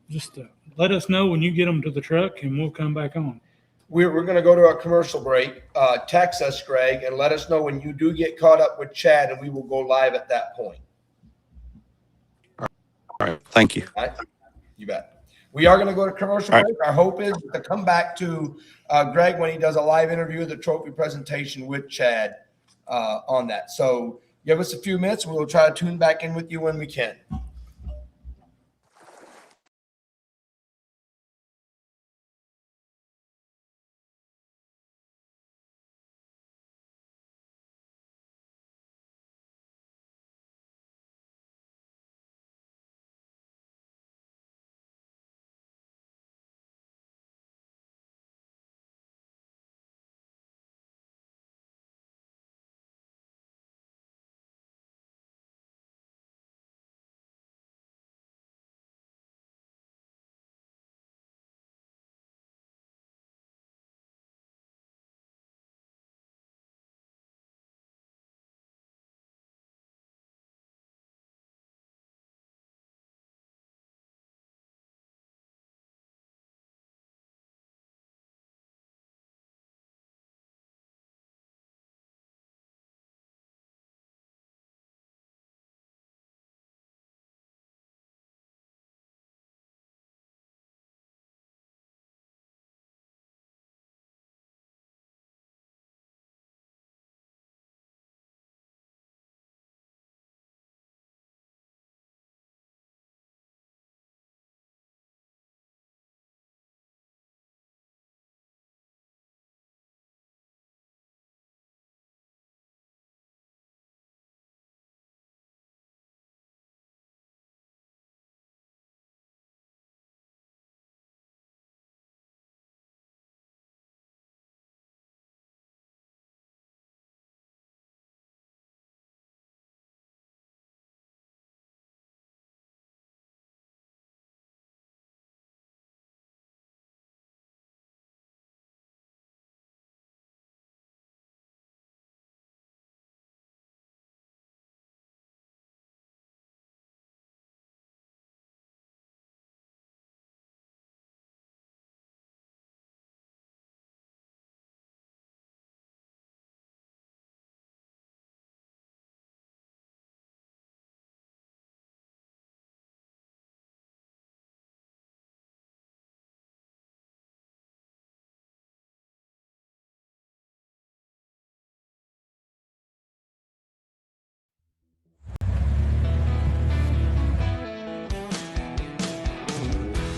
Just let us know when you get them to the truck, and we'll come back on. We're going to go to a commercial break. Text us, Greg, and let us know when you do get caught up with Chad, and we will go live at that point. all right, thank you. All right? You bet. We are going to go to commercial break. Our hope is to come back to Greg when he does a live interview of the trophy presentation with Chad on that. So give us a few minutes. We will try to tune back in with you when we can.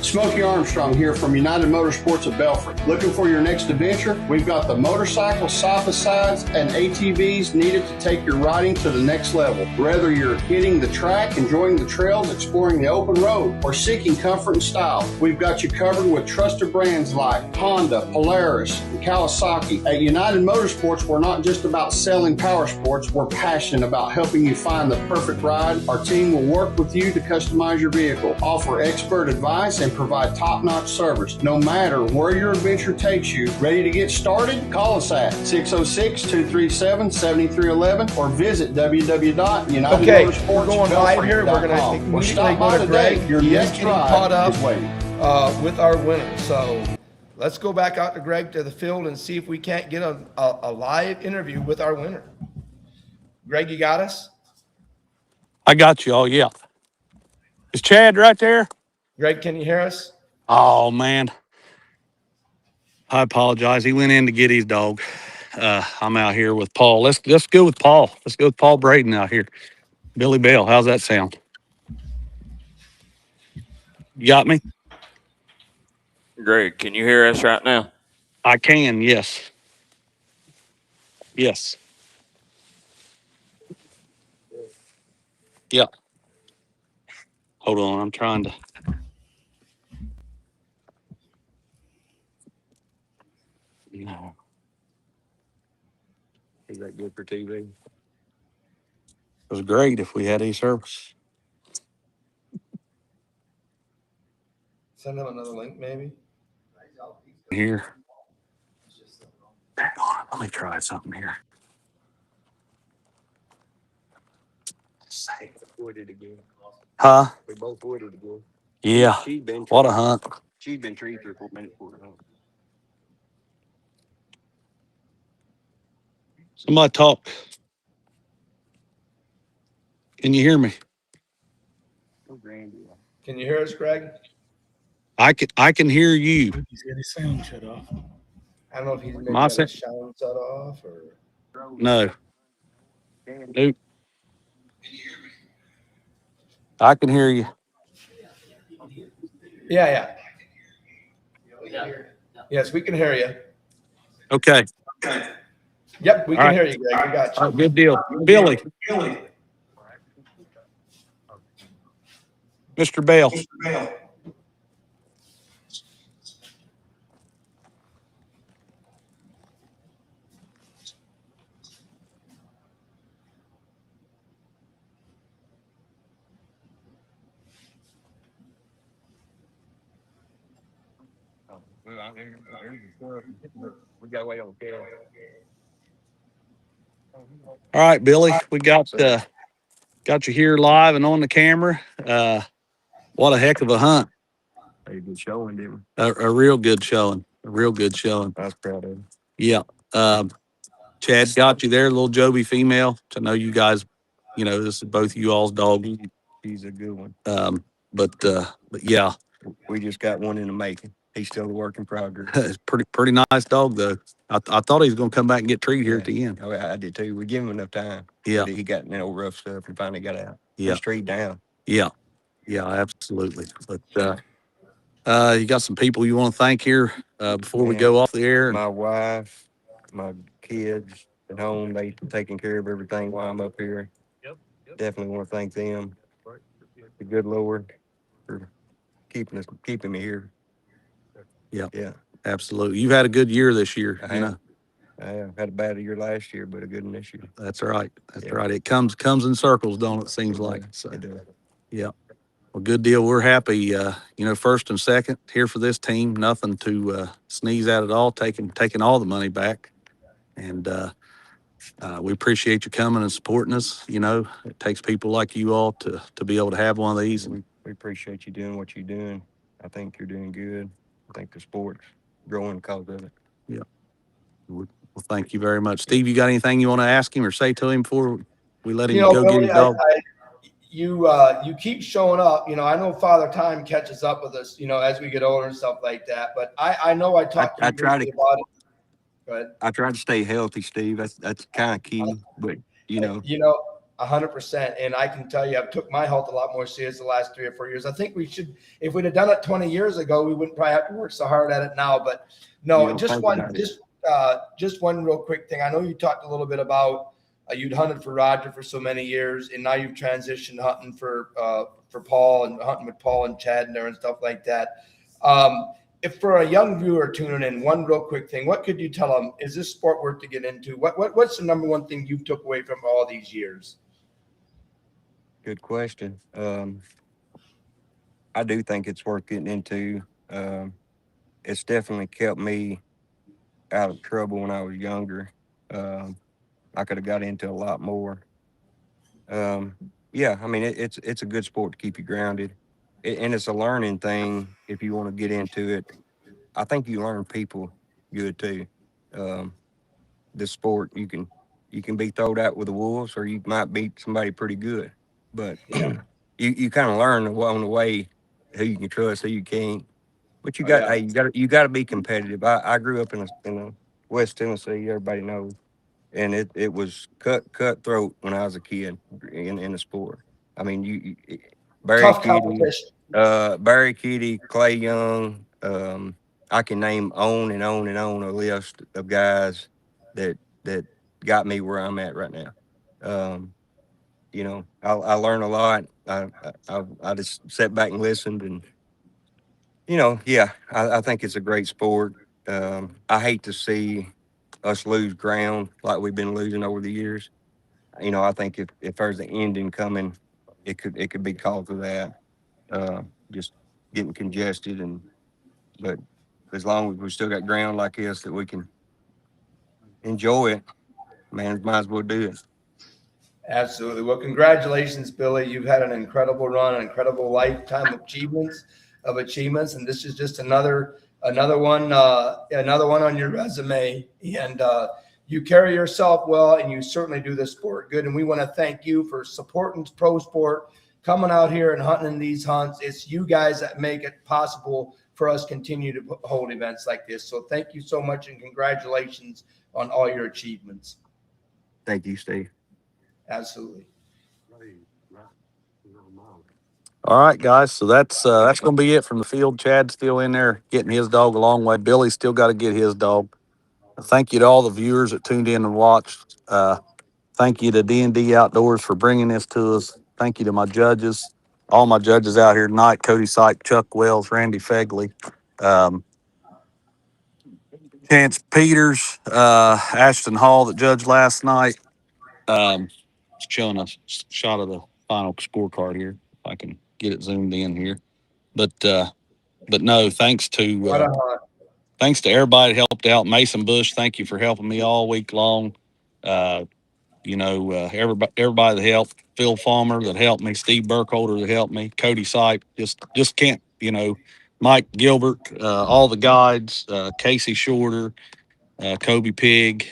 Smokey Armstrong here from United Motorsports of Belfry. Looking for your next adventure? We've got the motorcycles, side-by-sides, and ATVs needed to take your riding to the next level. Whether you're hitting the track, enjoying the trails, exploring the open road, or seeking comfort and style, we've got you covered with trusted brands like Honda, Polaris, and Kawasaki. At United Motorsports, we're not just about selling power sports, we're passionate about helping you find the perfect ride. Our team will work with you to customize your vehicle, offer expert advice, and provide top-notch service. No matter where your adventure takes you, ready to get started? Call us at 606-237-7311 or visit www.unitedmotorsports.com. We're going live here. We're going to immediately go to Greg. Your next ride caught up is waiting. With our winner. So let's go back out to Greg to the field and see if we can't get a live interview with our winner. Greg, you got us? I got you all. Yeah. Is Chad right there? Greg, can you hear us? Oh man, I apologize. He went in to get his dog. I'm out here with Paul. Let's go with Paul. Let's go with Paul Braden out here. Billy Bell, how's that sound? You got me? Greg, can you hear us right now? I can, yes. Yes. Yeah. Hold on, I'm trying to. No. Is that good for TV? It was great if we had a service. Send them another link, maybe. Here. Hang on, let me try something here. Say. Huh? We both would it again. Yeah. What a hunt. She'd been treated 3 or 4 minutes for it. Somebody talk. Can you hear me? Can you hear us, Greg? I can hear you. He's got his sound shut off. I don't know if he's maybe My got sa- his sound shut off or. No. Nope. I can hear you. Yeah. Yes, we can hear you. Okay. Yep, we All can right. hear you, Greg. We got you. All right, good deal. Billy. Mr. Bell. We got away on camera. All right, Billy. We got you here live and on the camera. What a heck of a hunt. Hey, good showing, didn't we? A real good showing. A real good showing. I was proud of him. Yeah. Chad got you there, little Joby female. I know you guys, this is both you all's dog. He's a good one. But yeah, We just got one in the making. He's still a work in progress. it's pretty nice dog though. I thought he was gonna come back and get treated here at the end. Oh, I did too. We give him enough time. Yeah. But he got rough stuff and finally got out. Yeah. And straight down. Yeah, absolutely. But you got some people you want to thank here before we Man, go off the air. My wife, my kids at home, they taking care of everything while I'm up here. Definitely want to thank them. The good Lord for keeping me here. Yeah. Absolutely. You've had a good year this year. I have had a bad year last year, but a good one this year. That's right. That's right. It comes in circles, don't it? Seems like. So, It does. yeah. Well, good deal. We're happy. First and second here for this team. Nothing to sneeze at all. Taking all the money back, and we appreciate you coming and supporting us. It takes people like you all to be able to have one of these. We appreciate you doing what you're doing. I think you're doing good. I think the sport's growing because of it. Yeah. Well, thank you very much, Steve. You got anything you want to ask him or say to him before we let him go Billy, get his dog? You keep showing up. I know Father Time catches up with us, as we get older and stuff like that. But I know I talked to you try briefly about it. Go ahead. I try to stay healthy, Steve. That's kind of key. But 100%. And I can tell you, I've took my health a lot more serious the last 3 or 4 years. I think we should, if we'd have done it 20 years ago, we wouldn't probably have to work so hard at it now. But no, just one real quick thing. I know you talked a little bit about you'd hunted for Roger for so many years, and now you've transitioned hunting for Paul and hunting with Paul and Chad and there and stuff like that. If for a young viewer tuning in, one real quick thing, what could you tell them? Is this sport worth to get into? What's the number one thing you took away from all these years? good question. I do think it's worth getting into. It's definitely kept me out of trouble when I was younger. I could have got into a lot more. Yeah, I mean, it's a good sport to keep you grounded, and it's a learning thing if you want to get into it. I think you learn people good too. This sport, you can be thrown out with the wolves, or you might beat somebody pretty good. But you kind of learn along the way who you can trust, who you can't. But you got to be competitive. I grew up in a West Tennessee. Everybody knows. and it was cutthroat when I was a kid in the sport. I mean, Barry Tough Kitty, competition. Clay Young. I can name on and on and on a list of guys that got me where I'm at right now. You know, I learned a lot. I just sat back and listened, and yeah, I think it's a great sport. I hate to see us lose ground like we've been losing over the years. I think if there's an ending coming, it could be cause of that. Just getting congested, but as long as we still got ground like this that we can enjoy it, man, might as well do it. Absolutely. Well, congratulations, Billy. You've had an incredible run, an incredible lifetime of achievements, and this is just another one on your resume. And you carry yourself well, and you certainly do the sport good. And we want to thank you for supporting pro sport, coming out here and hunting in these hunts. It's you guys that make it possible for us to continue to hold events like this. So thank you so much, and congratulations on all your achievements. Thank you, Steve. Absolutely. All right, guys. So that's going to be it from the field. Chad's still in there getting his dog a long way. Billy's still got to get his dog. Thank you to all the viewers that tuned in and watched. Thank you to D&D Outdoors for bringing this to us. Thank you to my judges, all my judges out here tonight: Cody Syke, Chuck Wells, Randy Fegley, Chance Peters, Ashton Hall that judged last night. Showing a shot of the final scorecard here. If I can get it zoomed in here. But no, thanks What a to hunt. everybody that helped out. Mason Bush, thank you for helping me all week long. Everybody that helped. Phil Farmer that helped me. Steve Burkholder that helped me. Cody Sype, just can't. Mike Gilbert, all the guides. Casey Shorter, Kobe Pig,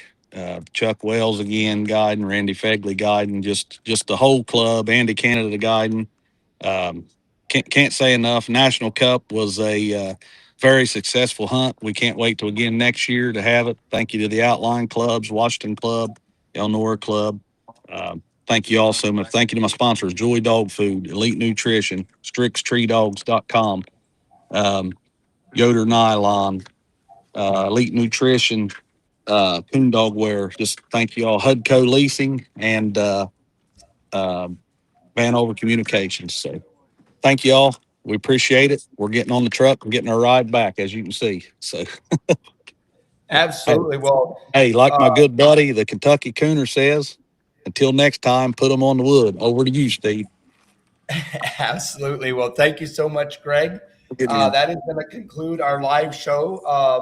Chuck Wells again guiding, Randy Fegley guiding, just the whole club. Andy Canada guiding. Um, can't say enough. National Cup was a very successful hunt. We can't wait till again next year to have it. Thank you to the Outline Clubs, Washington Club, Elnora Club. Thank you all so much. Thank you to my sponsors: Joy Dog Food, Elite Nutrition, StrixTreeDogs.com, Yoder Nylon, Elite Nutrition, Coon Dog Wear. Just thank you all. Hudco Leasing and Vanover Communications. So thank you all. We appreciate it. We're getting on the truck and getting our ride back, as you can see. So, Absolutely. Well, hey, like my good buddy, the Kentucky Cooner says, until next time, put them on the wood. Over to you, Steve. absolutely. Well, thank you so much, Greg. Good man. That is going to conclude our live show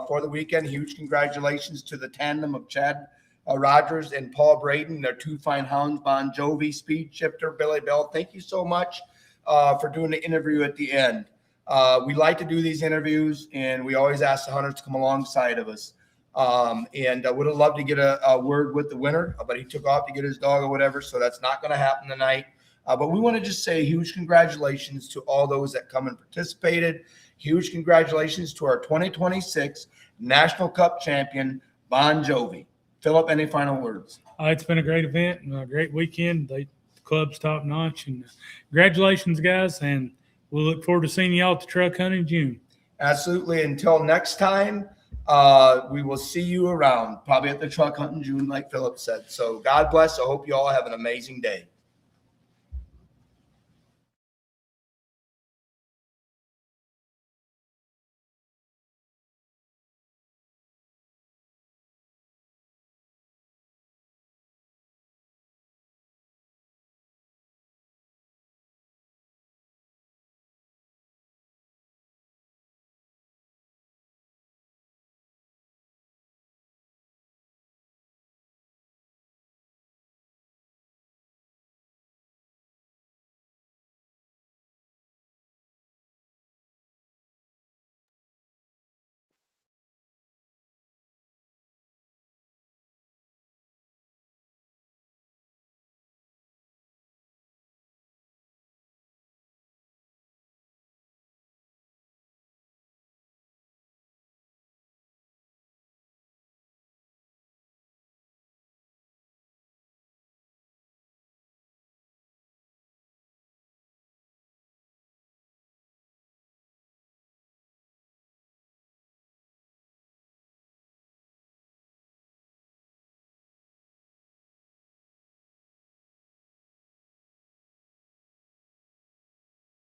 for the weekend. Huge congratulations to the tandem of Chad Rogers and Paul Braden, their two fine hounds, Bon Jovi, Speed Shifter, Billy Bell. Thank you so much for doing the interview at the end. We like to do these interviews, and we always ask the hunters to come alongside of us. And I would have loved to get a word with the winner, but he took off to get his dog or whatever, so that's not going to happen tonight. But we want to just say huge congratulations to all those that come and participated. Huge congratulations to our 2026 National Cup champion, Bon Jovi. Philip, any final words? It's been a great event and a great weekend. The club's top notch. And congratulations, guys. And we'll look forward to seeing you all at the truck hunt in June. Absolutely. Until next time, we will see you around, probably at the truck hunt in June, like Philip said. So God bless. I hope you all have an amazing day.